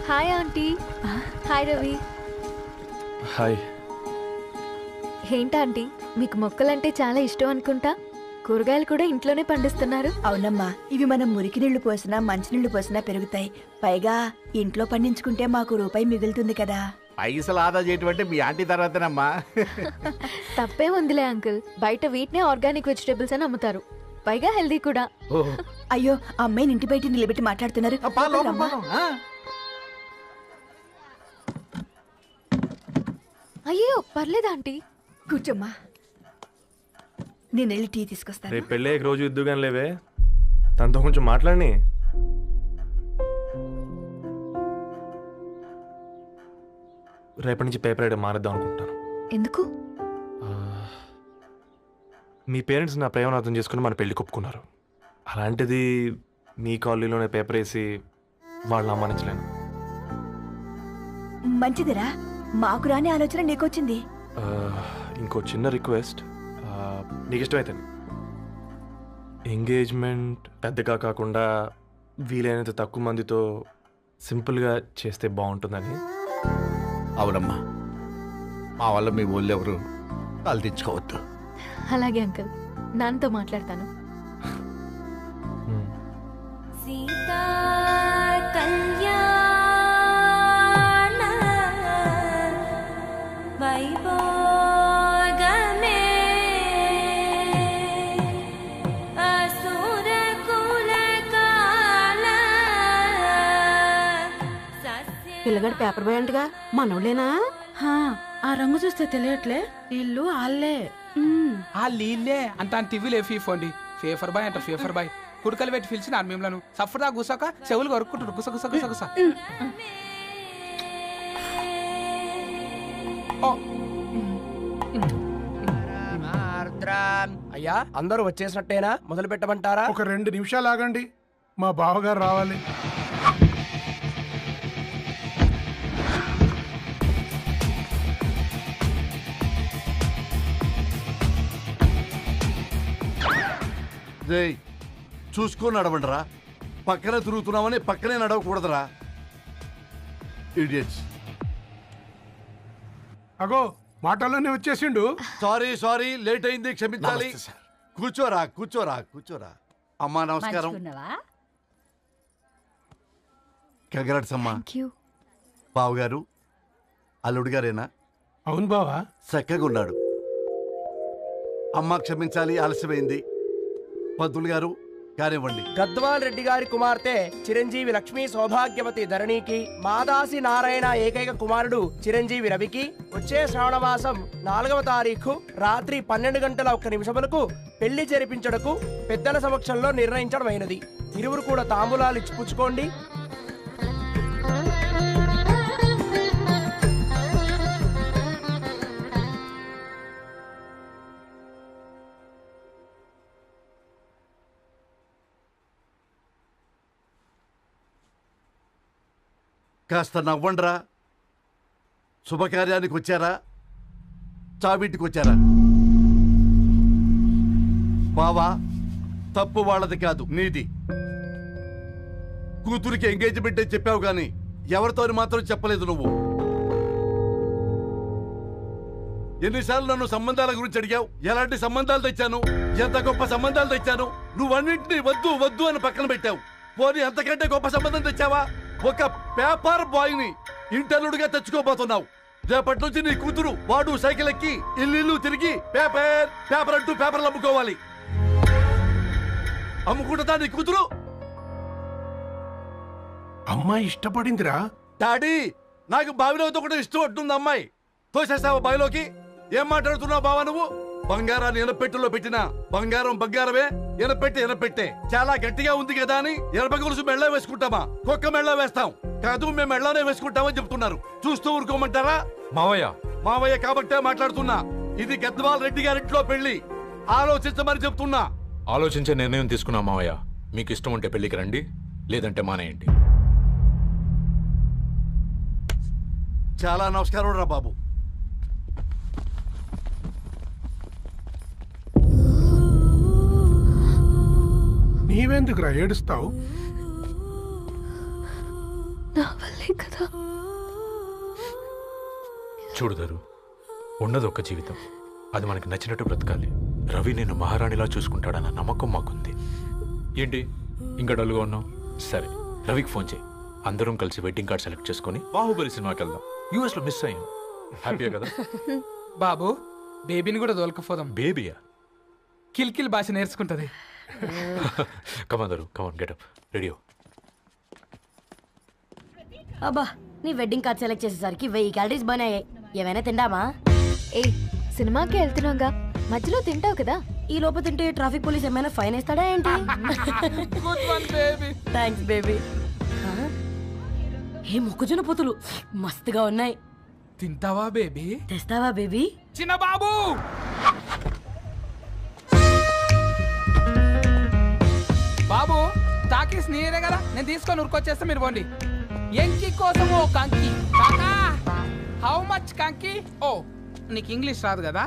Hi aunty. Hi Ravi. Hi. ఏంటా aunty, మీకు మొక్కలంటే చాలా ఇష్టం అనుకుంటా. కూరగాయలు కూడా ఇంట్లోనే పండిస్తున్నారు. అవునమ్మా, ఇవి మనం మురికి నీళ్లు పోసినా మంచినీళ్లు పోసినా పెరుగుతాయి. పైగా ఇంట్లో పండించుకుంటే మాకు రూపాయి మిగులుతుంది కదా. పైసలు ఆదా చేయటం అంటే మీ ఆంటీ తర్వాతనమ్మా. తప్పే ఉందిలే అంకుల్, బయట వీటినే ఆర్గానిక్ వెజిటేబుల్స్ అని అమ్ముతారు, పైగా హెల్దీ కూడా. అయ్యో, అమ్మాయిని ఇంటి బయట నిలబెట్టి మాట్లాడుతున్నారు. రమ్మా. అయ్యో పర్లేదు ఆంటీ, కూర్చోమ్మా, నేను వెళ్ళి టీ తీసుకొస్తాను. రేపు పెళ్ళి రోజు ఇద్దుగాని లేవే, తనతో కొంచెం మాట్లాడి. రేపటి నుంచి పేపర్ రైడ్ మారేద్దాం అనుకుంటాను. ఎందుకు? మీ పేరెంట్స్ నా ప్రేమను అర్థం చేసుకుని మన పెళ్లి కొప్పుకున్నారు. అలాంటిది మీ కాలనీలోనే పేపర్ వేసి వాళ్ళని అమ్మానించలేను. మంచిదిరా, మాకు రాని ఆలోచన నీకొచ్చింది. ఇంకో చిన్న రిక్వెస్ట్, నీకు ఇష్టమైతే ఎంగేజ్మెంట్ పెద్దగా కాకుండా వీలైనంత తక్కువ మందితో సింపుల్గా చేస్తే బాగుంటుందని. అవునమ్మా, మా వల్ల మీ ఊళ్ళో ఎవరు కాలు తెచ్చుకోవద్దు. అలాగే అంకుల్, నాన్నతో మాట్లాడతాను. సీతా కళ్యాణ వైభోగమే అసుర కుల కాల. పిల్లగాడు పేపర్ బాయ్ అంటగా, మనోళ్ళేనా? ఆ రంగు చూస్తే తెలియట్లే, ఇల్లు ఆళ్ళే. ఆ లీల్లే అంత టీవీలో ఫీఫోండి. ఫేఫర్ బాయ్ అంట, ఫేఫర్ బాయ్. కుడుకలు పెట్టి పిలిచిన మిమ్మలను సఫర్దా గుసక చెవులు కొరుక్కుంటారు. గుస గుస గుస గుస. అయ్యా, అందరూ వచ్చేసినట్టేనా? మొదలు పెట్టమంటారా? ఒక 2 నిమిషాలు ఆగండి, మా బావగారు రావాలి. చూసుకొని నడవండిరా, పక్కనే తిరుగుతున్నామని పక్కనే నడవకూడదురా. ఇడియట్స్. అగో, మాటల్లోనే వచ్చేసిండు. సారీ లేట్ అయింది, క్షమించాలి. కూర్చోరా కూర్చోరా కూర్చోరా. అమ్మా నమస్కారం. కంగ్రాట్స్ అమ్మా. బావగారు అల్లుడు గారేనా? అవును బావా, చక్కగా ఉన్నాడు. అమ్మ క్షమించాలి, ఆలస్యమైంది. పంతులు గారు కానివ్వండి. గద్వాల్ రెడ్డి గారి కుమార్తె చిరంజీవి లక్ష్మీ సౌభాగ్యవతి ధరణికి, మాదాసి నారాయణ ఏకైక కుమారుడు చిరంజీవి రవికి వచ్చే శ్రావణమాసం 4వ తారీఖు రాత్రి 12:01 పెళ్లి జరిపించడకు పెద్దల సమక్షంలో నిర్ణయించడమైనది. ఇరువురు కూడా తాంబూలాలు ఇచ్చి పుచ్చుకోండి. కాస్త నవ్వండ్రా. శుభకార్యానికి వచ్చారా, చావింటికి వచ్చారా? బావా, తప్పు వాళ్ళది కాదు, నీది. కూతురికి ఎంగేజ్మెంట్ అని చెప్పావు కానీ ఎవరితోని మాత్రం చెప్పలేదు నువ్వు. ఎన్నిసార్లు నన్ను సంబంధాల గురించి అడిగావు? ఎలాంటి సంబంధాలు తెచ్చాను, ఎంత గొప్ప సంబంధాలు తెచ్చాను. నువ్వన్నింటినీ వద్దు వద్దు అని పక్కన పెట్టావు. పోనీ అంతకంటే గొప్ప సంబంధం తెచ్చావా? ఒక పేపర్ బాయ్ ని ఇంటర్లుడుగా తెచ్చుకోబోతున్నావు. రేపటి నుంచి నీ కూతురు వాడు సైకిల్ ఎక్కి ఇల్లు తిరిగి పేపర్ పేపర్ అంటూ పేపర్లు అమ్ముకోవాలి. అమ్ముకుంటుందా నీ కూతురు? అమ్మాయి ఇష్టపడిందిరా. డాడీ, నాకు బావిలోతో కూడా ఇష్టం అంటుంది అమ్మాయి. తోసేస్తావా బావిలోకి? ఏం మాట్లాడుతున్నావు బావా నువ్వు? బంగారాన్ని ఎనపెట్టులో పెట్టినా బంగారం బంగారమే, ఎనపెట్టే చాలా గట్టిగా ఉంది కదా అని ఎనప గొలుసు మెళ్ళ వేసుకుంటామా? కుక్క మెళ్ళ వేస్తాం కాదు, మేము మెళ్ళనే వేసుకుంటామని చెప్తున్నారు. చూస్తూ ఊరుకోమంటారా? మావయ్య కాబట్టే మాట్లాడుతున్నా. ఇది గద్వాల్ రెడ్డి గారింట్లో పెళ్లి, ఆలోచించమని చెప్తున్నా. ఆలోచించే నిర్ణయం తీసుకున్నా మావయ్య. మీకు ఇష్టం ఉంటే పెళ్లికి రండి, లేదంటే మానేయండి. చాలా నమస్కారం రా బాబు. నీ నీవెందుకురా ఏడుస్తావు? నా వల్లే కదా. చూడుదారు, ఉన్నది ఒక్క జీవితం, అది మనకి నచ్చినట్టు బ్రతకాలి. రవి నేను మహారాణిలా చూసుకుంటాడన్న నమ్మకం మాకుంది. ఏంటి ఇంకా డల్గా ఉన్నావు? సరే, రవికి ఫోన్ చేయి. అందరం కలిసి వెడ్డింగ్ కార్డ్ సెలెక్ట్ చేసుకొని బాహుబలి సినిమాకి వెళ్దాం. యూఎస్ లో మిస్ అయ్యాం. హ్యాపీయా కదా? బాబు, బేబీని కూడా దోలకపోదాం. బేబీయా? కిల్కిల్ భాష నేర్చుకుంటది. కమాందరు, కమాన్, గెటప్, రెడీ. అబ్బా, నీ వెడ్డింగ్ కార్డ్ సెలెక్ట్ చేసేసరికి 1000 క్యాలరీస్ బర్న్ అయ్యాయి. ఏమైనా తిండామా? ఏ సినిమాకి వెళ్తున్నాగా, మధ్యలో తింటావు కదా. ఈ లోపు తింటే ట్రాఫిక్ పోలీస్ ఏమైనా ఫైన్ వేస్తాడా ఏంటి? Thanks baby. ఏ మొక్కజొన్న పొతులు మస్తుగా ఉన్నాయి. తింటావా బేబీ? తెస్తావా బేబీ? చిన్న బాబు, బాబు టాకీస్ నీరే కదా, నేను తీసుకొని ఉరుకొచ్చేస్తా, మీరు పోండి. ఎంకి కోసం ఓ కంకి. హౌ మచ్ కంకి? ఓ, నీకు ఇంగ్లీష్ రాదు కదా.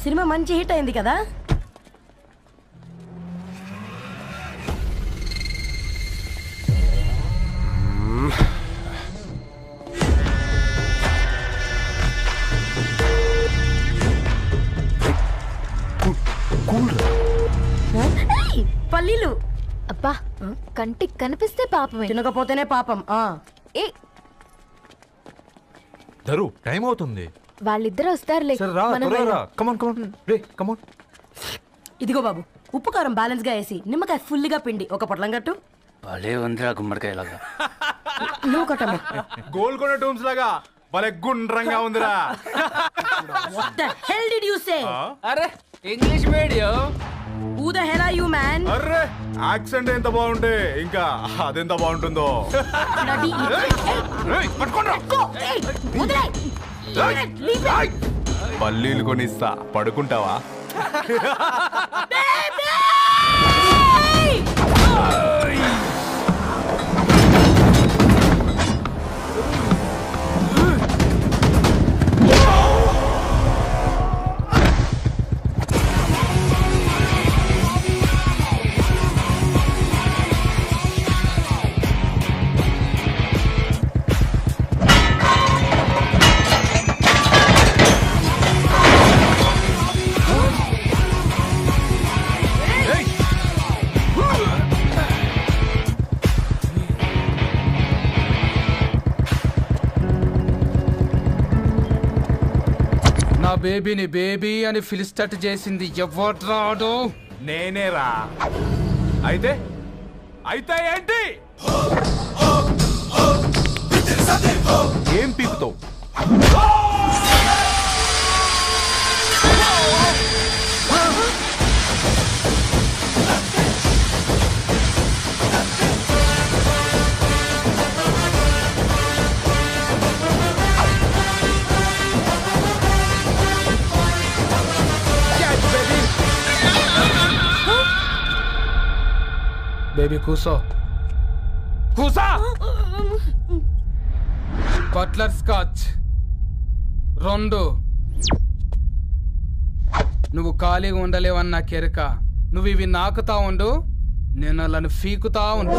సినిమా మంచి హిట్ అయింది కదా. పల్లీలు. అబ్బా, కంటికి కనిపిస్తే పాపమే, తినకపోతేనే పాపం. ఏ దరు, టైం అవుతుంది. వాళ్ళిద్దరు వస్తారులే. మనం వెళ్దాం. కమాన్ కమాన్ రే, కమాన్. ఇదిగో బాబు, ఉప్పు కారం బ్యాలెన్స్ గా వేసి నిమ్మకాయ ఫుల్ గా పిండి ఒక పొట్లం కట్టు. భలే ఉందిరా గుమ్మడికాయలాగా. నువ్వు కట్టమ్మా. గోల్కొండ టూమ్స్ లాగా భలే గుండ్రంగా ఉందిరా. What the hell did you say? అరే English medium. Who the hell are you, man? Array, accent ఎంత బాగుంటే ఇంకా అదెంత బాగుంటుందో. Bloody idiot. Go. Hey, వదిలేయ్. Leave it. పల్లీలు కొనిస్తా, పడుకుంటావా? నా బేబీని బేబీ అని పిలిచేటట్టు చేసింది ఎవడ్రాడు? నేనేరా. అయితే అయితే ఏంటి? ఏం పీకుతావు? బేబీ కూసో, కూసా. Buttler scotch 2. నువ్వు ఖాళీగా ఉండలేవన్న కెరక. నువ్వు ఇవి నాకుతా ఉండు, నేను అలాను ఫీకుతా ఉండు.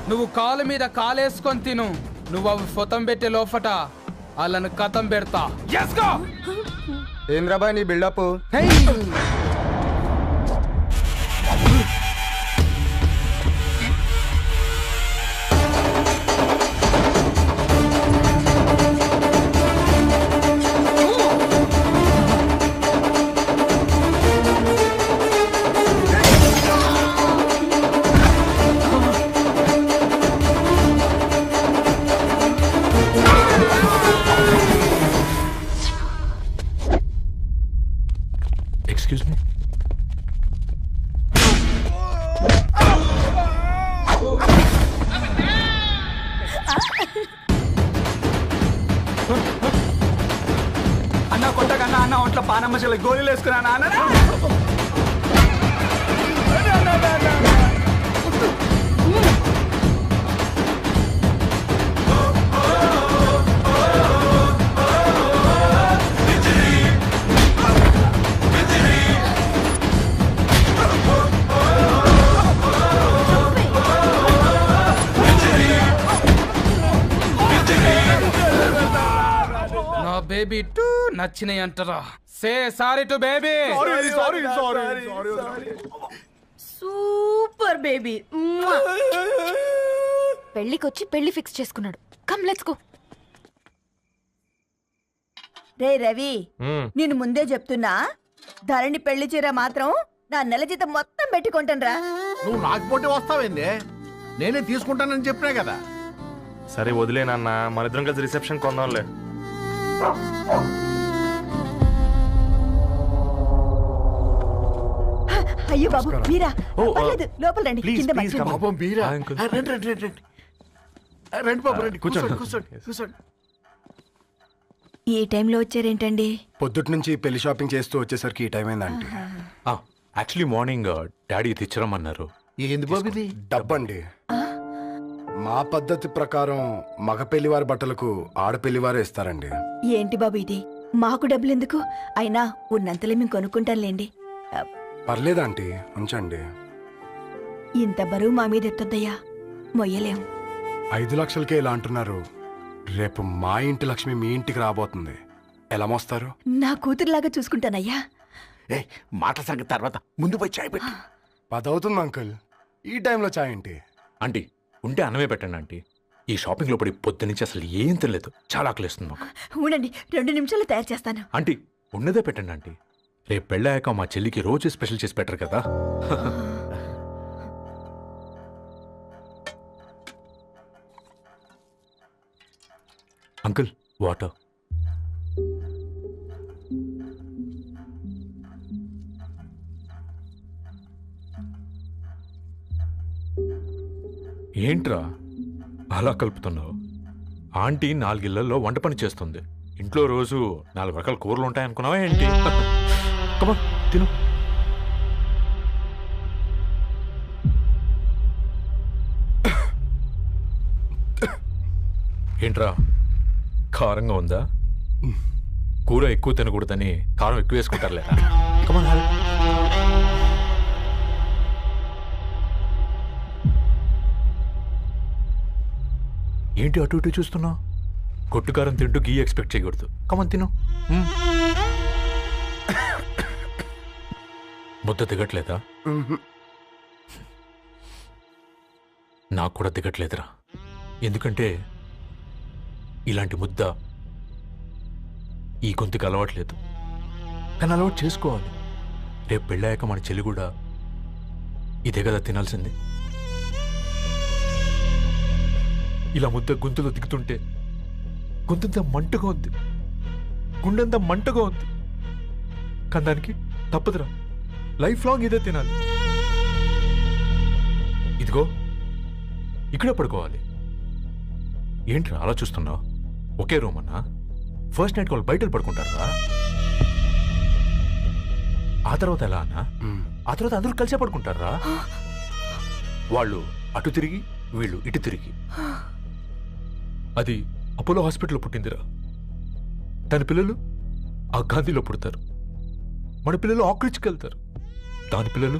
నువ్వు కాలు మీద కాలేసుకొని తిను. నువ్వు అవి ఫొతం పెట్టే లోపట అలాను కథం పెడతా. ఏం రాబాయ్ నీ బిల్డప్? Excuse me. అన్న కొట్టకన్నా అన్న ఒంట్లో పానమ్మశల గోళీలు వేసుకున్నా అన్న. బేబీ టూ నచ్చినాయి అంటారా? Say sorry to baby. Super baby. పెళ్లికొచ్చి పెళ్లి ఫిక్స్ చేసుకున్నాడు. Come let's go. రే రవి, నేను ముందే చెప్తున్నా, ధరణి పెళ్లి చీర మాత్రం నా నెల జీతం మొత్తం పెట్టుకుంటాను. నువ్వు నాకు పోటీ వస్తావేంది? నేనే తీసుకుంటానని చెప్పినా కదా. సరే వదిలేనన్న, మన ఇద్దరం కలిసి రిసెప్షన్ కొందాంలే. అయ్యో బాబు మీరా, పర్లేదు లోపల రండి. కింద మంచం ఉంది. పాపం మీరా? రండి రండి రండి రండి. రండి బాబు రండి, కూర్చోండి కూర్చోండి కూర్చోండి. ఈ టైంలో వచ్చారేంటండి? పొద్దుటి నుంచి పెళ్లి షాపింగ్ చేస్తూ వచ్చేసరికి ఈ టైం అయిందండి. యాక్చువల్లీ మార్నింగ్ డాడీ తెచ్చరమన్నారు. ఏంది బాబు ఇది? డబ్బండి. మా పద్ధతి ప్రకారం మగ పెళ్లివారి బట్టలకు ఆడపెళ్లివారే ఇస్తారండి. ఏంటి బాబు ఇది? మాకు డబ్బులు ఎందుకు? అయినా ఉన్నంతలే మేము కొనుక్కుంటాంలేండి. పర్లేదంటీ, ఉంచండి. ఇంత బరువు మా మీద ఎత్తొద్దయ్యా, మొయ్యలేం. 5 లక్షలకే ఇలా అంటున్నారు. రేపు మా ఇంటి లక్ష్మి మీ ఇంటికి రాబోతుంది. ఎలా మోస్తారు? నా కూతురులాగా చూసుకుంటానయ్యా. మాట సంగతి తర్వాత, ముందు పోయి చాయ్ పెట్టి. 10 అవుతుంది అంకుల్, ఈ టైంలో చాయ్ ఏంటి? ఆంటీ ఉంటే అన్నమే పెట్టండి ఆంటీ. ఈ షాపింగ్లో పడి పొద్దు నుంచి అసలు ఏం తెలియదు, చాలా ఆకలిస్తుంది మాకు. ఉండండి, 2 నిమిషాలు తయారు చేస్తాను. ఆంటీ ఉన్నదే పెట్టండి ఆంటీ. రేపు పెళ్ళాక మా చెల్లికి రోజు స్పెషల్ చేసి పెట్టరు కదా. Uncle water. ఏంట్రా అలా కలుపుతున్నావు? ఆంటీ 4 ఇళ్లలో వంట పని చేస్తుంది. ఇంట్లో రోజు 4 రకాల కూరలు ఉంటాయనుకున్నావా ఏంటి? కమా తిను. ఏంట్రా కారంగా ఉందా? కూర ఎక్కువ తినకూడదని కారం ఎక్కువ వేసుకుంటారులేరా. కమా. ఏంటి అటు ఇటు చూస్తున్నావు? కొట్టుకారం తింటూ గీ ఎక్స్పెక్ట్ చేయకూడదు. కమన్ తిను. ముద్ద దిగట్లేదా? నాకు కూడా దిగట్లేదురా. ఎందుకంటే ఇలాంటి ముద్ద ఈ గొంతుకి అలవాట్లేదు. కానీ అలవాటు చేసుకోవాలి. రేపు పెళ్ళాక మన చెల్లి కూడా ఇదే కదా తినాల్సింది. ఇలా ముద్ద గొంతులో దిగుతుంటే గొంతంతా మంటగా ఉంది, గుండెంతా మంటగా ఉంది. కానీ దానికి తప్పదురా, లైఫ్ లాంగ్ ఇదే తినాలి. ఇదిగో ఇక్కడే పడుకోవాలి. ఏంట్రా అలా చూస్తున్నావు? ఒకే రూమ్ అన్నా? ఫస్ట్ నైట్ వాళ్ళు బయట పడుకుంటారా? ఆ తర్వాత ఎలా అన్నా? ఆ తర్వాత అందరూ కలిసే పడుకుంటారా? వాళ్ళు అటు తిరిగి వీళ్ళు ఇటు తిరిగి. అది అపోలో హాస్పిటల్లో పుట్టిందిరా. దాని పిల్లలు ఆ గాంధీలో పుడతారు. మన పిల్లలు ఆక్రిడ్జ్కి వెళ్తారు. దాని పిల్లలు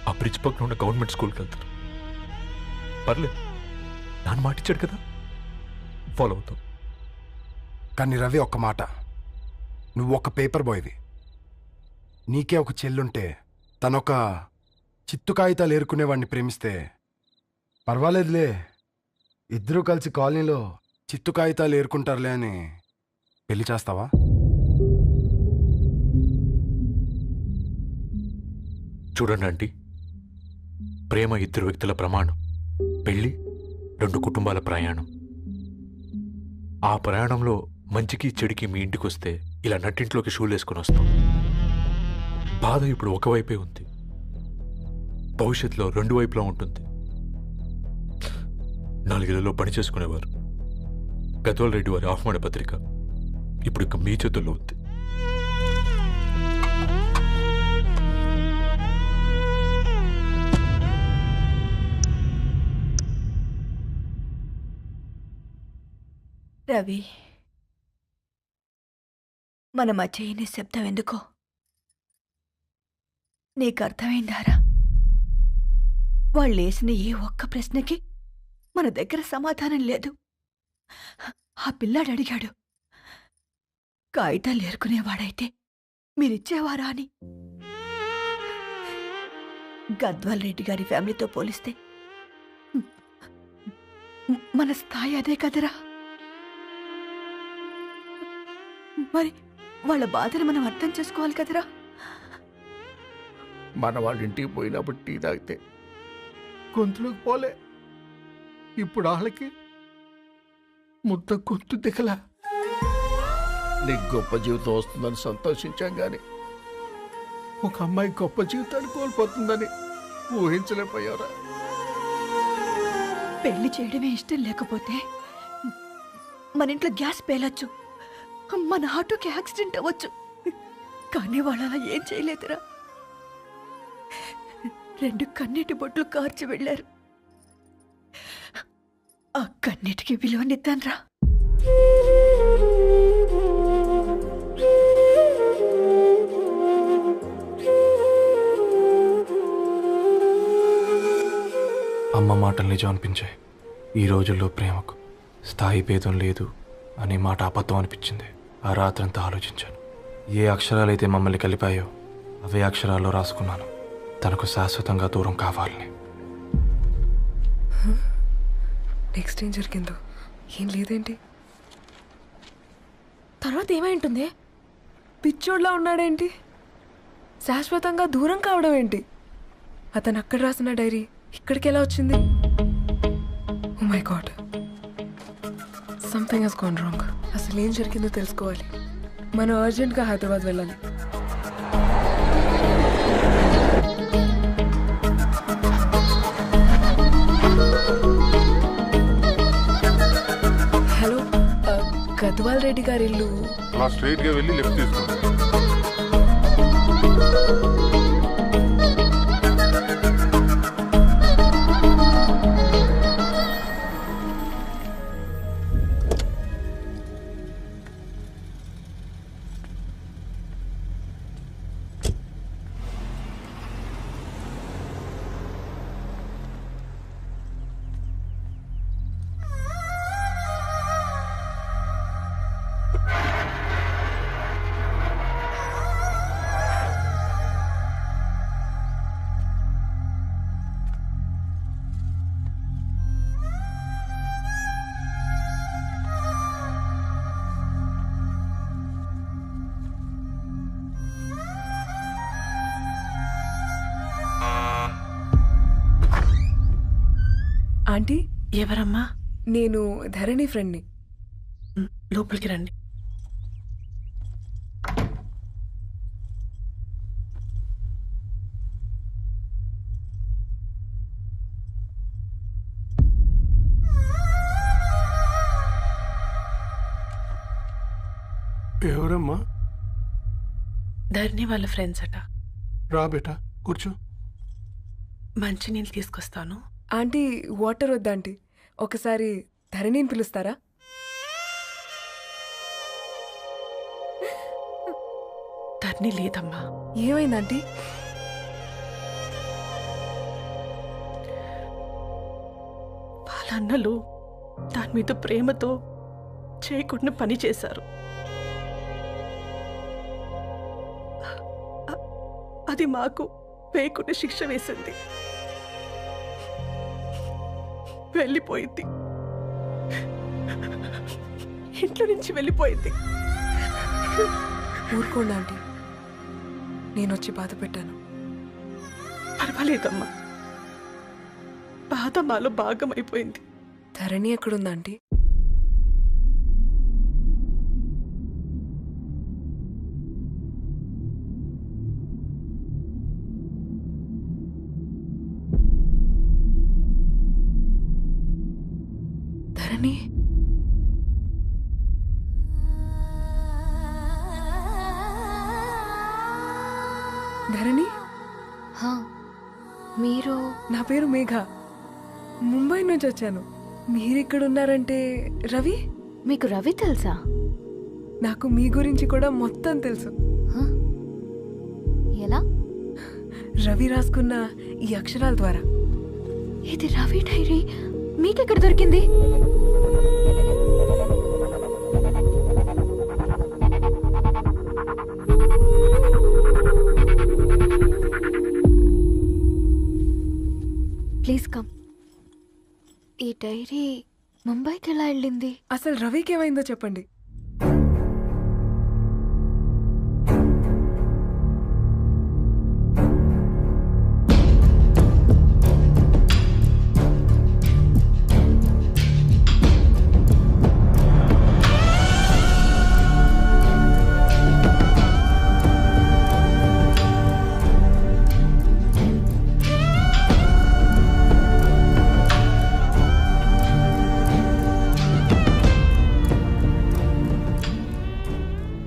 ఆ బ్రిడ్జ్ పక్కన ఉన్న గవర్నమెంట్ స్కూల్కి వెళ్తారు. పర్లేదు, నాన్న మాట ఇచ్చాడు కదా, ఫాలో అవుతాం. కానీ రవి, ఒక్క మాట, నువ్వు ఒక పేపర్ బాయ్వి. నీకే ఒక చెల్లుంటే తనొక చిత్తు కాగితాలు ఏరుకునేవాడిని ప్రేమిస్తే పర్వాలేదులే, ఇద్దరూ కలిసి కాలనీలో చిత్తు కాగితాలు ఏరుకుంటారులే అని పెళ్లి చేస్తావా? చూడండి ఆంటీ, ప్రేమ 2 వ్యక్తుల ప్రమాణం, పెళ్లి 2 కుటుంబాల ప్రయాణం. ఆ ప్రయాణంలో మంచికి చెడుకి మీ ఇంటికి వస్తే ఇలా నట్టింట్లోకి షూలు వేసుకుని వస్తాం. బాధ ఇప్పుడు ఒకవైపే ఉంది, భవిష్యత్తులో 2 వైపులా ఉంటుంది. 4 ఇళ్లలో పని చేసుకునేవారు గద్వాల్ రెడ్డి వారి ఆహ్వాన పత్రిక ఇప్పుడు ఇక మీ చేతుల్లో ఉంది. రవి, మన మధ్య ఈ నిశ్శబ్దం ఎందుకో నీకు అర్థమైందారా? వాళ్ళు వేసిన ఏ ఒక్క ప్రశ్నకి మన దగ్గర సమాధానం లేదు. ఆ పిల్లాడు అడిగాడు, కాగితాలు ఏరుకునేవాడైతే మీరిచ్చేవారా అని. గద్వాల్ రెడ్డి గారి ఫ్యామిలీతో పోలిస్తే మన స్థాయి అదే కదరా. మరి వాళ్ళ బాధను మనం అర్థం చేసుకోవాలి కదరా. మన వాళ్ళ ఇంటికి పోయినప్పుడు టీ తాగితే గొంతులోకి పోలే, ఇప్పుడు వాళ్ళకి ముద్ద గొంతు దిగలా. నీకు గొప్ప జీవితం వస్తుందని సంతోషించాం కానీ ఒక అమ్మాయి గొప్ప జీవితాన్ని కోల్పోతుందని ఊహించలేకపోయారా? పెళ్లి చేయడమే ఇష్టం లేకపోతే మన ఇంట్లో గ్యాస్ పేలొచ్చు, మన ఆటోకి యాక్సిడెంట్ అవ్వచ్చు, కానీ వాళ్ళు అలా ఏం చేయలేదురా. 2 కన్నీటి బొట్లు కార్చి వెళ్ళారు. ఆ కన్నీటికి విలువనిద్దాన్రా. అమ్మ మాటలు నిజం అనిపించాయి. ఈ రోజుల్లో ప్రేమకు స్థాయి భేదం లేదు అనే మాట అబద్ధం అనిపించింది. ఆ రాత్రంతా ఆలోచించాను. ఏ అక్షరాలైతే మమ్మల్ని కలిపాయో అవే అక్షరాల్లో రాసుకున్నాను, తనకు శాశ్వతంగా దూరం కావాలని. నెక్స్ట్ ఏం జరిగిందో ఏం లేదేంటి? తర్వాత ఏమై ఉంటుంది? పిచ్చోడ్లా ఉన్నాడేంటి? శాశ్వతంగా దూరం కావడం ఏంటి? అతను అక్కడ రాసిన డైరీ ఇక్కడికి ఎలా వచ్చింది? Oh my God, something has gone wrong. అసలు ఏం జరిగిందో తెలుసుకోవాలి. మనం అర్జెంట్గా హైదరాబాద్ వెళ్ళాలి. హలో, గద్వాల్ రెడ్డి గారి ఇల్లు అలా స్ట్రైట్ గా వెళ్ళి లెఫ్ట్ తీసుకోండి. ఆంటీ, ఎవరమ్మా? నేను ధరణి ఫ్రెండ్ని. లోపలికి రండి. ఎవరమ్మా? ధరణి వాళ్ళ ఫ్రెండ్స్ అట. రా బేటా, కూర్చో. మంచినీళ్ళు తీసుకొస్తాను. ఆంటీ, వాటర్ వద్దా ఆంటీ? ఒకసారి ధరణిని పిలుస్తారా? ధరణి లేదమ్మా. ఏమైందంటీ? వాళ్ళ అన్నలు దాని మీద ప్రేమతో చేయకుండా పని చేశారు. అది మాకు వేయకుండా శిక్ష వేసింది. వెళ్ళిపోయింది, ఇంట్లో నుంచి వెళ్ళిపోయింది. ఊరుకోండి ఆంటీ, నేను వచ్చి బాధ పెట్టాను. పర్వాలేదమ్మా, బాధ మాలో భాగం అయిపోయింది. ధరణి ఎక్కడుందా ఆంటీ? ధరణి, ధరణి, మీరు? నా పేరు మేఘ, ముంబై నుంచి వచ్చాను. మీరిక్కడున్నారంటే రవి? మీకు రవి తెలుసా? నాకు మీ గురించి కూడా మొత్తం తెలుసు. ఎలా? రవి రాసుకున్న ఈ అక్షరాల ద్వారా. ఇది రవి డైరీ మీకెక్కడ దొరికింది? డైరీ ముంబైకి ఎలా వెళ్ళింది? అసలు రవికి ఏమైందో చెప్పండి.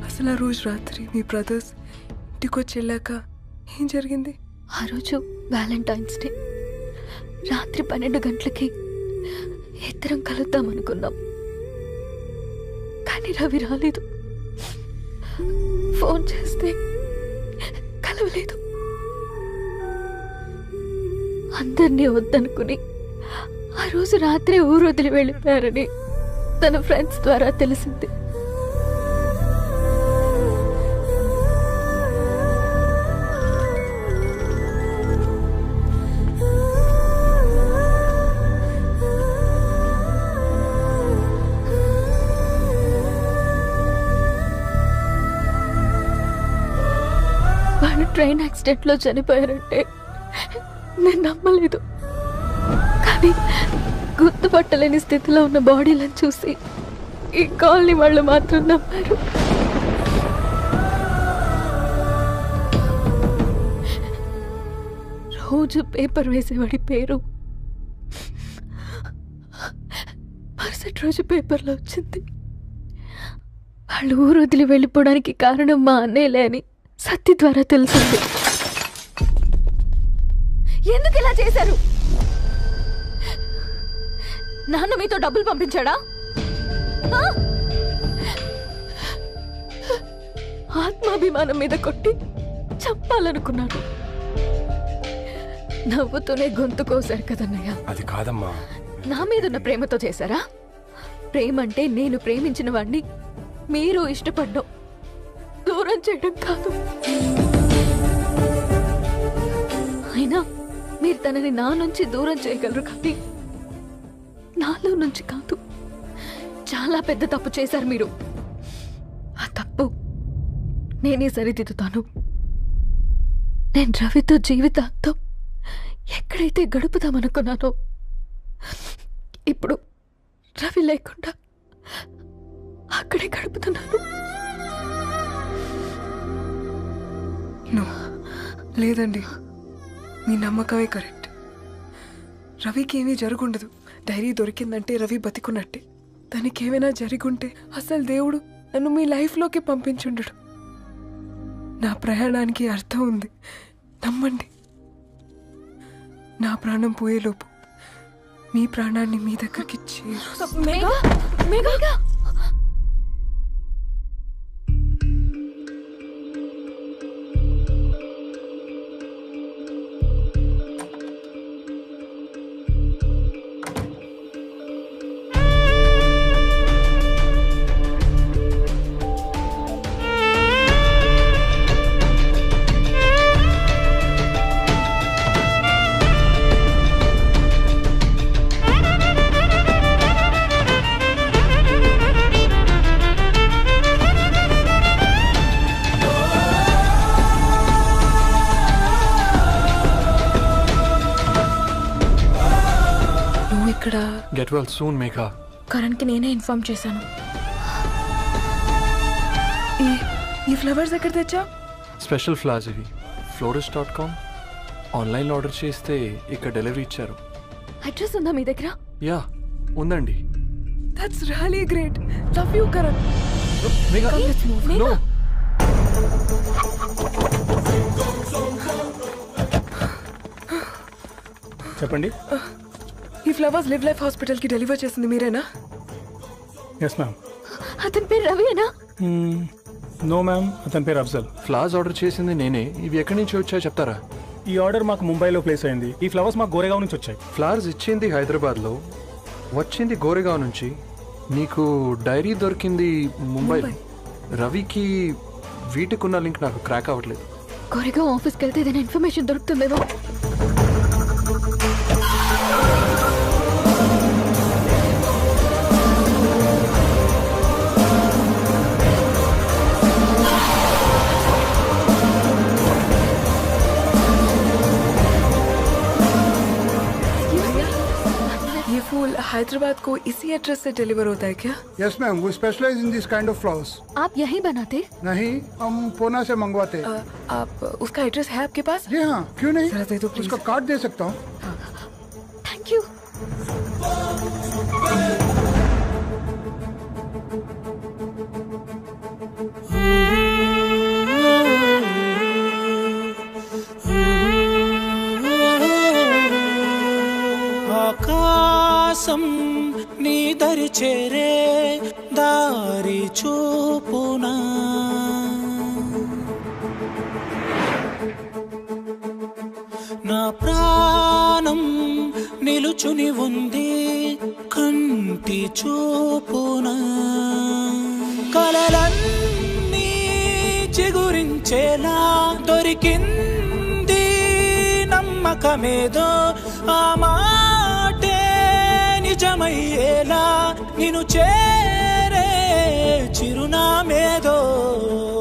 అసలు ఆ రోజు రాత్రి మీ బ్రదర్స్ ఇంటికి వచ్చి వెళ్ళాక ఏం జరిగింది? ఆ రోజు వ్యాలంటైన్స్ డే రాత్రి 12 గంటలకి ఇద్దరం కలుద్దాం అనుకున్నాం. కానీ రవి రాలేదు. ఫోన్ చేస్తే కలవలేదు. అందరినీ వద్దనుకుని ఆ రోజు రాత్రి ఊరు వదిలి వెళ్ళిపోయారని తన ఫ్రెండ్స్ ద్వారా తెలిసింది. వాళ్ళు ట్రైన్ యాక్సిడెంట్లో చనిపోయారంటే నేను నమ్మలేదు. కానీ గుర్తుపట్టలేని స్థితిలో ఉన్న బాడీలను చూసి ఈ కాలనీ వాళ్ళు మాత్రం నమ్మారు. రోజు పేపర్ వేసేవాడి పేరు మరుసటి రోజు పేపర్లో వచ్చింది. వాళ్ళు ఊరు వదిలి వెళ్ళిపోవడానికి కారణం మా అన్నయ్యలే అని సత్య ద్వారా తెలిసింది. ఎందుకు ఇలా చేశారు? నాన్న మీతో డబ్బులు పంపించాడా? ఆత్మాభిమానం మీద కొట్టి చంపాలనుకున్నాడు. నవ్వుతూనే గొంతు కోసారు కదన్నయ్య. అది కాదమ్మా. నా మీదున్న ప్రేమతో చేశారా? ప్రేమంటే నేను ప్రేమించిన వాడిని మీరు ఇష్టపడ్డం, దూరం చేయడం కాదు. అయినా మీరు తనని నా నుంచి దూరం చేయగలరు, కానీ నాలో నుంచి కాదు. చాలా పెద్ద తప్పు చేశారు మీరు. ఆ తప్పు నేనే సరిదిద్దుతాను. నేను రవితో జీవితాంతం ఎక్కడైతే గడుపుదామనుకున్నానో ఇప్పుడు రవి లేకుండా అక్కడే గడుపుతున్నాను. లేదండి, మీ నమ్మకమే కరెక్ట్. రవికి ఏమీ జరుగుండదు. డైరీ దొరికిందంటే రవి బతికున్నట్టే. దానికి ఏమైనా జరుగుంటే అసలు దేవుడు నన్ను మీ లైఫ్లోకి పంపించుండడు. నా ప్రయాణానికి అర్థం ఉంది, నమ్మండి. నా ప్రాణం పోయేలోపు మీ ప్రాణాన్ని మీ దగ్గరికి ఇక్కడ గెట్ వెల్ సూన్ మేఘా. కరణ్కి నేనే ఇన్ఫార్మ్ చేశాను. ఈ ఫ్లవర్స్ ఎక్కడ తెచ్చా? స్పెషల్ ఫ్లవర్స్ ఇవి. florist.com ఆన్లైన్లో ఆర్డర్ చేస్తే ఇక్కడ డెలివరీ ఇచ్చారు. అడ్రస్ ఉందా మీ దగ్గర? యా ఉందండి. That's really great. Love you Karan. Megha no. చెప్పండి. ఈ ఫ్లవర్స్ లివ్ లైఫ్ హాస్పిటల్కి డెలివర్ చేసింది మీరేనా? Yes ma'am. అతని పేరు రవియేనా? నో మ్యామ్, అతని పేరు అఫ్జల్. ఫ్లవర్స్ ఆర్డర్ చేసింది నేనే. ఇవి ఎక్కడి నుంచి వచ్చాయో చెప్తారా? ఈ ఆర్డర్ మాకు ముంబైలో ప్లేస్ అయింది. ఈ ఫ్లవర్స్ మాకు గోరేగావ్ నుంచి వచ్చాయి. ఫ్లవర్స్ ఇచ్చింది హైదరాబాద్లో, వచ్చింది గోరేగావ్ నుంచి. నీకు డైరీ దొరికింది ముంబైలో. రవికి వీటికున్న లింక్ నాకు క్రాక్ అవ్వట్లేదు. గోరేగావ్ ఆఫీస్కి వెళ్తే ఏదైనా ఇన్ఫర్మేషన్ దొరుకుతుందేమో. हैदराबाद को इसी एड्रेस से डिलीवर होता है क्या? यस मैम, वो specialise in this kind of flowers. आप यही बनाते? नहीं, हम पूना से मंगवाते। आप उसका एड्रेस है आपके पास? जी हाँ, क्यों नहीं? जरा दे दो प्लीज। उसका कार्ड दे सकता हूँ। Thank you. ఆకాశం నీ దరి చేరే దారి చూపునా నా ప్రాణం నిలుచుని ఉంది కంటి చూపునా కలలన్నీ చిగురించేలా దొరికింది నమ్మకమేదో ఆ మాటే నిజమయ్యేలా నిన్ను చేరే చిరునామేదో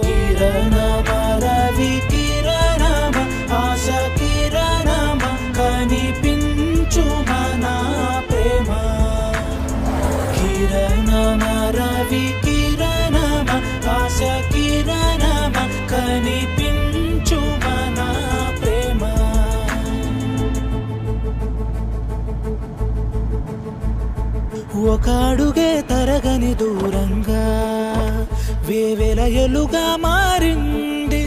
కిరణమ రవి కిరణమ ఆశ కిరణమ కనిపించుమా నా ప్రేమ కిరణమ రవి కిరణమ ఆశ కిరణమ కనిపించుమా నా ప్రేమ ఒక అడుగే తరగని దూరంగా వేవేల ఎలుగా మారింది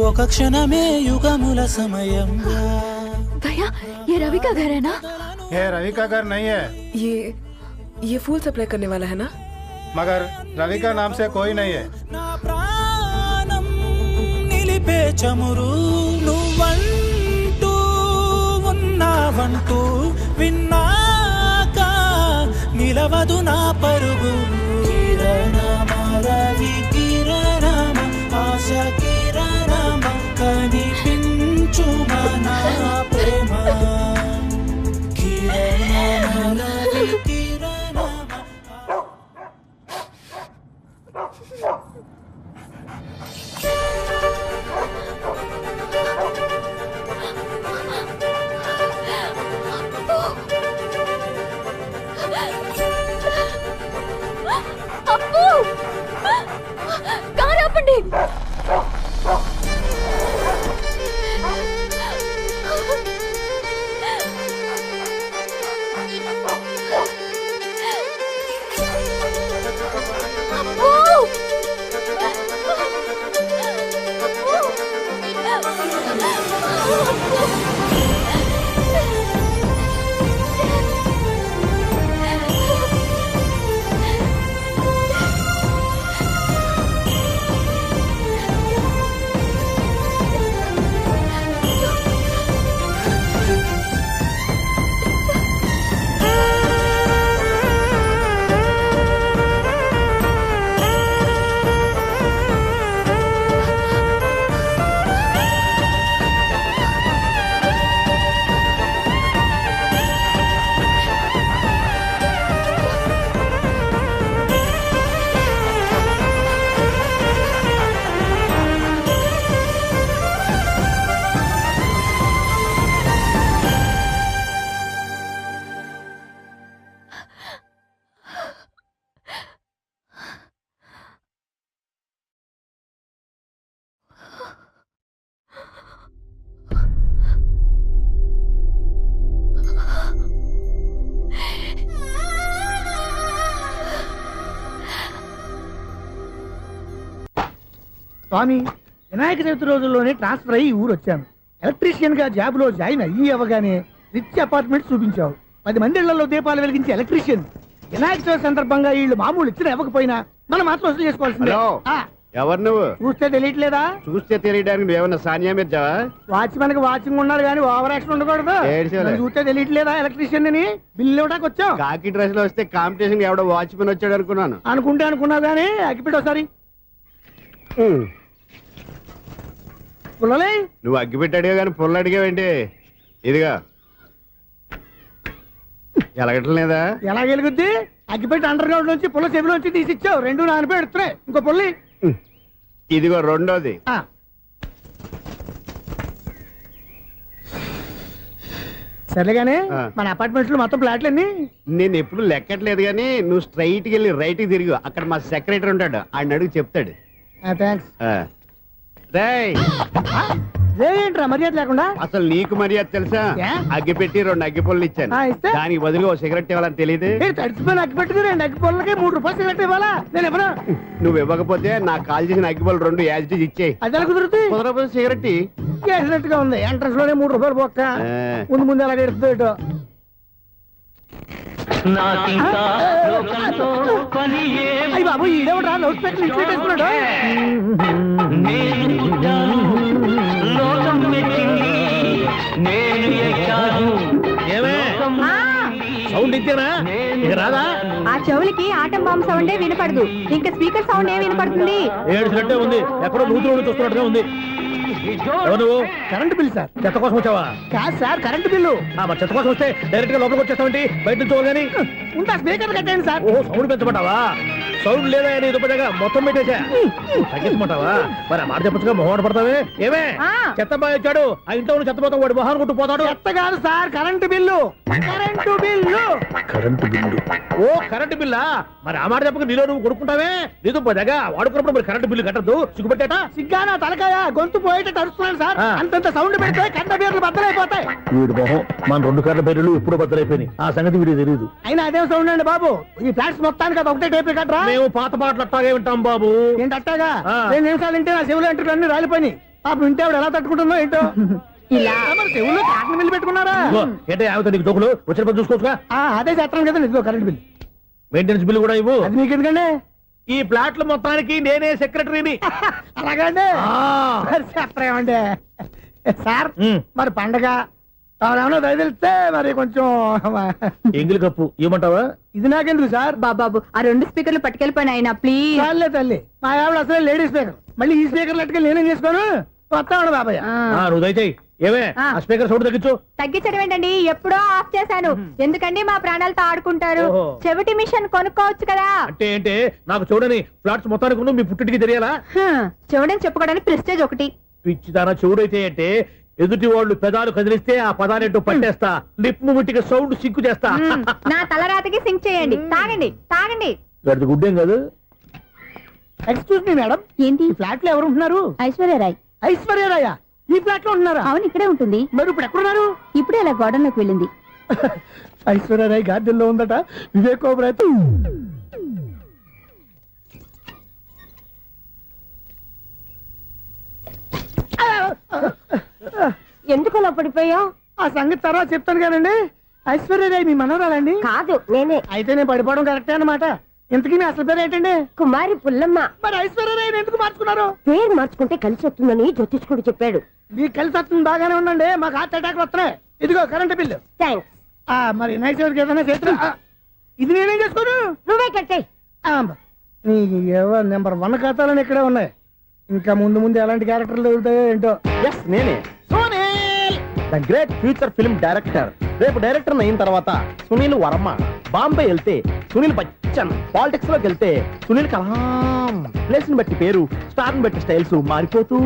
ఒక క్షణమే యుగముల సమయంగా भैया ये रवि का घर है ना? ये रवि का घर नहीं है। ये फूल सप्लाई करने वाला है ना? मगर रवि का नाम से कोई नहीं है। నా ప్రాణం నిలిపే చమురు నువ్వంటూ ఉన్నావంటూ విన్నాక నిలవదు నా పరుగు కిరణమ రవి కిరణమ ఆశ కిరణమ కనిపించుమా నా ప్రేమ కిరణమ రవి కిరణమ అప్పు కారు ఆపండి. స్వామి, వినాయక చవితి రోజుల్లోనే ట్రాన్స్ఫర్ అయ్యి ఊరు వచ్చాను. ఎలక్ట్రీషియన్ గా జాబ్ లో జాయిన్ అయ్యి అవగానే రిచ్ అపార్ట్మెంట్ చూపించావు. 10 మంది ఇళ్లలో దీపాలు వెలిగించే ఎలక్ట్రీషియన్. వినాయక చవితి సందర్భంగా వీళ్ళు మామూలు ఇచ్చిన ఇవ్వకపోయినా మనం మాత్రం వసూలు చేసుకోవాల్సిందే. ఎవరు నువ్వు? చూస్తే తెలియట్లేదా? చూస్తే తెలియడానికి నువ్వేమన్నా సానియా మీర్జావా? వాచ్మెన్ కి వాచింగ్ ఉండాలి కానీ ఓవర్ యాక్షన్ ఉండకూడదు. చూస్తే తెలియట్లేదా ఎలక్ట్రీషియన్ అని? బిల్లు ఇవ్వడానికి వచ్చాం. కాకి డ్రెస్ లో వస్తే కాంపిటీషన్ ఎవడో వాచ్మెన్ వచ్చాడు అనుకున్నాను. అనుకుంటే అనుకున్నావు కానీ అగ్గిపెట్టి ఒకసారి. పుల్లలే నువ్వు అగ్గిపెట్టి అడిగా కానీ పుల్ల అడిగావేంటి? ఇదిగా ఎలగటం లేదా? ఎలా వెలుగుద్ది? అగ్గిపెట్టి అండర్ గ్రౌండ్ నుంచి పుల్ల చెవిలోంచి తీసిచ్చావు. 2 నానబెట్టి ఎడుతున్నాయి. ఇంకో పుల్లి. ఇదిగో రెండోది. సరేగానే మన అపార్ట్మెంట్స్ లో మొత్తం ఫ్లాట్లన్నీ నేను ఎప్పుడు లెక్కట్లేదు కానీ నువ్వు స్ట్రైట్ కి వెళ్ళి రైట్ కి తిరిగి అక్కడ మా సెక్రటరీ ఉంటాడు ఆయన అడుగు చెప్తాడు. థ్యాంక్స్. రేయ్, ఏంట్రా మర్యాద లేకుండా? అసలు నీకు మర్యాద తెలుసా? అగ్గి పెట్టి 2 అగ్గి పుల్లలు ఇచ్చాను, దానికి బదులుగా 1 సిగరెట్ ఇవ్వాలని తెలియదు. తడిచిపోయిన అగ్గి పెట్టుకుని 2 అగ్గి పుల్లలకి 3 రూపాయలు సిగరెట్ ఇవ్వాలా? నేను ఇవ్వను. నువ్వు ఇవ్వకపోతే నాకు కాల్ చేసిన అగ్గి పుల్లలు 2 యాజిటీస్ ఇచ్చేయి. అది ఎలా కుదురుతుంది? కుదరకపోతే సిగరెట్ చేసినట్టుగా ఉంది. ఎంట్రన్స్ లోనే 3 రూపాయలు పోక్క. ముందు ముందు అలాగే ఎడుతుంది ఇటు. అయ్యి బాబు ఈడేవడా లౌడ్ స్పీకర్ ఇంట్లో వేసుకున్నాడు. సౌండ్ ఇచ్చానా ఇక రాదా? ఆ చెవులకి ఆటం బాంబు సౌండే వినపడదు, ఇంకా స్పీకర్ సౌండ్ ఏ వినపడుతుంది? ఏడుసినట్టే ఉంది, ఎక్కడో నూతులు చూస్తున్నట్టుగా ఉంది. ఎవరు? Current bill sir. చెత్త కోసం వచ్చావా? కాదు సార్, కరెంట్ బిల్లు. మరి చెత్త కోసం వస్తే డైరెక్ట్ గా లోపలికి వచ్చేస్తామంటే బయట నుంచి కానీ ఉంటా. స్పీకర్ కట్టండి సార్. ఓ సౌండ్ పెంచమంటావా? సౌండ్ లేదా నీ దుప్పటగా మొత్తం పెట్టేసా. తగ్గించమంటావా? మరి ఆ మాట చెప్పచ్చుగా మొహమాట పడతావే. ఏమే చెత్త బాగా వచ్చాడు, ఆ ఇంట్లో ఉన్న చెత్త పోతాం, వాడు మొహాన్ని కొట్టు పోతాడు. చెత్త కాదు sir, current bill. Current bill. Current bill. ఓ కరెంటు బిల్లా? మరి ఆ మాట చెప్పక నీలో నువ్వు కొడుకుంటావే. నీ దుప్పటగా వాడుకున్నప్పుడు మరి కరెంటు బిల్లు కట్టద్దు, సిగ్గుపెట్టేట. సిగ్గానా తలకాయ, గొంతు పోయేటట్టు అరుస్తున్నాను సార్. అంతంత సౌండ్ పెడితే కంట బీర్లు బద్దలైపోతాయి. వీడు మొహం మన 2 కార్ల పేర్లు ఎప్పుడో బద్దలైపోయినాయి, ఆ సంగతి వీడికి తెలియదు. అయినా అదేం సౌండ్ అండి బాబు? ఈ ఫ్లాట్స్ మొత్తానికి అది ఒకటే టేప్ కట్టరా? మేము పాత పాటలు అట్టాగే వింటాం బాబు. ఏంటి అట్టాగా? 2 నిమిషాలు వింటే నా చెవులు ఎంట్రులు అన్ని రాలిపోయినాయి. పాపం వింటే ఆవిడ ఎలా తట్టుకుంటుందో ఏంటో. ఇలా మరి చెవుల్లో కాటన్ బిల్లు పెట్టుకున్నారా? ఏంటో ఆమెతో నీకు జోకులు వచ్చిన పని చూసుకోవచ్చుగా. అదే చేస్తాను కదా. ఇదిగో కరెంట్ బిల్. మెయింటెనెన్స్ బిల్లు కూడా ఇవ్వు. అది మీకు ఎందుకండి? ఈ ప్లాట్ల మొత్తానికి నేనే సెక్రటరీని. అలాగండి. చెప్పరేమండి సార్. మరి పండగ ఏమన్నా దయదలిస్తే మరి కొంచెం ఎంగిలి కప్పు ఇవ్వమంటావా? ఇది నాకెందుకు సార్? బాబాబు ఆ 2 స్పీకర్లు పట్టుకెళ్ళిపోయిన ఆయన ప్లీజ్. చాలే తల్లి, మా ఆవిడ అసలే లేడీ స్పీకర్, మళ్ళీ ఈ స్పీకర్లు అట్టుకెళ్ళి నేనేం చేసుకోను? వస్తాడు బాబాయ్. నువ్వు దయచేయి. ఏమే ఆ స్పీకర్ సౌండ్ తగ్గించు. తగ్గించడం ఏంటండి, ఎప్పుడో ఆఫ్ చేశాను. ఎందుకండి మా ప్రాణాలతో ఆడుకుంటారు? చెవిటి మిషన్ కొనుక్కోవచ్చు కదా. అంటే ఏంటే నాకు చూడని ఫ్లాట్స్ మొత్తానికి ఉన్న మీ పుట్టింటికి తెలియాలా? చెవుడని చెప్పుకోవడానికి ప్రెస్టేజ్ ఒకటి. పిచ్చిదానా చెవుడైతే అంటే ఎదుటి వాళ్ళు పెదాలు కదిలిస్తే ఆ పదాలేంటో పట్టేస్తా, లిప్ ముట్టికి సౌండ్ సింకు చేస్తా. నా తలరాతకి సింక్ చేయండి. తాగండి తాగండి. గడిది గుడ్డేం కాదు. ఎక్స్క్యూజ్ మీ మేడం, ఏంటి ఫ్లాట్ లో ఎవరు ఉంటున్నారు? ఐశ్వర్యరాయ్. ఐశ్వర్యరాయ ఈ ఫ్లాట్ లో ఉంటున్నారా? అవును, ఇక్కడే ఉంటుంది. మరి ఇప్పుడు ఎక్కడున్నారు? ఇప్పుడే అలా గోడంలోకి వెళ్ళింది. ఐశ్వర్యరాయ్ గార్డెన్ లో ఉందట. వివేక్ ఓబరాయ్ ఎందుకు అలా పడిపోయా? ఆ సంగతి తర్వాత చెప్తాను కానండి. ఐశ్వర్యరాయ్ మీ మనవరాలండి? కాదు, నేనే. అయితే నేను పడిపోవడం కరెక్టే అన్నమాట. ఇంతకీ మీ అసలు పేరు ఏంటండి? కుమారి పుల్లమ్మ. మరి ఐశ్వర్యరాయ్ ఎందుకు మార్చుకున్నారు? పేరు మార్చుకుంటే కలిసి వస్తుందని జ్యోతిష్కుడు చెప్పాడు. మీకు కలిసి వస్తుంది, బాగానే ఉండండి. మాకు హార్ట్ అటాక్ వస్తున్నాయి. ఇదిగో కరెంట్ బిల్లు. థ్యాంక్స్. మరి నైట్ ఏదైనా చేస్తా. ఇది నేనేం చేసుకోను? నువ్వే కట్టే. నెంబర్ 1 ఖాతాలని ఇక్కడే ఉన్నాయి. ఇంకా ముందు ముందు ఎలాంటి క్యారెక్టర్లు దొరుకుతాయో ఏంటో. నేనే the great future film director. రేపు డైరెక్టర్ అయిన తర్వాత సునీల్ వర్మ. బాంబే వెళ్తే సునీల్ బచ్చన్, పాలిటిక్స్ లోకి వెళ్తే సునీల్ కలాం. ప్లేస్ ని బట్టి పేరు, స్టార్ ని బట్టి స్టైల్స్ మారిపోతూ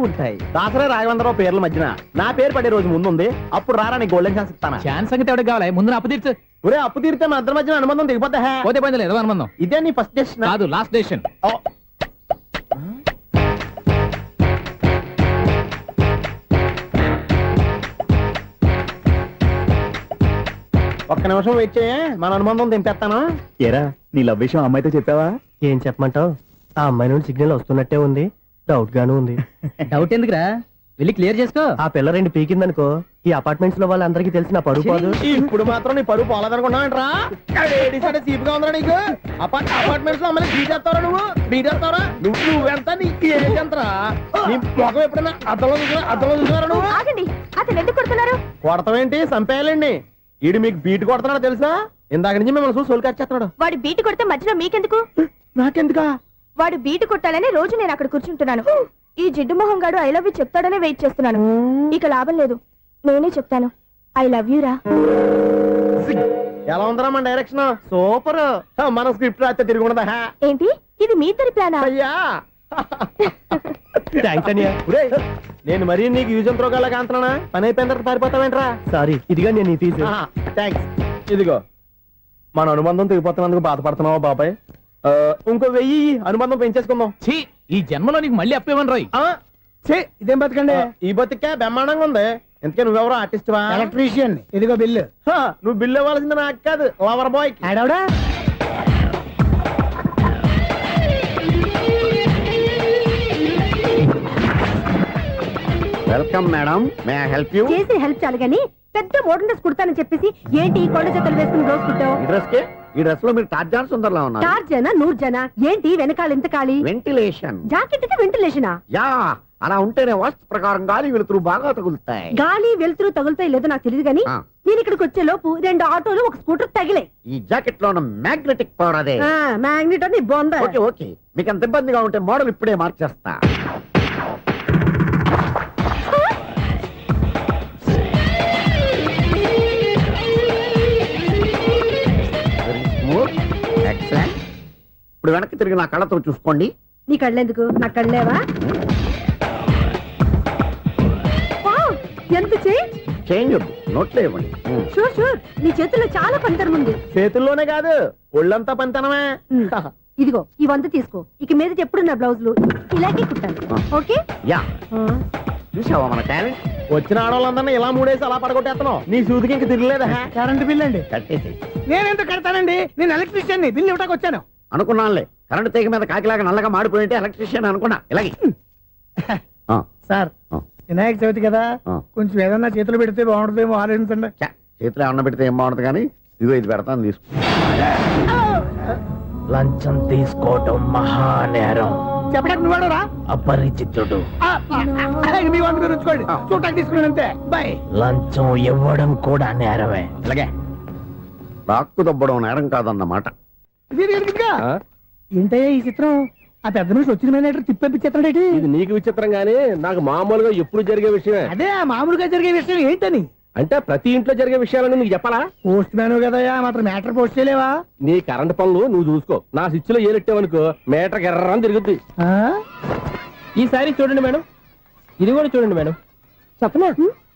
ఉంటాయి. దాసరా రాఘవేంద్రరావు పేర్ల మధ్యన నా పేరు పడే రోజు ముందుంది. అప్పుడు రారా నీ గోల్డెన్ ఛాన్స్ ఇస్తానా? ఛాన్స్ సంగతి ఎవరికి కావాలి? ముందు అప్పు తీర్చు. ఒరే అప్పు తీరితే మా ఇద్దరి మధ్యన అనుబంధం దిగిపోతా. పోతే పోయింది లేదు అనుబంధం. ఇదే నీ ఫస్ట్ డెస్టినేషన్ కాదు, లాస్ట్ డెసిషన్. ఒక్క నిమిషం వెయిట్ చేయ, మన అనుబంధం దింపేస్తాను. ఏరా నీ లవ్ విషయం అమ్మాయితో చెప్పావా? ఏం చెప్పమంటావు? ఆ అమ్మాయి నుండి సిగ్నల్ వస్తున్నట్టే ఉంది, డౌట్ గాను ఉంది. డౌట్ ఎందుకురా, వెళ్ళి క్లియర్ చేసుకో. ఆ పిల్ల 2 పీకిందనుకో, ఈ అపార్ట్మెంట్స్ లో వాళ్ళందరికీ తెలిసిన పరువు పోదు. ఇప్పుడు మాత్రం నీ పరువు పోలేదనుకున్నావంటరా? సీపుగా ఉందా నీకు? అపార్ట్మెంట్స్ లో అమ్మని బీటేస్తారా? నువ్వెంత నీకు ఏంటంతరా? నీ మొఖం ఎప్పుడైనా అర్థంలో చూసారా నువ్వు? ఆగండి, అతను ఎందుకు కొడుతున్నారు? కొడతావేంటి? చంపేయాలండి. ఈడు మీకు బీట్ కొడుతున్నాడు తెలుసా? ఇందాక నుంచి మిమ్మల్ని చూసి సోల్ కచ్చేస్తున్నాడు. వాడు బీటు కొడితే మధ్యలో మీకెందుకు? నాకెందుకా? వాడు బీటు కొట్టాలని రోజు నేను అక్కడ కూర్చుంటున్నాను. ఈ జిడ్డు మొహం గాడు ఐ లవ్ యూ చెప్తాడనే వెయిట్ చేస్తున్నాను. ఇక లాభం లేదు, నేనే చెప్తాను. ఐ లవ్ యూ రా. ఎలా ఉందరా మన డైరెక్షన్? సూపర్. మన స్క్రిప్ట్ రాస్తే తిరిగి ఉండదా? ఏంటి ఇది మీ ఇద్దరి ప్లానా? అయ్యా నేను మరీ నీకు యూజ్ అంత రోగాలకు అంటున్నా పని అయిపోయిన తర్వాత పారిపోతావేంట్రా సారీ ఇదిగా నేను తీసు థ్యాంక్స్ ఇదిగో మన అనుబంధం తెగిపోతున్నందుకు బాధపడుతున్నావా బాబాయ్ ఇంకో 1000 అనుబంధం పెంచేసుకుందాం ఈ జన్మలో నీకు మళ్ళీ అప్పేమని రాయి ఇదేం బతకండి ఈ బతికే బ్రహ్మాండంగా ఉంది ఎందుకే నువ్వెవరో ఆర్టిస్ట్ వా ఎలక్ట్రీషియన్ ఇదిగో బిల్లు నువ్వు బిల్లు ఇవ్వాల్సింది నాకు కాదు లవర్ బాయ్ ఆడవడా welcome madam may I help you చేసి హెల్ప్ చాలు గాని పెద్ద మోడల్ డ్రెస్ కుడతానని చెప్పేసి ఏంటి ఈ కొండ జతలు వేసుకుని రోజు కుట్టావు ఈ డ్రెస్ కి ఈ డ్రెస్ లో మీరు టార్జాన్ సుందర్లా ఉన్నారు టార్జనా నూర్జనా ఏంటి వెనకాల ఎంత ఖాళీ వెంటిలేషన్ జాకెట్ కి వెంటిలేషనా యా అలా ఉంటేనే వాస్తు ప్రకారం గాలి వెలుతురు బాగా తగులుతాయి గాలి వెలుతురు తగులుతాయి లేదో నాకు తెలియదు గాని నేను ఇక్కడికి వచ్చే లోపు 2 ఆటోలు ఒక స్కూటర్ తగిలే ఈ జాకెట్ లో ఉన్న మ్యాగ్నెటిక్ పవర్ అదే మ్యాగ్నెట్ అని బొంద ఓకే ఓకే మీకు అంత ఇబ్బందిగా ఉంటే మోడల్ ఇప్పుడే మార్చేస్తా ఎక్సలెంట్ ఇప్పుడు వెనక్కి తిరిగి నా కళ్ళతో చూసుకోండి నీ కళ్ళెందుకు నా కళ్ళేవా ఎంత చేంజ్ నోట్లో ఇవ్వండి షూర్ షూర్ నీ చేతుల్లో చాలా పంతరం ఉంది చేతుల్లోనే కాదు ఒళ్ళంతా పంతనమే ఇదిగో ఈ 100 తీసుకో ఇక మీద ఎప్పుడు నా బ్లౌజులు ఇలాగే కుట్టాను ఓకే యా చూసావా మన టాలెంట్ వచ్చిన ఆడవాళ్ళందరినీ ఇలా మూడేసి అలా పడగొట్టేస్తున్నావు నీ సూదికి ఇంక తిరగలేదా కరెంట్ బిల్ అండి కట్టేసి నేనెందుకు కడతానండి నేను ఎలక్ట్రీషియన్ బిల్ ఇవ్వడానికి వచ్చాను అనుకున్నానులే కరెంట్ తీగ మీద కాకిలాగా నల్లగా మాడిపోయింటే ఎలక్ట్రీషియన్ అనుకున్నా ఇలాగే సార్ వినాయక చవితి కదా కొంచెం ఏదన్నా చేతులు పెడితే బాగుంటుందేమో ఆలోచించండి చేతిలో అన్న పెడితే ఏం బాగుంటుంది కానీ ఇదిగో ఇది పెడతాను తీసుకో లంచం తీసుకోవటం మహానేరం చెప్పడానికి నువ్వాడరా అపరిచితుడు మీ వంద మీరు ఉంచుకోండి చూడటానికి తీసుకున్నాను అంతే బాయ్ లంచం ఇవ్వడం కూడా నేరమే ఇలాగే రాక్కు దబ్బడం నేరం కాదన్నమాట ఏంటయ్యా ఈ చిత్రం ఆ పెద్ద నుంచి వచ్చిన మేనేటర్ తిప్పించేస్తాడేటి ఇది నీకు విచిత్రం గానీ నాకు మామూలుగా ఎప్పుడు జరిగే విషయమే అదే మామూలుగా జరిగే విషయం ఏంటని అంటే ప్రతి ఇంట్లో జరిగే విషయాలను నీకు చెప్పాలా పోస్ట్ మ్యాన్ కదయ్యా మాత్రం మ్యాటర్ పోస్ట్ చేయలేవా నీ కరెంట్ పనులు నువ్వు చూసుకో నా స్విచ్ లో ఏలెట్టావనుకో మీటర్ ఎర్రని తిరుగుద్ది ఈ సారీ చూడండి మేడం ఇది కూడా చూడండి మేడం చెప్పనా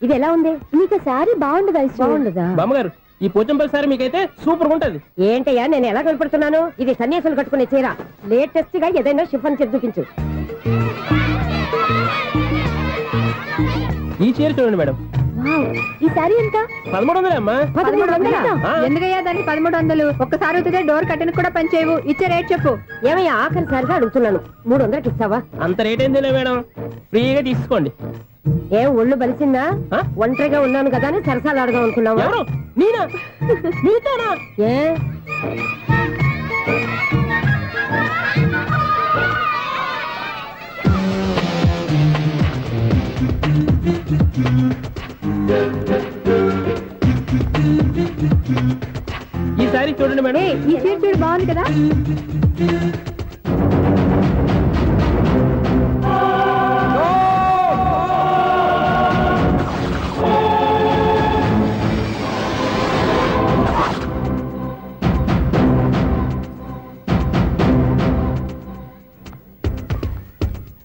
ఇది ఎలా ఉంది నీకు సారీ బాగుండదా బాగుండదా బామ్మగారు ఈ పోచంపల్లి సారీ మీకైతే సూపర్ ఉంటది ఏంటయ్యా నేను ఎలా కనపడుతున్నాను ఇది సన్యాసులు కట్టుకునే చీర లేటెస్ట్ గా ఏదైనా షిఫన్ చేసి చూపించు ఈ చీర చూడండి మేడం ఈ సారీ ఎంత 1300 అమ్మా 1300 ఎందుకయ్యా దానికి 1300 ఒక్కసారి అవుతుందే డోర్ కట్టను కూడా పని చేయవు ఇచ్చే రేట్ చెప్పు ఏమయ్యా ఆఖరిసారిగా అడుగుతున్నాను 300కి ఇస్తావా అంత రేట్ ఏందిలే మేడం ఫ్రీగా తీసుకోండి ఏం ఒళ్ళు బలిసిందా ఒంటరిగా ఉన్నాను కదా అని సరసాలు అడగా అనుకున్నావా ఎవరు నేనా నీతోనా ఏ ఈ సారీ చూడండి మేడం ఈ చీర చూడు బాగుంది కదా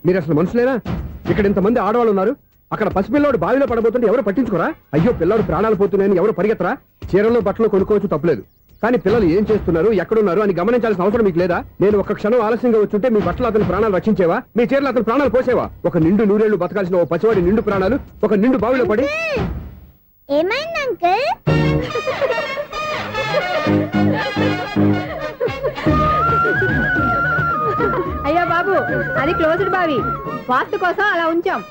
మీరు అసలు మనుషులేనా ఇక్కడ ఇంతమంది ఆడవాళ్ళు ఉన్నారు అక్కడ పసిపిల్లాడు బావిలో పడబోతుంటే ఎవరు పట్టించుకోరా అయ్యో పిల్లాడు ప్రాణాలు పోతున్నాయని ఎవరు పరిగెత్తరా చీరలు బట్టలు కొనుక్కోవచ్చు తప్పలేదు కానీ పిల్లలు ఏం చేస్తున్నారు ఎక్కడున్నారు అని గమనించాల్సిన అవసరం మీకు లేదా నేను ఒక క్షణం ఆలస్యంగా వచ్చుంటే మీ బట్టలు అతని ప్రాణాలు రక్షించేవా మీ చీరలు అతని ప్రాణాలు పోసేవా ఒక నిండు నూరేళ్లు బతకాల్సిన ఓ పసివాడి నిండు ప్రాణాలు ఒక నిండు బావిలో పడి ఏమైంది అంకుల్ అయ్యో బాబు అది క్లోజ్డ్ బావి వాస్తు కోసం అలా ఉంచాం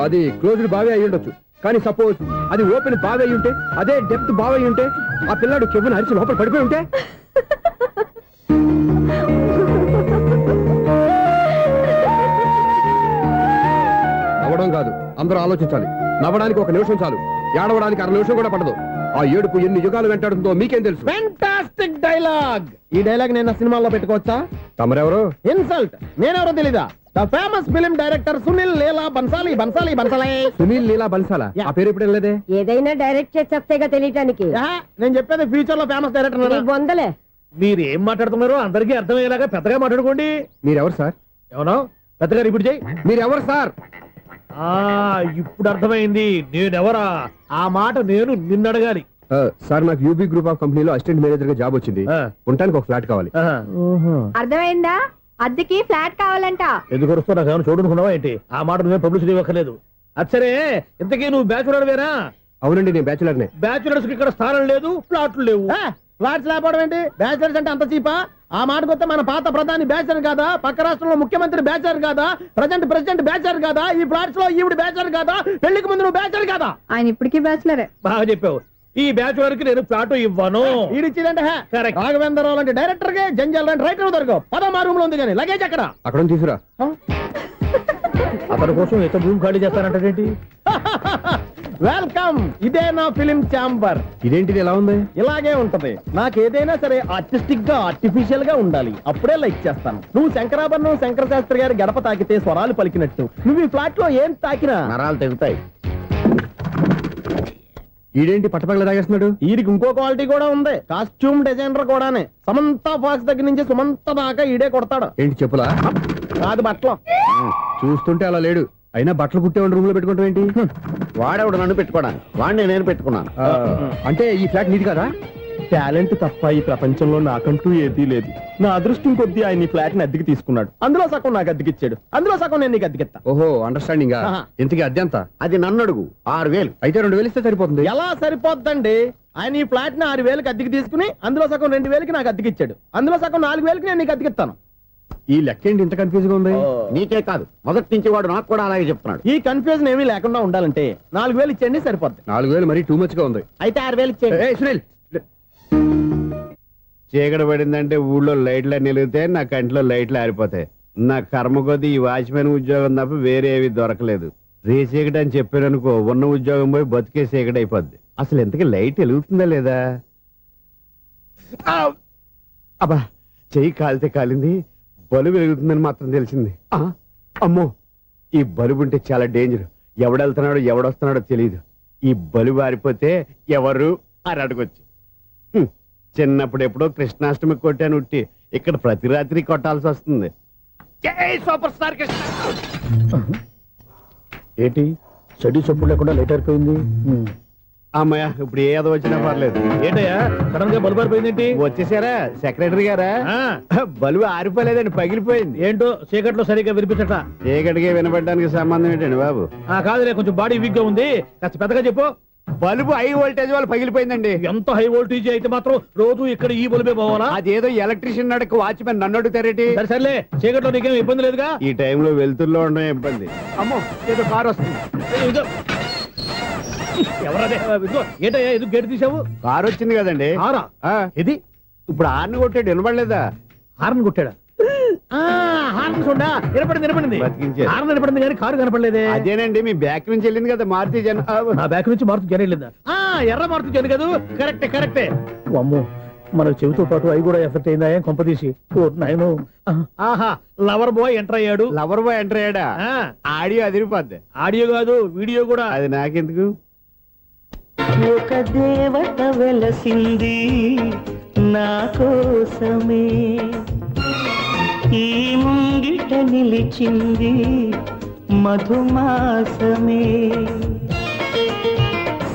అది క్లోజ్డ్ బావి అయి ఉండొచ్చు కానీ సపోజ్ అది ఓపెన్ బావి అయి ఉంటే అదే డెప్త్ బావి అయి ఉంటే ఆ పిల్లాడు కెవ్వును అరిచి లోపల పడిపోయి ఉంటే నవ్వడం కాదు అందరూ ఆలోచించాలి నవ్వడానికి ఒక నిమిషం చాలు ఏడవడానికి 1/2 నిమిషం కూడా పడదు ఆ ఏడుపు ఎన్ని యుగాలు వెంటాడుతుందో మీకేం తెలుసు ఫెంటాస్టిక్ డైలాగ్ ఈ డైలాగ్ నేను సినిమాలో పెట్టుకోవచ్చా తమరెవరు ఇన్సల్ట్ నేనెవరో తెలీదా the famous film director Sunil Leela Bhansali Bhansali Bhansali Sunil Leela బన్సాలా ఆ పేరు ఇప్పుడు లేదే ఏదైనా డైరెక్ట్ చేసేస్తేగా తెలియటానికి నేను చెప్పేది ఫ్యూచర్ లో ఫేమస్ డైరెక్టర్ బొందలే మీరు ఏం మాట్లాడుతున్నారో అందరికీ అర్థమయ్యేలాగా పెద్దగా మాట్లాడుకోండి మీరెవరు సార్ ఎవరో పెద్దగారు ఇప్పుడు చేయి. మీరెవరు సార్? ఇప్పుడు అర్థమైంది నేనెవరా. ఆ మాట నేను నిన్ను అడగాలి. సార్ నాకు యూబీ గ్రూప్ ఆఫ్ కంపెనీలో అసిస్టెంట్ మేనేజర్ గా జాబ్ వచ్చింది. ఉండటానికి ఒక ఫ్లాట్ కావాలి. అర్థమైందా? అద్దెకి ఫ్లాట్ కావాలంట. ఎందుకు వస్తా నాకు ఏమైనా చూడనుకున్నావా ఏంటి? ఆ మాట నువ్వే పబ్లిసిటీ ఇవ్వక్కర్లేదు. అచ్చరే ఇంతకీ నువ్వు బ్యాచులర్ వేరా? అవునండి, నేను బ్యాచులర్నే. బ్యాచులర్స్ కి ఇక్కడ స్థానం లేదు, ప్లాట్లు లేవు. ఫ్లాట్స్ లేకపోవడం ఏంటి? బ్యాచులర్స్ అంటే అంత చీపా? ఆ మాటకొస్తే మన పాత ప్రధాని బ్యాచర్ కాదా? పక్క రాష్ట్రంలో ముఖ్యమంత్రి బ్యాచర్ కాదా? ప్రెసిడెంట్ బ్యాచర్ కాదా? ఈ ఫ్లాట్స్ లో ఈవిడ బ్యాచర్ కాదా? పెళ్లికి ముందు నువ్వు బ్యాచర్ కాదా? ఆయన ఇప్పటికీ బ్యాచులరే. బాగా చెప్పావు. ఈ బ్యాచులర్ కి నేను ఫ్లాట్ ఇవ్వను. ఈడిచ్చిందంటే రాఘవేంద్రరావు లాంటి డైరెక్టర్ కి జంజల్ లాంటి రైటర్ దొరకవు. 13 రూమ్ లో ఉంది కానీ లగేజ్ అక్కడ తీసుకురా. అతని కోసం ఎంత రూమ్ ఖాళీ చేస్తానంటే వెల్కమ్. ఇదే నా ఫిలిం ఛాంబర్. ఇదేంటిది ఎలా ఉంది? ఇలాగే ఉంటది. నాకు ఏదైనా సరే ఆర్టిస్టిక్ గా ఆర్టిఫిషియల్ గా ఉండాలి. అప్పుడే లైక్ చేస్తాను. నువ్వు శంకరాభరణం శంకర శాస్త్రి గారి గడప తాకితే స్వరాలు పలికినట్టు నువ్వు ఈ ఫ్లాట్ లో ఏం తాకినా నరాలు తెగుతాయి. ఈడేంటి పట్టపగల తాగేస్తున్నాడు? వీరికి ఇంకో క్వాలిటీ కూడా ఉంది. కాస్ట్యూమ్ డిజైనర్ కూడానే. సమంత ఫాక్స్ దగ్గర నుంచి సుమంత దాకా ఈడే కొడతాడు. ఏంటి చెప్పులా? కాదు బట్టలు. చూస్తుంటే అలా లేడు. అయినా బట్టలు కుట్టేవాడి రూమ్ లో పెట్టుకోవడం ఏంటి? వాడేవాడు నన్ను పెట్టుకోవడానికి, వాడిని నేను పెట్టుకున్నాను. అంటే ఈ ఫ్లాట్ నీది కదా? టాలెంట్ తప్ప ఈ ప్రపంచంలో నాకంటూ ఏదీ లేదు. నా అదృష్టం కొద్దీ ఆయన ఈ ఫ్లాట్ ని అద్దెకి తీసుకున్నాడు. అందులో సగం నాకు అద్దెకిచ్చాడు, అందులో సగం నేను నీకు అద్దెకిస్తా. ఓహో, అండర్స్టాండింగ్. ఇంతకీ అద్దె ఎంత? అది నన్ను అడుగు. 6,000. అయితే 2,000 ఇస్తే సరిపోతుంది. ఎలా సరిపోద్దండి? ఆయన ఈ ఫ్లాట్ ని 6,000కి అద్దెకి తీసుకుని అందులో సగం 2,000కి నాకు అద్దెకిచ్చాడు. అందులో సగం 4,000కి నేను నీకు అద్దెకిస్తాను. ఈ లెక్క ఏంటి ఇంత కన్ఫ్యూజ్ గా ఉంది? నీకే కాదు, మొదటి నుంచి వాడు నాకు కూడా అలాగే చెప్తున్నాడు. ఈ కన్ఫ్యూజన్ ఏమీ లేకుండా ఉండాలంటే 4,000 ఇచ్చేయండి, సరిపోద్ది. 4,000 మరీ టూ మచ్ గా ఉంది. అయితే 6,000 ఇచ్చేయండి. సునీల్, చీకటి పడిందంటే ఊళ్ళో లైట్లు నిలిగితే నా కంటిలో లైట్లు ఆరిపోతాయి. నా కర్మ కొద్దీ ఈ వాచ్మెన్ ఉద్యోగం తప్ప వేరే ఏవి దొరకలేదు. రేచీకటి అని చెప్పారనుకో, ఉన్న ఉద్యోగం పోయి బతికే చీకటి అయిపోద్ది. అసలు ఎంతకీ లైట్ వెలుగుతుందా లేదా? అబ్బా, చెయ్యి కాలితే కాలింది, బలుబు వెలుగుతుందని మాత్రం తెలిసింది. అమ్మో, ఈ బలుబు ఉంటే చాలా డేంజర్. ఎవడెళ్తున్నాడో ఎవడొస్తున్నాడో తెలియదు. ఈ బలుబు ఆరిపోతే ఎవరు అని అడగొచ్చు. చిన్నప్పుడు ఎప్పుడో కృష్ణాష్టమి కొట్టాను ఉట్టి, ఇక్కడ ప్రతి రాత్రి కొట్టాల్సి వస్తుంది. Super star Krishna. ఏంటి చెడు చెప్పుడు లేకుండా లైట్ అయిపోయింది? అమ్మయ్య, ఇప్పుడు ఏదో వచ్చినా పర్లేదు. ఏంటయ్యా సడన్ గా బల్బు ఆరిపోయింది? వచ్చేసారా సెక్రటరీ గారా? బలుబు ఆరిపోలేదండి, పగిలిపోయింది. ఏంటో చీకట్లో సరిగ్గా వినిపించట. చీకటికి వినపడడానికి సంబంధం ఏంటండి బాబు? కాదులే, కొంచెం బాడీ వీక్ గా ఉంది, కాస్త పెద్దగా చెప్పు. బల్బు హై వోల్టేజ్ వాళ్ళు పగిలిపోయిందండి. ఎంత హై వోల్టేజ్ అయితే మాత్రం రోజు ఇక్కడ ఈ బల్బే పోవాలా? అదేదో ఎలక్ట్రీషియన్ నడక వాచ్మెన్ నన్ను అడుగుతారేటి? సర్లే, చీకట్లో నీకేం ఇబ్బంది లేదుగా? ఈ టైంలో వెళ్తుల్లో ఉండడం ఇబ్బంది. అమ్మో, ఏదో కారు వస్తుంది. ఎవరదే? ఏంటయ్యా ఇది గేట్ తీసావు? కారు వచ్చింది కదండి. ఇది ఇప్పుడు హార్న్ కొట్టాడు, వినపడలేదా? హార్న్ కొట్టాడా? హార్న్ చూడా వినపడింది. హార్న్ వినపడింది కానీ కారు కనపడలేదే. అదేనండి, మీ బ్యాక్ నుంచి వెళ్ళింది కదా మారుతి జన. నా బ్యాక్ నుంచి మారుతి జన వెళ్ళిందా? ఎర్ర మారుతి జన కదా? కరెక్టే. అమ్మో, మన చెవితో పాటు అవి కూడా ఎఫెక్ట్ అయిందా? ఏం కొంపదీసి నాయను. ఆహా, లవర్ బాయ్ ఎంటర్ అయ్యాడు. లవర్ బాయ్ ఎంటర్ అయ్యాడా? ఆడియో అదిరిపోద్ది. ఆడియో కాదు, వీడియో కూడా. అది నాకెందుకు? ఒక దేవత వెలసింది నా కోసమే, ఈ ముంగిట నిలిచింది మధుమాసమే,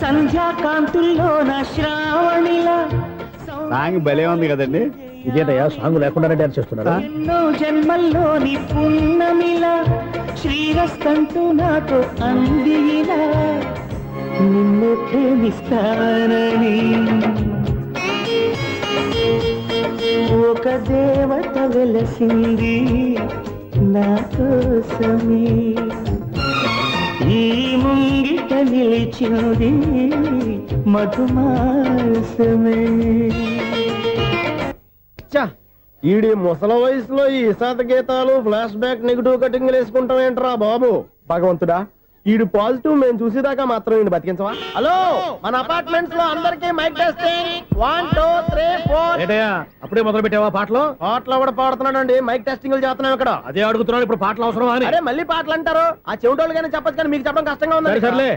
సంధ్యాకాంతుల్లో నా శ్రావణిలా. సాంగ్ భలే ఉంది కదండి. ఇదేంటయ్యా సాంగ్ లేకుండానే డాన్స్ చేస్తున్నారా? ఎన్నో జన్మల్లోని పున్నమిలా శ్రీరస్తంటూ నాతో అందిలా, నిన్ను ప్రేమిస్తానని. ఒక దేవత వెలసింది నా కోసమే, ఈ ముంగిట నిలిచింది మధుమాసమే. ఈడి ముసల వయసులో ఈ ఇసాత గీతాలు, ఫ్లాష్ బ్యాక్, నెగిటివ్ కటింగ్ వేసుకుంటాం ఏంట్రా బాబు? భగవంతుడా, ఈడు పాజిటివ్ మేము చూసేదాకా మాత్రం ఈయన బతికించవా? హలో, మన అపార్ట్మెంట్స్ లో అందరికి మైక్ టెస్టింగ్. 1 2 3 4. ఏంటయ్యా అప్పుడే మొదలు పెట్టావా పాటలు? పాటలు కూడా పాడుతున్నాడు అండి, మైక్ టెస్టింగ్ చేస్తున్నాం ఇక్కడ. అదే అడుగుతున్నాడు, ఇప్పుడు పాటలు అవసరమా అని. అరే మళ్ళీ పాటలు అంటారు, ఆ చెవిటోళ్ళు కానీ చెప్పచ్చు కానీ మీకు చెప్పడం కష్టంగా ఉంది. సర్లే,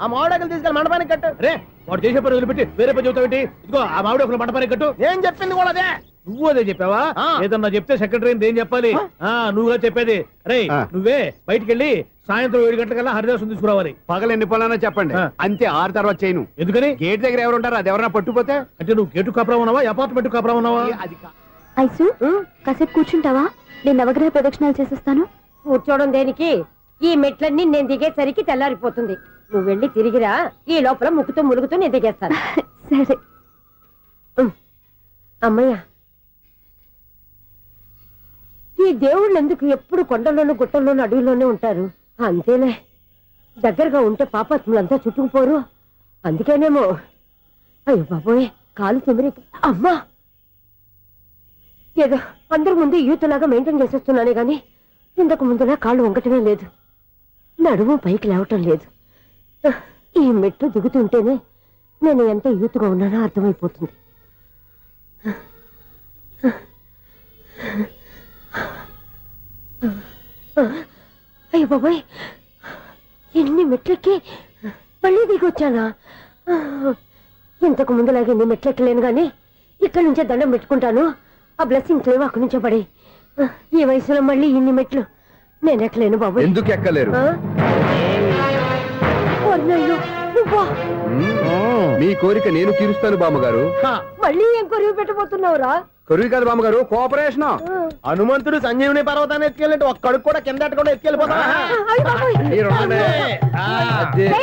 ఆ మామిడాకులు తీసుకెళ్ళి మండపానికి కట్టు. రే, వాడు చేసే పని వదిలిపెట్టి వేరే పని చెబుతావు ఏంటి? ఇదిగో ఆ మామిడి ఒక మండపానికి కట్టు. నేను చెప్పింది కూడా అదే. నువ్వు అదే చెప్పావా? ఏదన్నా చెప్తే సెక్రటరీ ఏం చెప్పాలి? నువ్వుగా చెప్పేది. రే నువ్వే బయటికి వెళ్ళి సాయంత్రం 7 గంటలకల్లా హరిదాసు తీసుకురావాలి. పగలు ఎన్ని పనులన్నా చెప్పండి, అంతే 6 తర్వాత చేయను. ఎందుకని? గేట్ దగ్గర ఎవరు ఉంటారు? అది ఎవరన్నా పట్టుపోతే. అంటే నువ్వు గేటు కాపురా ఉన్నావా, అపార్ట్మెంట్ కాపురా ఉన్నావా? ఐసు కాసేపు కూర్చుంటావా? నేను నవగ్రహ ప్రదక్షిణాలు చేసేస్తాను. కూర్చోవడం దేనికి? ఈ మెట్లన్నీ నేను దిగేసరికి తెల్లారిపోతుంది. నువ్వు వెళ్ళి తిరిగిరా, ఈ లోపల ముక్కుతూ ములుగుతూ నేను దిగేస్తాను. సరే అమ్మయ్య, ఈ దేవుళ్ళు ఎందుకు ఎప్పుడు కొండల్లోనూ గుట్టల్లోనూ అడవిలోనే ఉంటారు? అంతేలే, దగ్గరగా ఉంటే పాపాత్ములంతా చుట్టుకుపోరు. అందుకేనేమో. అయ్యో బాబోయ్, కాలు తిమిరి. అమ్మా, ఏదో అందరి ముందు యూత్లాగా మెయింటైన్ చేసేస్తున్నానే గాని ఇంతకు ముందులా కాళ్ళు వంకటమే లేదు, నడుము పైకి లేవటం లేదు. ఈ మెట్లు దిగుతుంటేనే నేను ఎంత యూత్గా ఉన్నానో అర్థమైపోతుంది. అయ్య బాబాయ్, ఎన్ని మెట్లెక్కి మళ్ళీ దిగొచ్చానా? ఇంతకు ముందులాగే ఎన్ని మెట్లెక్కలేను గాని ఇక్కడి నుంచే దండం పెట్టుకుంటాను. ఆ బ్లెస్సింగ్స్ లేవు అక్కడి నుంచే పడి. ఈ వయసులో మళ్ళీ ఇన్ని మెట్లు నేను ఎక్కలేను బాబు. ఎందుకు ఎక్కలేరు? మీ కోరిక నేను తీరుస్తాను బామ్మగారు. మళ్ళీ ఏం కొరివి పెట్టబోతున్నావురా? కొరివి కాదు బామ్మగారు, కోఆపరేషన్. హనుమంతుడు సంజీవుని పర్వతాన్ని ఎత్తుకెళ్ళినట్టు ఒక్కడికి కూడా కింద కూడా ఎత్తుకెళ్ళిపోతా.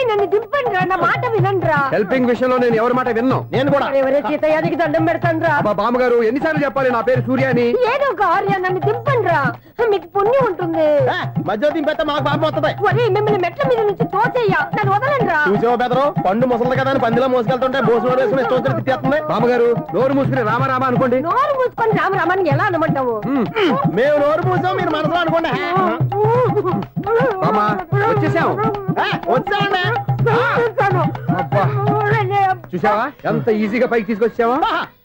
నన్ను దింపండి రా, నా మాట వినండి రా. హెల్పింగ్ విషయంలో నేను ఎవరి మాట విన్నాను. నేను కూడా ఎవరే సీతయ్యానికి దండం పెడతాను రా. బామ్మగారు ఎన్నిసార్లు చెప్పాలి నా పేరు సూర్యాని? ఏదో ఒక ఆర్య, నన్ను దింపండి రా, మీకు పుణ్యం ఉంటుంది. మధ్య దింపేస్తే మాకు పాపం వస్తుంది. మిమ్మల్ని మెట్ల మీద నుంచి తోసేయ్యా, నన్ను వదలండి రా. చూసావా బెదరు, పండు ముసలి కదా అని పందిలో మోసుకెళ్తుంటే బోసులో వేసుకుని ఇష్టం తిట్టేస్తుంది. బామ్మగారు నోరు మూసుకుని రామారామ అనుకోండి. నోరు మూసుకొని రామరామాన్ని ఎలా అనమంటావు? మేము నోరు మూసాం, మీరు మనసులో అనుకోండి. వచ్చేసాం. వచ్చామండి. చూసావా ఎంత ఈజీగా పైకి తీసుకొచ్చావా?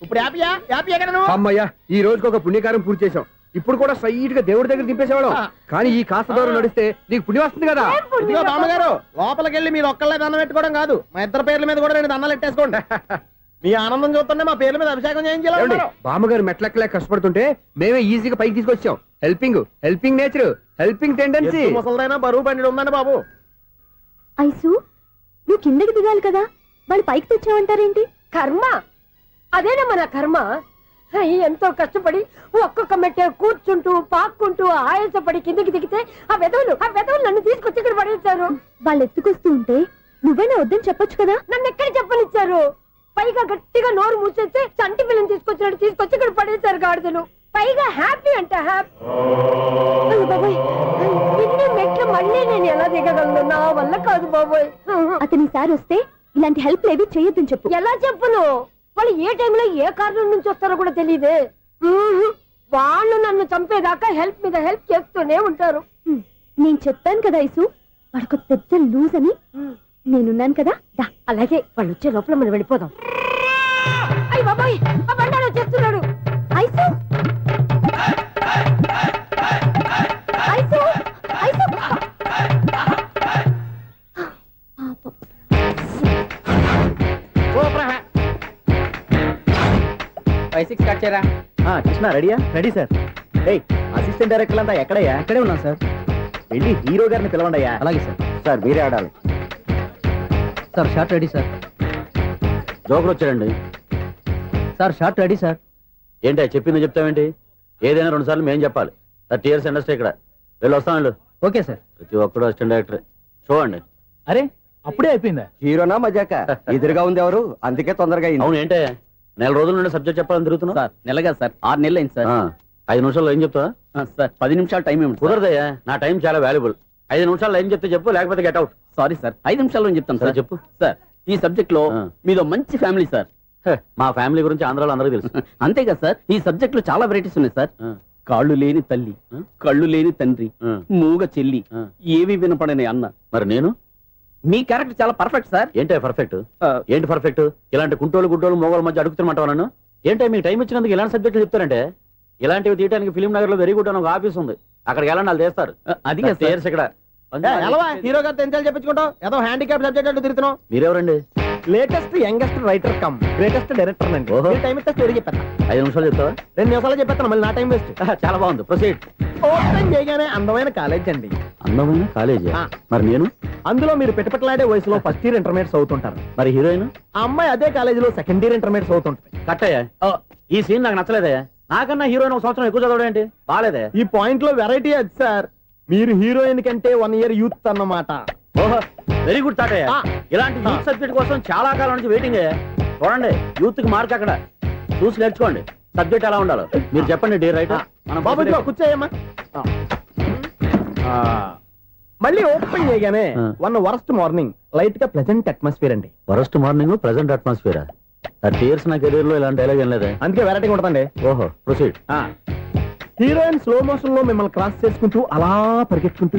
ఇప్పుడు హ్యాపీ ఎక్కడ నువ్వు? అమ్మయ్యా, ఈ రోజుకి ఒక పుణ్యకారం పూర్తి చేసాం. ఇప్పుడు కూడా స్ట్రైట్ గా దేవుడి దగ్గర దింపేసేవాళ్ళం. కానీ ఈ కాస్త దూరం నడిస్తే నీకు పుణ్యం వస్తుంది కదా. ఇదిగో బామ్మగారు, లోపలికి వెళ్ళి మీరు ఒక్కళ్ళే దండం పెట్టుకోవడం కాదు, మా ఇద్దరు పేర్ల మీద కూడా 2 దండాలు ఎట్టేసుకోండి. మీ ఆనందం చూస్తుంటే మా పేర్ల మీద అభిషేకం చేయించాలి. బామ్మగారు మెట్లెక్కలే కష్టపడుతుంటే మేమే ఈజీగా పైకి తీసుకొచ్చాం. Helping nature, helping tendency. ముసలిదైనా బరువు బండి ఉందండి బాబు. ఐసు నువ్వు కిందకి దిగాలి కదా, వాళ్ళు పైకి తెచ్చావంటారేంటి? కర్మ, అదేనమ్మా నా కర్మ. ఎంతో కష్టపడి ఒక్కొక్క మెట్టే కూర్చుంటూ పాక్కుంటూ ఆయాసపడి కిందకి దిగితే ఆ వెధవులు నన్ను తీసుకొచ్చి ఇక్కడ పడేశారు. వాళ్ళు ఎత్తుకొస్తూ ఉంటే నువ్వేనా వద్దని చెప్పొచ్చు కదా. నన్ను ఎక్కడ చెప్పనిచ్చారు? పైగా గట్టిగా నోరు మూసేస్తే చంటి పిల్లని తీసుకొచ్చినట్టు తీసుకొచ్చి ఇక్కడ పడేశారు గాడిదలు. పైగా హ్యాపీ అంట హ్యాపీ. బాబోయ్, ఇన్ని మెట్లు మళ్ళీ నేను ఎలా దిగగలను? నా వల్ల కాదు బాబోయ్. అతని సారి వస్తే ఇలాంటి హెల్ప్ లేవి చేయొద్దని చెప్పు. ఎలా చెప్పును? వాళ్ళు ఏ టైంలో ఏ కారణం నుంచి వస్తారో కూడా తెలియదే. వాళ్ళు నన్ను చంపేదాకా హెల్ప్ మీద హెల్ప్ చేస్తూనే ఉంటారు. నేను చెప్పాను కదా ఐసు, వాడికి పెద్ద లూజ్ అని. నేనున్నాను కదా. అలాగే వాళ్ళు వచ్చే లోపల మనం వెళ్ళిపోదాం. అయ్య బాబాయ్, ఆ బండారు వచ్చేస్తున్నాడు. ఐసు ఐసు ఐసు 5-6 స్టార్ట్ చేయరా. కృష్ణ రెడీయా? Ready sir. అసిస్టెంట్ డైరెక్టర్ అంతా ఎక్కడయ్యా? ఇక్కడే ఉన్నాం సార్. వెళ్ళి హీరో గారిని పిలవండి అయ్యా. అలాగే సార్. సార్ మీరే ఆడాలి sir. Short ready sir. Joker వచ్చాడండి సార్. Short ready sir. ఏంటి చెప్పింది చెప్తావేంటి? ఏదైనా 2 సార్లు మేము చెప్పాలి. 30 years ఇండస్ట్రీ ఇక్కడ. వెళ్ళి వస్తాం వెళ్ళు. Okay sir. ప్రతి ఒక్కడు అసిస్టెంట్ డైరెక్టర్ చూడండి. అరే అప్పుడే అయిపోయిందా? హీరోనా మజాక? ఎదురుగా ఉంది ఎవరు, అందుకే తొందరగా అయింది. అవును ఏంటే 4 రోజుల నుండి సబ్జెక్ట్ చెప్పాలని తిరుగుతున్నా సార్. నెలగా సార్, 6 నెలలు అయింది సార్. 5 నిమిషాల్లో ఏం చెప్తా సార్? 10 నిమిషాలు టైం ఏమి కుదరదయ్యా. నా టైం చాలా వాల్యుబుల్. 5 నిమిషాల్లో ఏం చెప్తే చెప్పు, లేకపోతే గెట్ అవుట్. సారీ సార్, 5 నిమిషాల్లో చెప్తాను సార్. చెప్పు సార్. ఈ సబ్జెక్ట్ లో మీదో మంచి ఫ్యామిలీ సార్. మా ఫ్యామిలీ గురించి ఆంధ్రాలో అందరికీ తెలుసు. అంతేగా సార్, ఈ సబ్జెక్ట్ లో చాలా వెరైటీస్ ఉన్నాయి సార్. కాళ్ళు లేని తల్లి, కళ్ళు లేని తండ్రి, మూగ చెల్లి, ఏవి వినపడని అన్న. మరి నేను మీ క్యారెక్టర్ చాలా పర్ఫెక్ట్ సార్. ఏంటి పర్ఫెక్ట్? ఏంటి పర్ఫెక్ట్? ఇలాంటి కుంటోలు గుడ్డోలు మోగోల మధ్య అడుగుతున్నమాట నన్ను. ఏంటో మీకు టైం ఇచ్చినందుకు ఇలాంటి సబ్జెక్టులు చెప్తారంటే, ఇలాంటివి తీయడానికి ఫిలిం నగర్ లో వెరీ గుడ్ అని ఒక ఆఫీస్ ఉంది. అక్కడికి వెళ్ళండి, వాళ్ళు చేస్తారు. అది ఇక్కడ హీరో గారితో ఎంజాయ్ చెప్పించుకుంటావు, ఏదో హ్యాండిక్యాప్ సబ్జెక్ట్ అంటే తిరుగుతున్నావు. మీరెవరండి? Latest youngest writer cum greatest director అండి టైం ఇస్తే స్టోరీ చెప్పేస్తా 5 నిమిషాలు చెప్తావా? 2 నిమిషాలు చెప్పేస్తాను మళ్ళీ నా టైం వేస్ట్. చాలా బాగుంది, ప్రొసీడ్. ఓపెన్ చేయగానే అందమైన కాలేజ్ అండి. అందమైన కాలేజీ? మరి నేను? అందులో మీరు పెట్టుపట్లాడే వయసులో ఫస్ట్ ఇయర్ ఇంటర్మీడియట్స్ అవుతుంటారు. మరి హీరోయిన్? ఆ అమ్మాయి అదే కాలేజీలో సెకండ్ ఇయర్ ఇంటర్మీడియట్స్ అవుతుంటుంది. కట్టయ్యా, ఈ సీన్ నాకు నచ్చలేదే. నాకన్నా హీరోయిన్ ఒక సంవత్సరం ఎక్కువ చదవడం ఏంటి? బాలేదే. ఈ పాయింట్ లో వెరైటీ అది సార్. మీరు హీరోయిన్ కంటే 1 ఇయర్ యూత్ అన్నమాట. ఓహో, వెరీ గుడ్ తాతయ్య. ఇలాంటి యూత్ సబ్జెక్ట్ కోసం చాలా కాలం నుంచి వెయిటింగ్. చూడండి, యూత్ కి మార్క్ అక్కడ చూసి నేర్చుకోండి. సబ్జెక్ట్ ఎలా ఉండాలో మీరు చెప్పండి డియర్ రైటర్. బాబు కూర్చోయమ్మా. మళ్ళీ ఓపెన్ చేయగానే వరస్ట్ మార్నింగ్ లైట్ గా ప్లెజెంట్ అట్మాస్ఫియర్ అండి. Worst morning present atmosphere. 30 years నా కెరీర్ లో ఇలాంటి డైలాగ్ ఏం లేదే. అందుకే వెరైటీ ఉంటుందండి. ఓహో, ప్రొసీడ్. హీరోయిన్ స్లో మోషన్ లో మిమ్మల్ని క్రాస్ చేసుకుంటూ అలా పరిగెత్తుకుంటూ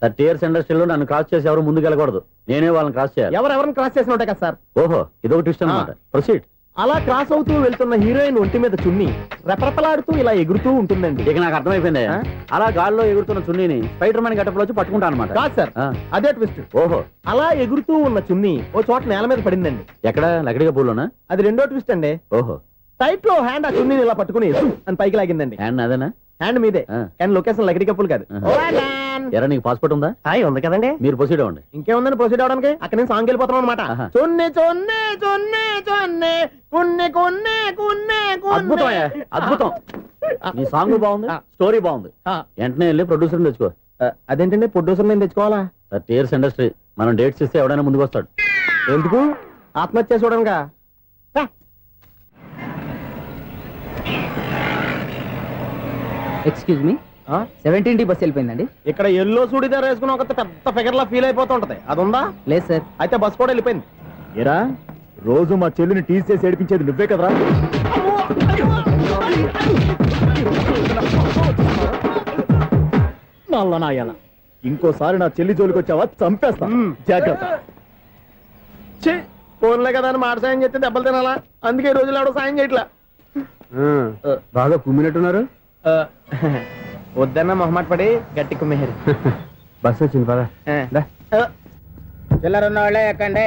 30 years ఇండస్ట్రీలో నన్ను క్రాస్ చేసి ఎవరు ముందుకు వెళ్ళకూడదు. నేనే వాళ్ళని క్రాస్ చేయాలి. ఎవరెవరిని క్రాస్ చేసిన ఉంటాయి కదా సార్. ఓహో, ఇదొక ట్విస్ట్ అన్నమాట. ప్రొసీడ్. అలా క్రాస్ అవుతూ వెళ్తున్న హీరోయిన్ ఒంటి మీద చున్ని రెపరెపలాడుతూ ఇలా ఎగురుతూ ఉంటుందండి. ఇక నాకు అర్థమైపోయింది. అలా గాల్లో ఎగురుతున్న చున్నీని స్పైడర్ మ్యాన్ గెటప్ లో వచ్చి పట్టుకుంటా అనమాట. కాదు సార్, అదే ట్విస్ట్. ఓహో, అలా ఎగురుతూ ఉన్న చున్ని ఓ చోట నేల మీద పడిందండి. ఎక్కడ? లకడిగా పూలోనా? అది రెండో ట్విస్ట్ అండి. ఓహో, టైట్ లో హ్యాండ్ ఆ చున్నీని ఇలా పట్టుకుని అని పైకి లాగిందండి. హ్యాండ్ అదేనా? హ్యాండ్ మీదే, కానీ లొకేషన్ లకడి కప్పులు కాదు. ఎరా, నీకు పాస్పోర్ట్ ఉందా? ఉంది కదండి. మీరు ప్రొసీడ్ అవ్వండి. ఇంకేముందని ప్రొసీడ్ అవడానికి? అక్కడ నేను సాంగ్ వెళ్ళిపోతున్నాం అనమాట. చొన్నే చొన్నే చొన్నే చొన్నే కున్నే కొన్నే కున్నే. అద్భుతం, అద్భుతం. నీ సాంగ్ బాగుంది, స్టోరీ బాగుంది. వెంటనే వెళ్ళి ప్రొడ్యూసర్ తెచ్చుకో. అదేంటండి ప్రొడ్యూసర్ నేను తెచ్చుకోవాలా? 30 years ఇండస్ట్రీ, మనం డేట్స్ ఇస్తే ఎవడైనా ముందుకు వస్తాడు. ఎందుకు? ఆత్మహత్య చూడనుగా. Excuse me, 17D bus వెళ్ళిపోయిందండి. ఇక్కడ ఎల్లో చూడిదార్ వేసుకుని ఒక పెద్ద ఫిగర్ లా ఫీల్ అయిపోతుంటది, అది ఉందా? లేదు సార్. అయితే బస్ కూడా వెళ్ళిపోయింది. ఏరా, రోజు మా చెల్లిని టీస్ చేసి ఏడిపించేది నువ్వే కదరా? నాయన, ఇంకోసారి నా చెల్లి జోలికి వచ్చావా చంపేస్తా. జాగ్రత్త. ఫోన్లే కదా అని మాట సాయం చేస్తే దెబ్బలు తినాలా? అందుకే ఈ రోజులు ఎవడో సాయం చేయట్లా. బాగా కుమ్మినట్టున్నారు. వద్దన్న మొహమాట పడి గట్టి కుమ్మేరు. బస్ వచ్చింది పద. చిల్లర ఉన్న వాళ్ళే ఎక్కండి,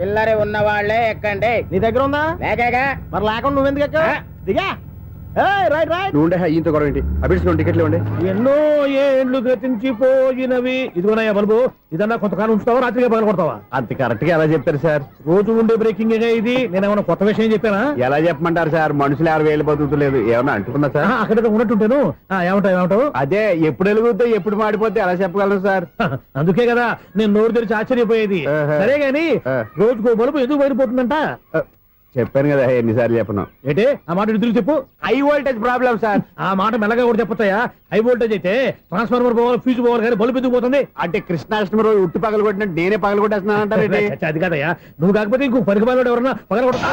చిల్లర ఉన్న వాళ్ళే ఎక్కండి. నీ దగ్గర ఉందా? లేకగా. మరి లేకుండా నువ్వెందుకు ఎక్కావు? దిగా. Right right. నువ్వు ఉండే ఈయంతో గొడవ ఏంటి? అభిడ్చుకోండి, టికెట్లు ఇవ్వండి. ఎన్నో ఏండ్లు గతించిపోయినవి. ఇదిగోనయ్యా బల్బు, ఇదన్నా కొంతకాలం ఉంచుతావా, రాత్రిగా పగల కొడతావా? అంత కరెక్ట్ గా ఎలా చెప్తారు సార్? రోజు ఉండే బ్రేకింగ్ ఇది. నేనేమన్నా కొత్త విషయం చెప్పానా? ఎలా చెప్పమంటారు సార్? మనుషులు 60,000 బతుకుతలేదు. ఏమన్నా అంటున్నా సార్? అక్కడ ఉన్నట్టుంటాను. ఏమంటావు? అదే ఎప్పుడు వెలుగుతో ఎప్పుడు మాడిపోతే ఎలా చెప్పగలరు సార్? అందుకే కదా నేను నోరు తెరిచి ఆశ్చర్యపోయేది. సరే గాని రోజుకో బల్బు ఎందుకు బయటపోతుందంట? చెప్పాను కదా ఎన్నిసార్లు చెప్పను. ఏంటే ఆ మాట ఎదురు చెప్పు. High voltage problem sir. ఆ మాట మెల్లగా కూడా చెప్పొచ్చాయా? హై వోల్టేజ్ అయితే ట్రాన్స్ఫార్మర్ పోవాలి, ఫ్యూజ్ పోవాలి, కానీ బల్బు ఎందుకు పోతుంది? అంటే కృష్ణాష్టమి రోజు ఉట్టి పగలు కొట్టినట్టు నేనే పగలు కొట్టేస్తున్నాను అంటారు. అది కాదయ్యా, నువ్వు కాకపోతే ఇంకో పనికి బాగా ఎవరన్నా పగల కొడతా.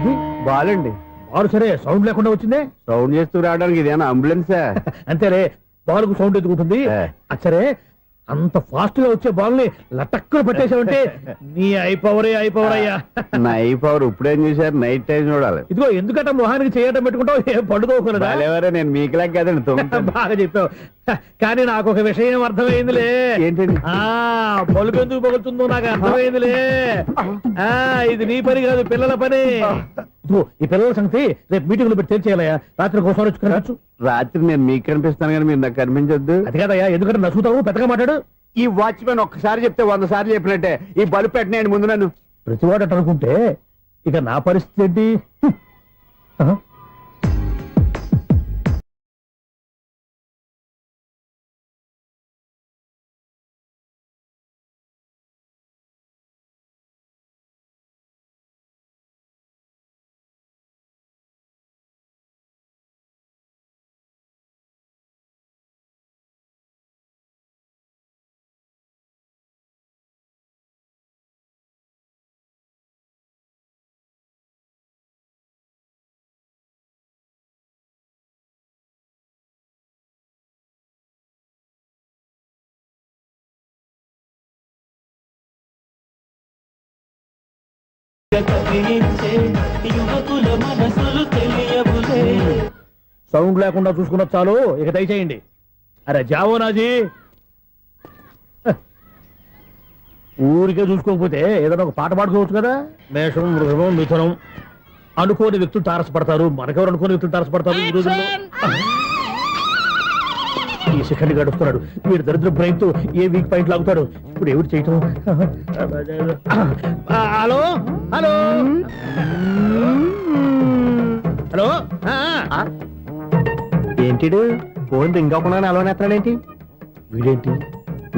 ఇది బాలండి. బాలు సరే, సౌండ్ లేకుండా వచ్చిందే. సౌండ్ చేస్తూ రావడానికి ఇదేనా అంబులెన్సా? అంతేలే, బాలుకు సౌండ్ ఎదుగుతుంది. సరే, అంత ఫాస్ట్ గా వచ్చే బాల్ ని లటక్కులు పట్టేసావంటే నీ అయిపవర్ అయ్యా. నా అయిపవర్ ఇప్పుడేం చూసారు? నైట్ టైం చూడాలి. ఇదిగో ఎందుకంటే మొహానికి చేయడం పెట్టుకుంటావు, ఏం పండుకోకూడదా? నేను మీకులాగా కదండి. బాగా చెప్పావు. కానీ నాకు ఒక విషయం అర్థమైందిలే. ఏంటండి? బల్బు ఎందుకు పగులుతుందో నాకు అర్థమైందిలే. ఇది నీ పని కాదు, పిల్లల పని. ఈ పిల్లల సంగతి రేపు మీటింగ్ లో పెట్టి తెలిసేయాలయ్యా. రాత్రి ఒకసారి వచ్చి కనవచ్చు. రాత్రి నేను మీకు కనిపిస్తాను కానీ మీరు నాకు కనిపించొద్దు. అది కాదయ్యా, ఎందుకంటే నచ్చుతావు, పెద్దగా మాట్లాడు. ఈ వాచ్మెన్ ఒక్కసారి చెప్తే 100 సార్లు చెప్పినట్టే. ఈ బల్బు పెట్టినాయండి ముందు నన్ను. ప్రతి వాడు అనుకుంటే ఇక నా పరిస్థితి ఏంటి? సౌండ్ లేకుండా చూసుకున్న చాలు, ఇక దయచేయండి. అరే జావో నాజీ. ఊరికే చూసుకోకపోతే ఏదైనా ఒక పాట పాడుకోవచ్చు కదా. మేషం, వృషభం, మిథునం అనుకోని వ్యక్తులు తారసపడతారు. మనకెవరు అనుకోని వ్యక్తులు తారసపడతారు ఈ రోజుల్లో. ఈ సెకండ్ గడుస్తున్నాడు వీడు దరిద్ర బ్రెయిన్ తో ఏ వీక్ పాయింట్ లాగుతాడు. ఇప్పుడు ఎవరు చేయటం? Hello hello hello. ఏంటిడు ఫోన్ రింగ్ అవ్వకుండా అలవనేస్తాడేంటి? వీడేంటి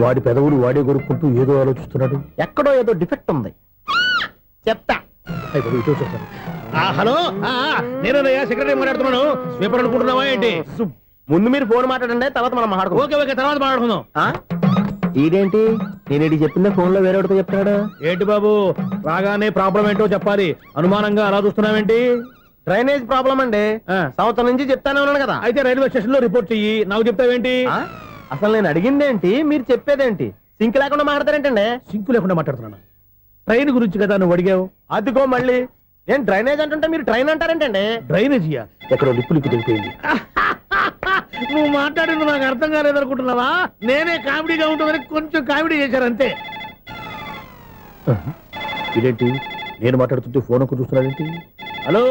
వాడి పెదవులు వాడే కొరుక్కుంటూ ఏదో ఆలోచిస్తున్నాడు. ఎక్కడో ఏదో డిఫెక్ట్ ఉంది, చెప్తా. హలో నేనయ్యా సెక్రటరీ మాట్లాడుతున్నాను. స్వీపర్ అనుకుంటున్నావా ఏంటి? ముందు మీరు ఫోన్ మాట్లాడండి, తర్వాత మనం మాట్లాడుకుందాం. ఓకే ఓకే తర్వాత మాట్లాడుకుందాం. ఇదేంటి నేను చెప్పిందే ఫోన్ లో వేరే ఒకటి చెప్తాడు. ఏంటి బాబు రాగానే ప్రాబ్లం ఏంటో చెప్పాలి. అనుమానంగా అలా చూస్తున్నావేంటి? డ్రైనేజ్ ప్రాబ్లం అండి. సంవత్సరం నుంచి చెప్తానే ఉన్నాను కదా. అయితే రైల్వే స్టేషన్ లో రిపోర్ట్ చెయ్యి. నాకు చెప్తావేంటి? అసలు నేను అడిగిందేంటి, మీరు చెప్పేదేంటి? సింక్ లేకుండా మాట్లాడతారేంటండి? సింక్ లేకుండా మాట్లాడుతున్నాను. ట్రైన్ గురించి కదా నువ్వు అడిగావు. అదిగో మళ్ళీ నేను డ్రైనేజ్ అంటుంటే మీరు ట్రైన్ అంటారేంటండి? డ్రైనేజీయా? ఎక్కడో లిప్పు తెలిపోయింది. నువ్వు మాట్లాడింది నాకు అర్థం కాలేదనుకుంటున్నావా? నేనే కామెడీగా ఉంటుందని కొంచెం కామెడీ చేశారు అంతే. ఇదేంటి నేను మాట్లాడుతుంటే ఫోన్ ఒక్క చూస్తున్నావేంటి? హలో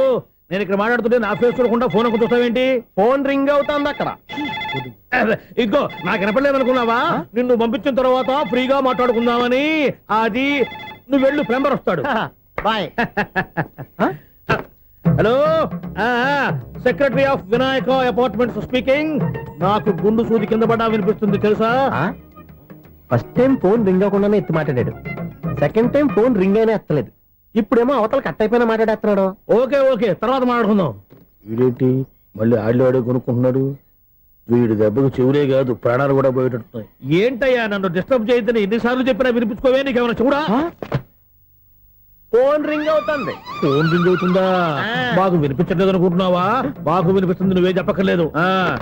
నేను ఇక్కడ మాట్లాడుతుంటే నా ఫేస్ చూడకుండా ఫోన్ ఒక్క చూస్తావేంటి? ఫోన్ రింగ్ అవుతుంది అక్కడ. ఇదిగో నాకు వినపడలేదు అనుకున్నావా? నిన్ను పంపించిన తర్వాత ఫ్రీగా మాట్లాడుకుందామని. అది నువ్వు వెళ్ళు, ప్లంబర్ వస్తాడు. Bye. Hello secretary of Vinayaka apartments speaking. నాకు గుండు సూది కింద పడ్డా వినిపిస్తుంది తెలుసా? ఫస్ట్ టైం ఫోన్ రింగ్ అవ్వకుండానే ఎత్తి మాట్లాడాడు. సెకండ్ టైం ఫోన్ రింగ్ అయినా ఎత్తలేదు. ఇప్పుడేమో అవతల కట్ అయిపోయినా మాట్లాడేస్తున్నాడు. ఓకే ఓకే తర్వాత మాట్లాడుకుందాం. వీడేంటి మళ్ళీ ఆళ్ళు ఆడే కొనుక్కుంటున్నాడు. వీడి దెబ్బకు చెవులే కాదు ప్రాణాలు కూడా పోయేటట్టున్నాయి. ఏంటయ్యా నన్ను డిస్టర్బ్ చేయొద్దని ఎన్నిసార్లు చెప్పినా వినిపించుకోవే. నీకేమైనా చూడా? ఫోన్ రింగ్ అవుతుంది. ఫోన్ రింగ్ అవుతుందా? మాకు వినిపించట్లేదు అనుకుంటున్నావా? మాకు వినిపిస్తుంది, నువ్వే చెప్పక్కర్లేదు.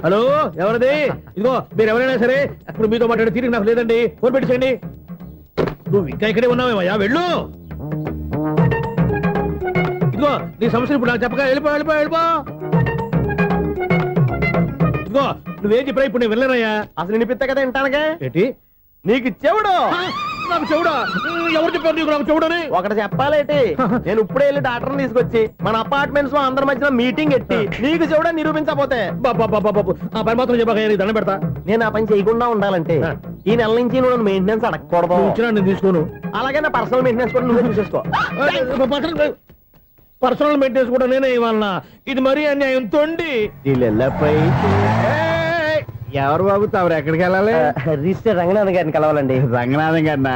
హలో ఎవరిది? ఇదిగో మీరు ఎవరైనా సరే అప్పుడు మీతో మాట్లాడే తీరిక నాకు లేదండి. ఫోన్ పెట్టేసేయండి. నువ్వు ఇంకా ఇక్కడే ఉన్నావేమయ్యా, వెళ్ళు. ఇదిగో నీ సమస్యలు ఇప్పుడు నాకు చెప్పక వెళ్ళిపో వెళ్ళిపో వెళ్ళిపో. ఇదిగో నువ్వేం చెప్పా ఇప్పుడు నేను వెళ్ళానయ్యా. అసలు వినిపిస్తా కదా వింటానగా. ఏంటి నీకు చెవుడు? నాకు చెవుడా? ఎవరు చెప్పారు నీకు నాకు చెవుడని? ఒకటి చెప్పాలేటి. నేను ఇప్పుడే వెళ్ళి డాక్టర్ని తీసుకొచ్చి మన అపార్ట్మెంట్స్ లో అందరి మధ్యన మీటింగ్ ఎట్టి నీకు చెవుడా నిరూపించకపోతే ఆ పని మాత్రం చెప్పక దండం పెడతా. నేను ఆ పని చేయకుండా ఉండాలంటే ఈ నెల నుంచి నువ్వు మెయింటెనెన్స్ అడగకూడదు. నేను తీసుకోను. అలాగే నా పర్సనల్ మెయింటెనెన్స్ కూడా నువ్వే చూసేసుకో. పర్సనల్ మెయింటెనెన్స్ కూడా నేనే ఇవ్వాలన్నా? ఇది మరీ అన్యాయం తోండి. ఎవరు బాబు తమరు ఎక్కడికి వెళ్ళాలి? రిజిస్టర్ రంగనాథన్ గారిని కలవాలండి. రంగనాథం గారినా?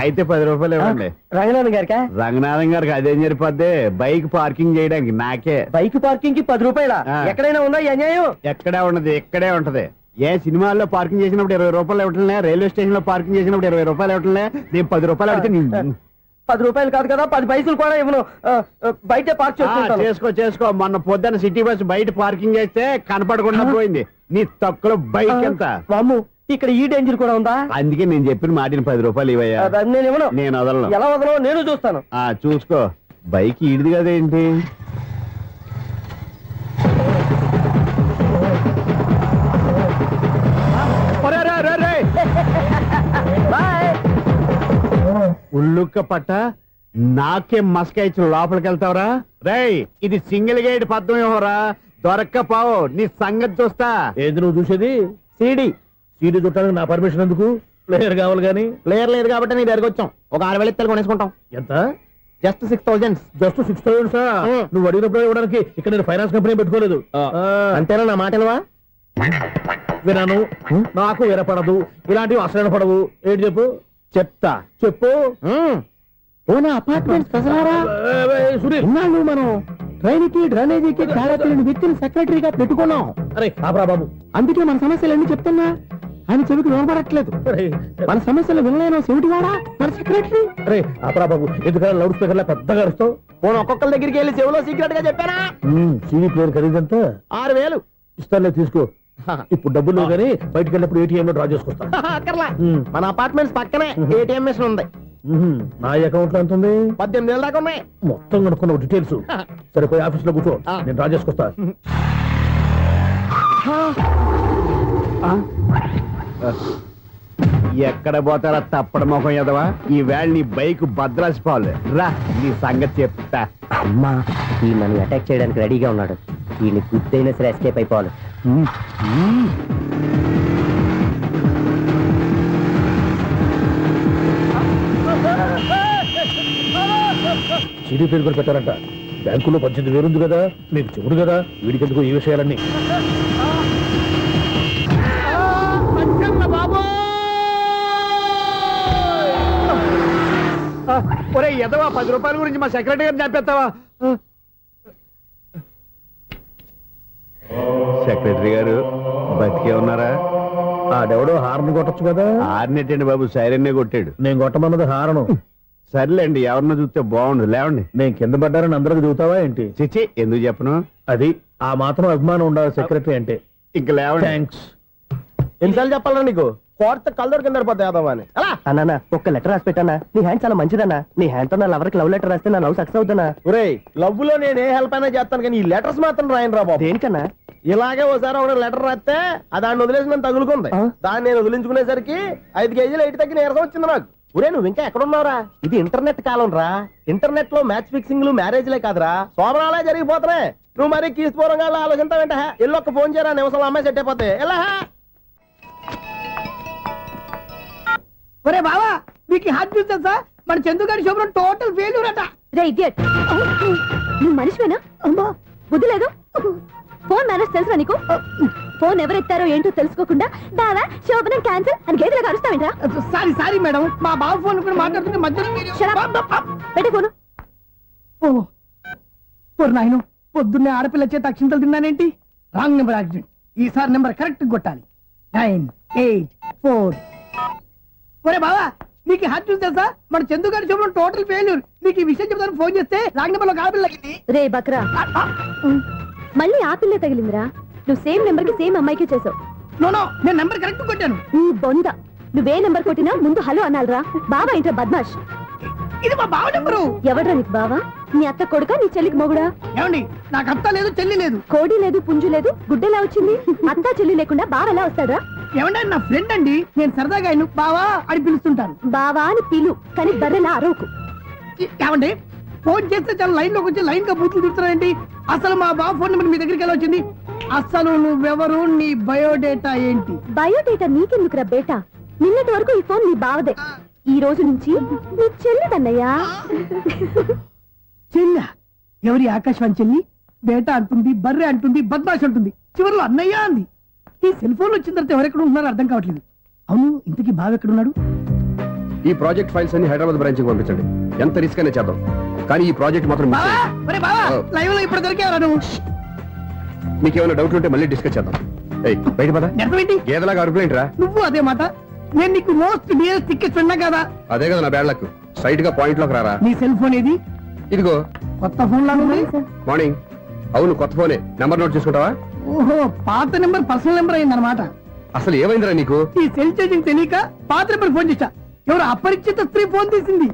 అయితే 10 రూపాయలు ఇవ్వండి. రంగనాథన్ గారికా? రంగనాథం గారికి అదేం సరిపోద్ది? బైక్ పార్కింగ్ చేయడానికి నాకే. బైక్ పార్కింగ్ కి 10 రూపాయల? ఎక్కడైనా ఉందా ఈ అన్యాయం? ఎక్కడే ఉండదు, ఇక్కడే ఉంటది. ఏ సినిమాల్లో పార్కింగ్ చేసినప్పుడు 20 రూపాయలు ఇవ్వట్లే, రైల్వే స్టేషన్ లో పార్కింగ్ చేసినప్పుడు 20 రూపాయలు ఇవ్వట్లే. నేను 10 రూపాయలు అడితే 10 రూపాయలు కాదు కదా, 10 పైసలు కూడా ఇవ్వను. బయట పార్క్ చేసుకో. మొన్న పొద్దున్న సిటీ బస్ బయట పార్కింగ్ చేస్తే కనపడకుండా పోయింది. నీ తక్కువ బైక్ ఎంత? వామ్ము, ఇక్కడ ఈ డేంజర్ కూడా ఉందా? అందుకే నేను చెప్పిన మాటిని 10 రూపాయలు ఇవ్వయా. నేను ఇవ్వను. నేను వదలను. ఎలా వదలను? నేను చూస్తాను. చూసుకో. బైక్ ఈడిది కదేంటి? ఉల్లుక్క పట్ట నాకే మస్క ఇచ్చిన లోపలికి వెళ్తావరా? రేయ్ ఇది సింగిల్ గేట్ పద్మం ఇవ్వరా? దొరక్కపోవు, నీ సంగతి చూస్తా. ఏది నువ్వు చూసేది? సీడీ చుట్టానికి నా పర్మిషన్ ఎందుకు? ప్లేయర్ కావాలి కానీ. ప్లేయర్ లేదు కాబట్టి నీ దగ్గరకు వచ్చాం. ఒక 6,000 ఇత్తలు కొనేసుకుంటాం. ఎంత? జస్ట్ 6,000. Just 6,000 sir? నువ్వు అడిగినప్పుడు ఇవ్వడానికి ఇక్కడ నేను ఫైనాన్స్ కంపెనీ పెట్టుకోలేదు. అంతేనా నా మాటలువా? వినాను, నాకు వినపడదు, ఇలాంటివి అసలు పడవు. ఏంటి చెప్పు? చెప్తా. చెప్పు. అపార్ట్మెంట్స్ ఉన్నాళ్ళు మనం ట్రైన్కి డ్రైనేజీకి తేడాలేని వ్యక్తిని సెక్రటరీగా పెట్టుకున్నాం. అరే ఆపరా బాబు, అందుకే మన సమస్యలన్నీ చెప్తున్నా. ఆయన చెవికి వినపడట్లేదు. మన సమస్యలు వినలేను చెవిటి వాడా మన సెక్రటరీ. అరే ఆపరా బాబు, ఎందుకంటే లౌడ్ స్పీకర్ లా పెద్దగా అరుస్తావు. పోను ఒక్కొక్కరి దగ్గరికి వెళ్ళి చెవిలో సీక్రెట్ గా చెప్పానా? సీడీ ప్లేయర్ ఖరీదంతా 6,000 ఇస్తానులే, తీసుకో. ఇప్పుడు డబ్బులు లేవు కానీ బయటకు వెళ్ళినప్పుడు ఏటీఎం లో డ్రా చేసుకొస్తా. అక్కర్లా, మన అపార్ట్మెంట్స్ పక్కనే ఏటీఎం మిషన్ ఉంది. నా అకౌంట్ లో ఎంత ఉంది? 18,000 దాకా ఉన్నాయి. మొత్తం కనుక్కున్న డీటెయిల్స్. సరిపోయి ఆఫీస్ లో కూర్చో, నేను డ్రా చేసుకొస్తా. ఎక్కడ పోతారా తప్పడ మొఖం ఎదవా ఈ వేళ నీ బైక్ భద్రాసి పాలు రా నీ సంగతి చెప్తా. అమ్మా ఈ నన్ను అటాక్ చేయడానికి రెడీగా ఉన్నాడు. ఈయన గుద్దైనా సరే ఎస్కేప్ అయిపోవాలి. సిడీ పేరు కూడా పెట్టారంట. బ్యాంకులో 18,000 ఉంది కదా, మీకు చెవుడు కదా, వీడికెందుకు ఈ విషయాలన్నీ. ఒరే ఎదవా 10 రూపాయల గురించి మా సెక్రటరీ గారిని చంపేస్తావా? సెక్రటరీ గారు బతికే ఉన్నారా? ఆడెవడో హార్న్ కొట్టచ్చు కదా. హార్న్ ఏంటండి బాబు, సైరన్నే కొట్టాడు. నేను కొట్టమన్నది హారను. సర్లేండి, ఎవరినో చూస్తే బాగుండు లేవండి. నేను కింద పడ్డారని అందరికి చూతావా ఏంటి? చిచ్చి ఎందుకు చెప్పను, అది ఆ మాత్రం అభిమానం ఉండాలి సెక్రటరీ అంటే. ఇంక లేవండి. థ్యాంక్స్. ఎన్నిసార్లు చెప్పాలరా నీకు? కోర్త కలర్ కింద పోతాయి యాదవ్ అని. అన్నా ఒక్క లెటర్ రాసి పెట్టానా? నీ హ్యాండ్ చాలా మంచిదన్నా. నీ హ్యాండ్ తో నా లవర్కి లవ్ లెటర్ రాస్తే నా లవ్ సక్సెస్ అవుతానా? ఒరేయ్ లవ్ లో నేను ఏ హెల్ప్ అయినా చేస్తాను, కానీ ఈ లెటర్స్ మాత్రం రాయను రా బాబు. దేనికన్నా? ఇలాగే ఒకసారి ఒక లెటర్ రాస్తే దాన్ని వదిలేసి నన్ను తగులుకుంది. దాన్ని నేను వదిలించుకునేసరికి 5 కేజీలు ఎయిట్ తగ్గి నీరసం వచ్చింది నాకు. ఒరే నువ్వు ఇంకా ఎక్కడున్నావురా? ఇది ఇంటర్నెట్ కాలం రా. ఇంటర్నెట్ లో మ్యాచ్ ఫిక్సింగ్లు మ్యారేజ్లే కాదురా, శోభనాలే జరిగిపోతున్నాయి. నువ్వు మరి కీస్పూరంగా ఆలోచించావంట. ఎల్లు ఒక్క ఫోన్ చేయరా, నిమిషంలో అమ్మాయి సెట్ అయిపోతే. ఎలా ఒరే బావా, మీకు హాట్ చూస్తా సార్, మన చందుగారి శుభ్రం టోటల్ ఫెయిల్యూర్ అట. రే ఇడియట్, నువ్వు మనిషివేనా? అమ్మా బుద్ధి లేదు. ఫోన్ మేనేజ్ తెలుసా నీకు? ఫోన్ ఎవరెత్తారో ఏంటో తెలుసుకోకుండా బావా శోభనం క్యాన్సిల్ అని గేదెలాగా అరుస్తావేంట్రా? సారీ సారీ మేడం, మా బావ ఫోన్ కూడా మాట్లాడుతుంటే మధ్యలో పెట్టే ఫోను. ఓ నాయను, పొద్దున్నే ఆడపిల్ల చేత అక్షింతలు తిన్నానేంటి? Wrong number accident. ఈసారి నెంబర్ కరెక్ట్ కొట్టాలి. 984. ఒరే బావా, నీకు హాట్ చూసి తెలుసా? మన చందుగారి శుభ్రం టోటల్ ఫెయిల్యూర్. నీకు ఈ విషయం చెప్తాను ఫోన్ చేస్తే రాంగ్ నెంబర్ లో ఆడపిల్ల తగ్గింది. రే బక్రా, మళ్ళీ ఆ పిల్ల తగిలిందిరా. నువ్వు సేమ్ నెంబర్ కి సేమ్ అమ్మాయికి చేసావు. నో నేను నెంబర్ కరెక్ట్ కొట్టాను. నీ బొంద, నువ్వే నెంబర్ కొట్టినా ముందు హలో అనాలిరా. బావా ఏంట్రా బద్మాష్? ఇది మా బావ నెంబరు. ఎవడ్రా నీకు బావా? నీ అత్త కొడుక, నీ చెల్లికి మొగుడా? ఏమండి, నాకు అత్త లేదు చెల్లి లేదు. కోడి లేదు పుంజు లేదు, గుడ్డెలా వచ్చింది? అత్త చెల్లి లేకుండా బావ ఎలా వస్తాడా? ఏమంటే నా ఫ్రెండ్ అండి, నేను సరదాగా ఆయన బావా అని పిలుస్తుంటాను. బావా అని పిలు, కానీ బర్రెలా అరవకు. ఏమండి, ఫోన్ చేస్తే చాలా లైన్ లోకి వచ్చి లైన్ గా బూతులు తిడుతున్నాయండి. అసలు మా బావ ఫోన్ నెంబర్ మీ దగ్గరికి ఎలా వచ్చింది? అసలు నువ్వెవరు, నీ బయోడేటా ఏంటి? బయోడేటా నీకెందుకురా బేటా? నిన్నటి వరకు ఈ ఫోన్ నీ బావదే, ఈ రోజు నుంచి నీ చెల్లిదన్నయ్యా. చెల్లి ఎవరి? ఆకాశవాణి చెల్లి. బేటా అంటుంది, బర్రె అంటుంది, బద్మాష్ అంటుంది, చివరిలో అన్నయ్య అంది. ఈ సెల్ ఫోన్ వచ్చిన తర్వాత ఎవరెక్కడ ఉంటున్నారో అర్థం కావట్లేదు. అవును, ఇంతకీ బావ ఎక్కడున్నాడు? ఈ ప్రాజెక్ట్ ఫైల్స్ అన్ని హైదరాబాద్ బ్రాంచ్ కి పంపించండి. ఎంత రిస్క్ అనే చేద్దాం, కానీ ఈ ప్రాజెక్ట్ మాత్రం miss చేయొద్దు. లైవ్ లో ఇప్పుడు దొరికేవరా నువ్వు? మీకేమైనా డౌట్ ఉంటే మళ్ళీ డిస్కస్ చేద్దాం. బయట పద. గేదలాగా అరుపులేంట్రా? నువ్వు అదే మాట. నేను నీకు మోస్ట్ డియరెస్ట్ టికెట్ విన్నా కదా. అదే కదా నా బ్యాడ్ లక్. స్ట్రైట్ గా పాయింట్ లోకి రారా. నీ సెల్ ఫోన్ ఏది? ఇదిగో. కొత్త ఫోన్ లాగా ఉంది. మార్నింగ్. అవును, కొత్త ఫోనే. నెంబర్ నోట్ చేసుకుంటావా? ఓహో, పాత నెంబర్ పర్సనల్ నెంబర్ అయిందన్నమాట. అసలు ఏమైందిరా నీకు? ఈ సెల్ చేసింగ్ తెలియక పాత నెంబర్ ఫోన్ చేశా. ఎవరు అపరిచిత స్త్రీ ఫోన్ తీసింది.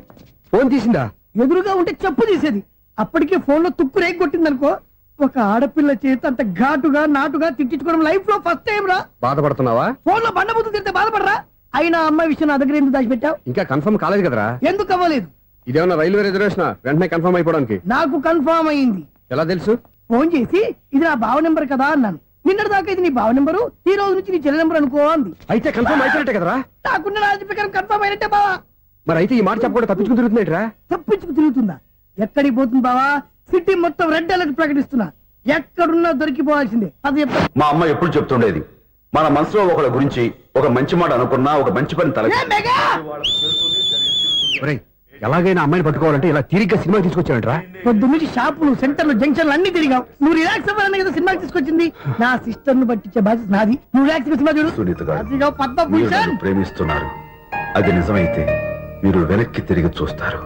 ఫోన్ తీసిందా? ఎదురుగా ఉంటే చెప్పు తీసేది. అప్పటికే ఫోన్ లో తుక్కు రేగి కొట్టిందనుకో. ఒక ఆడపిల్ల చేత అంత ఘాటుగా నాటుగా తిట్టించుకోవడం లైఫ్ లో ఫస్ట్ టైం రా. బాధపడుతున్నావా? ఫోన్ లో బండబుద్ధి తింటే బాధపడరా? అయినా అమ్మాయి విషయం నా దగ్గర ఎందుకు దాచిపెట్టావు? ఇంకా కన్ఫర్మ్ కాలేదు కదరా. ఎందుకు అవ్వలేదు? ఇదేమన్నా రైల్వే రిజర్వేషన్? వెంటనే కన్ఫర్మ్ అయిపోవడానికి. నాకు కన్ఫర్మ్ అయింది. ఎలా తెలుసు? ఫోన్ చేసి ఇది నా బావ నెంబర్ కదా అన్నాను. నిన్నటి దాకా ఇది నీ బావ నెంబరు, ఈ రోజు నుంచి నీ చెల్లి నెంబర్ అనుకో అంది. అయితే కన్ఫర్మ్ అయిపోయినట్టే కదరా? నాకున్న రాజు ప్రకారం కన్ఫర్మ్ అయినట్టే బావా. మరి అయితే ఈ మాట చెప్పకుండా తప్పించుకుని తిరుగుతున్నట్రా? తప్పించుకు తిరుగుతుందా? ఎక్కడికి పోతుంది బావా? సిటీ మొత్తం రెడ్ అలర్ట్ ప్రకటిస్తున్నా. ఎక్కడున్నా దొరికిపోవాల్సిందే. అది చెప్తా. మా అమ్మ ఎప్పుడు చెప్తుండేది, మన మనసులో ఒకళ్ళ గురించి ఒక మంచి మాట అనుకున్నా ఒక మంచి పని తల. ఎలాగైనా అమ్మాయిని పట్టుకోవాలంటే ఇలా తిరిగ్గా సినిమా తీసుకొచ్చావంట్రా? పొద్దు నుంచి షాపులు, సెంటర్లు, జంక్షన్లు అన్ని తిరిగావు. నువ్వు రిలాక్స్ అవ్వాలని కదా సినిమాకి తీసుకొచ్చింది. నా సిస్టర్ ను పట్టించే బాధ్యత నాది. నువ్వు రిలాక్స్ సినిమా చూడు. సునీత గారు, అదిగో పద్మ మీరు భూషణ్. నన్ను ప్రేమిస్తున్నారు. అది నిజమైతే మీరు వెనక్కి తిరిగి చూస్తారు,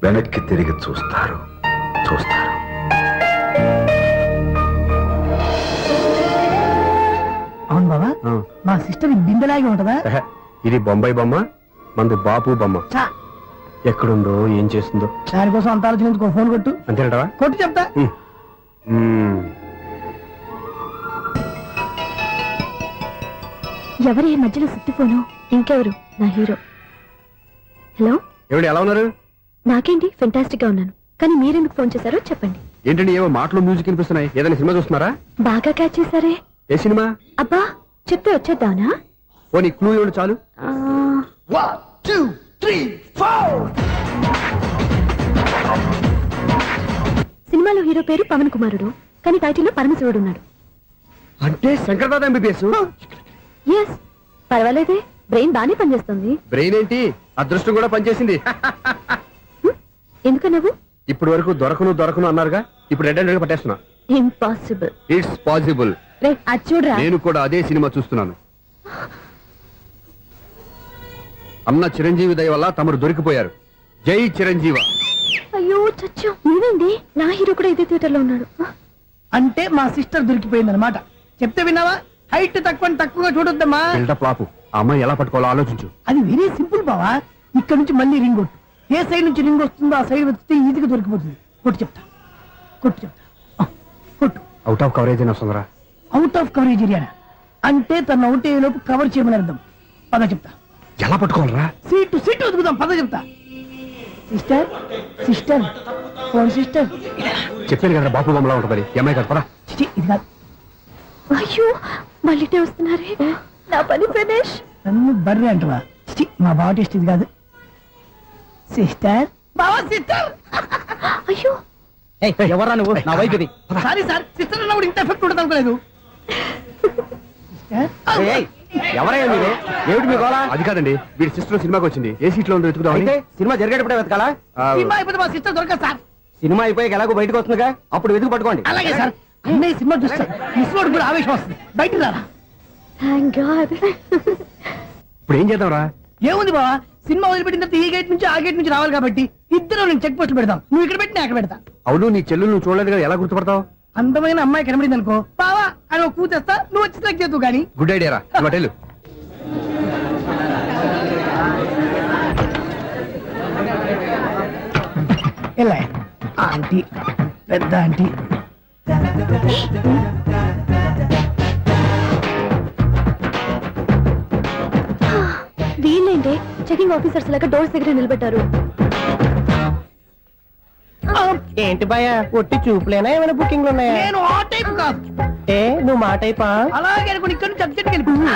వెనక్కి తిరిగి చూస్తారు, చూస్తారు. అవును బాబా, మా సిస్టర్ బిందెలాగే ఉంటదా? ఇది బొంబాయి బొమ్మ, మంది బాపు బొమ్మ. చా, ఎక్కడుందో ఏం చేస్తుందో దానికోసం అంత ఆలోచించుకో. ఫోన్ కొట్టు. అంతేనటవా? కొట్టు చెప్తా. ఎవరి మధ్యలో సుత్తి ఫోను? ఇంకెవరు? నా హీరో. హలో, ఏమిటి ఎలా ఉన్నారు? నాకేంటి ఫెంటాస్టిక్ గా ఉన్నాను, కానీ మీరెందుకు ఫోన్ చేశారో చెప్పండి. ఏంటండి ఏవో మాటలు మ్యూజిక్ వినిపిస్తున్నాయి, ఏదైనా సినిమా చూస్తున్నారా? బాగా క్యాచ్ చేశారే. ఏ సినిమా? అబ్బా, చెప్తే వచ్చేద్దానా? పోనీ క్లూ ఇవ్వండి చాలు. సినిమాలో హీరో పేరు పవన్ కుమారుడు, కానీ టైటిల్లో పరమశివుడు ఉన్నాడు. అంటే Shankar Dada MBBS. Yes, పర్వాలేదే, brain బానే పనిచేస్తుంది. బ్రెయిన్ ఏంటి, అదృష్టం కూడా పనిచేసింది. ఎందుకు నువ్వు? ఇప్పటి వరకు దొరకను అన్నారుగా, ఇప్పుడు రెడ్ హ్యాండెడ్ గా పట్టేస్తున్నా. ఇంపాసిబుల్. It's possible. అది చూడరా. నేను కూడా అదే సినిమా చూస్తున్నాను. అన్న చిరంజీవి దయ వల్ల తమరు దొరికిపోయారు. జై చిరంజీవ. అయ్యో చచ్చు, నేనండి, నా హీరో కూడా ఇదే థియేటర్ లో ఉన్నాడు. అంటే మా సిస్టర్ దొరికిపోయింది అనమాట. చెప్తే విన్నావా? హైట్ తక్కువగా చూడొద్దమ్మా. బిల్డప్ లాపు. ఆ అమ్మాయి ఎలా పట్టుకోవాలో ఆలోచించు. అది వెరీ సింపుల్ బావా. ఇక్కడ నుంచి మళ్ళీ రింగ్ కొట్టు. ఏ సైడ్ నుంచి రింగ్ వస్తుందో ఆ సైడ్ వస్తే ఈజీగా దొరికిపోతుంది. కొట్టు చెప్తా. కొట్టు. అవుట్ ఆఫ్ కవరేజ్ అయినా వస్తుందిరా. అవుట్ ఆఫ్ కవరేజ్ ఏరియా అంటే తన అవుట్ అయ్యే లోపు కవర్ చేయమని అర్థం. పద చెప్తా. ఎలా పట్టుకోవాలరా? సీటు వదుకుదాం, పద చెప్తా. Sister phone sister. చెప్పాను కదా బాపు బొమ్మలా ఉంటుంది. అమ్మాయి కదా పరా. ఇది కాదు. అయ్యో, మళ్ళీ వస్తున్నారే. నా పని ఫినిష్. నన్ను బర్రె అంటవా? మా బావ టేస్ట్ ఇది కాదు. సిస్టర్, బావా సిస్టర్. అయ్యో, ఎవరా నువ్వు? నా వైపు ఇది. సారీ సార్, సిస్టర్ అన్నప్పుడు ఇంత ఎఫెక్ట్ ఉంటుంది అనుకోలేదు. ఎవరయ్యా మీరు? ఏమిటి మీ గోళ? అది కాదండి, వీడి సిస్టర్ సినిమాకి వచ్చింది. ఏ సీట్ లో ఉందో వెతుకుదాం. సినిమా జరిగేటప్పుడే వెతకాలా? సినిమా అయిపోతే మా సిస్టర్ దొరకదు సార్. సినిమా అయిపోయాక ఎలాగో బయటకు వస్తుందిగా, అప్పుడు వెతుకు పట్టుకోండి. అలాగే సార్. అన్నయ్య సినిమా చూస్తే మిస్వాడు కూడా ఆవేశం వస్తుంది. బయటికి రారా. Thank God. ఇప్పుడు ఏం చేద్దాంరా? ఏముంది బావా, సినిమా వదిలిపెట్టిన తర్వాత ఈ గేట్ నుంచి ఆ గేట్ నుంచి రావాలి కాబట్టి ఇద్దరు నేను చెక్ పోస్ట్ పెడతాం. నువ్వు ఇక్కడ పెట్టి అక్కడ పెడతా. అవును, నీ చెల్లెలు నువ్వు చూడలేదు కదా, ఎలా గుర్తుపడతావు? అందమైన అమ్మాయి కనబడింది అనుకో, బావా అని ఒక కూతేస్తా, నువ్వు వచ్చి సెలెక్ట్ చేద్దు కానీ. గుడ్ ఐడియా రా. హోటల్ ఎలా ఆంటీ, పెద్ద ఆంటీ. వీళ్ళేంటి చెకింగ్ ఆఫీసర్స్ లాగా డోర్స్ దగ్గర నిలబెట్టారు. ఏంటి భయ, ఒట్టి చూపులేనా ఏమైనా బుకింగ్లు ఉన్నాయా? నేను ఆ టైప్ కాదు. ఏ నువ్వు మా టైపా? అలాగే అనుకుని ఇక్కడ నుంచి అర్జెంట్కి వెళ్ళిపోతున్నా.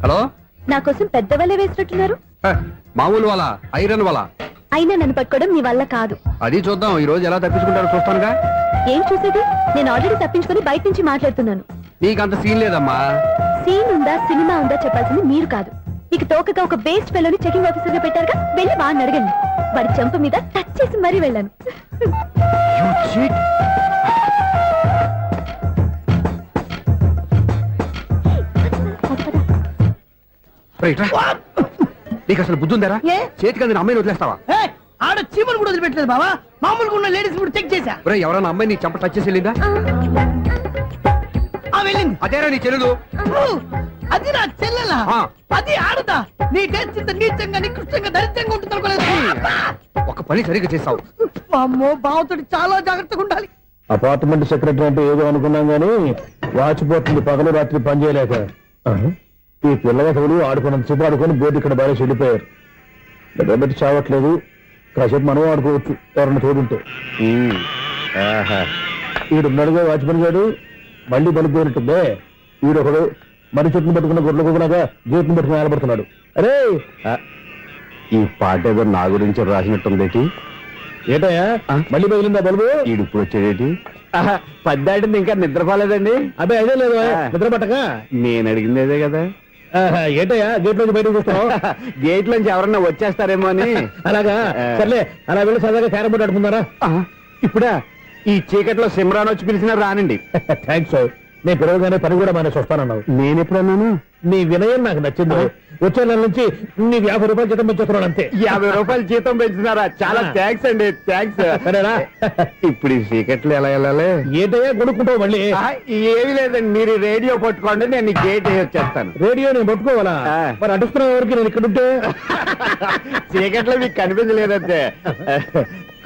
హలో, నా కోసం పెద్ద వలే వేసినట్టున్నారు. మామూలు వాళ్ళ ఐరన్ వాళ్ళ. అయినా నన్ను పట్టుకోవడం మీ వల్ల కాదు. అది చూద్దాం, ఈ రోజు ఎలా తప్పించుకుంటారో చూస్తానుగా. ఏం చూసేది? నేను ఆల్రెడీ తప్పించుకొని బయట నుంచి మాట్లాడుతున్నాను. నీకంత సీన్ లేదమ్మా. సీన్ ఉందా సినిమా ఉందా చెప్పాల్సింది మీరు కాదు. మీకు తోకగా ఒక బేస్ట్ ఫెలోని చెకింగ్ ఆఫీసర్ గా పెట్టారుగా, వెళ్ళి వాడిని అడగండి. వాడి చెంప మీద టచ్ చేసి మరీ వెళ్ళాను. నీకు అసలు బుద్ధి ఉందారా? చేతికి అందిన అమ్మాయిని వదిలేస్తావా? ఆడ చీమలు కూడా వదిలిపెట్టలేదు బావా. మామూలుగా ఉన్న లేడీస్ కూడా చెక్ చేశా. ఎవరైనా అమ్మాయి నీ చెంప టచ్ చేసి వెళ్ళిందా? వెళ్ళింది. అదేరా నీ చెల్లెలు? అది నా చెల్లెలా? అది ఆడదా? నీ టేస్ట్ ఇంత నీచంగా నికృష్టంగా దరిద్రంగా ఉంటుంది అనుకోలేదు. ఒక పని సరిగ్గా చేస్తావు. అమ్మో, బావతోటి చాలా జాగ్రత్తగా ఉండాలి. అపార్ట్మెంట్ సెక్రటరీ అంటే ఏదో అనుకున్నాం గానీ వాచిపోతుంది పగలు రాత్రి పని చేయలేక. ఈ పిల్లవసలు ఆడుకున్నంతసేపు ఆడుకొని బోర్డు ఇక్కడ బాగా చెడిపోయారు. నిద్రబెట్టి చావట్లేదు. కాసేపు మనం ఆడుకోవచ్చు ఎవరన్నా తోడుంటే. ఈడున్నాడుగా వాచ్మెన్ గారు, మళ్ళీ పనిపోయినట్టుందే. ఈడొకడు మరి చెట్టును పట్టుకున్న గొడ్ల కుదరగా గేట్ను పట్టుకుని ఆడబడుతున్నాడు. అరే, ఈ పాట ఏదో నా గురించి రాసినట్టుంది. ఏటయ్యా మళ్ళీ పగిలిందా బల్బు? ఈడు ఇప్పుడు వచ్చేదేటి? పద్దాటింది ఇంకా నిద్రపోలేదండి. అదే అదే లేదు నిద్ర పట్టక. నేను అడిగింది అదే కదా. ఏటయ్యా గేట్ నుంచి బయటకు చూస్తున్నావు? గేట్ నుంచి ఎవరన్నా వచ్చేస్తారేమో అని. అలాగా, సర్లే అలా వెళ్ళి సరదాగా క్యారం బోర్డు ఆడుకుందారా? ఇప్పుడా? ఈ చీకట్లో సిమ్రాన్ వచ్చి పిలిచినా రానండి. థ్యాంక్స్. నేను పిలవగానే పని కూడా మానేసి వస్తానన్నావు. నేను ఎప్పుడన్నాను? నీ వినయం నాకు నచ్చింది. వచ్చే నెల నుంచి నీకు 50 రూపాయలు జీతం పెంచుతున్నాను అంతే. 50 రూపాయలు జీతం పెంచుతున్నారా? చాలా థ్యాంక్స్ అండి, థ్యాంక్స్. సరేనా? ఇప్పుడు ఈ చీకట్లు ఎలా వెళ్ళాలి? ఏంటయ్యా కొనుక్కుంటావు మళ్ళీ? ఏమీ లేదండి, మీరు రేడియో పట్టుకోండి, నేను గేట్ వచ్చేస్తాను. రేడియో నేను పట్టుకోవాలా? మరి అడుస్తున్న వరకు నేను ఇక్కడ ఉంటే చీకట్లో మీకు కనిపించలేదంతే.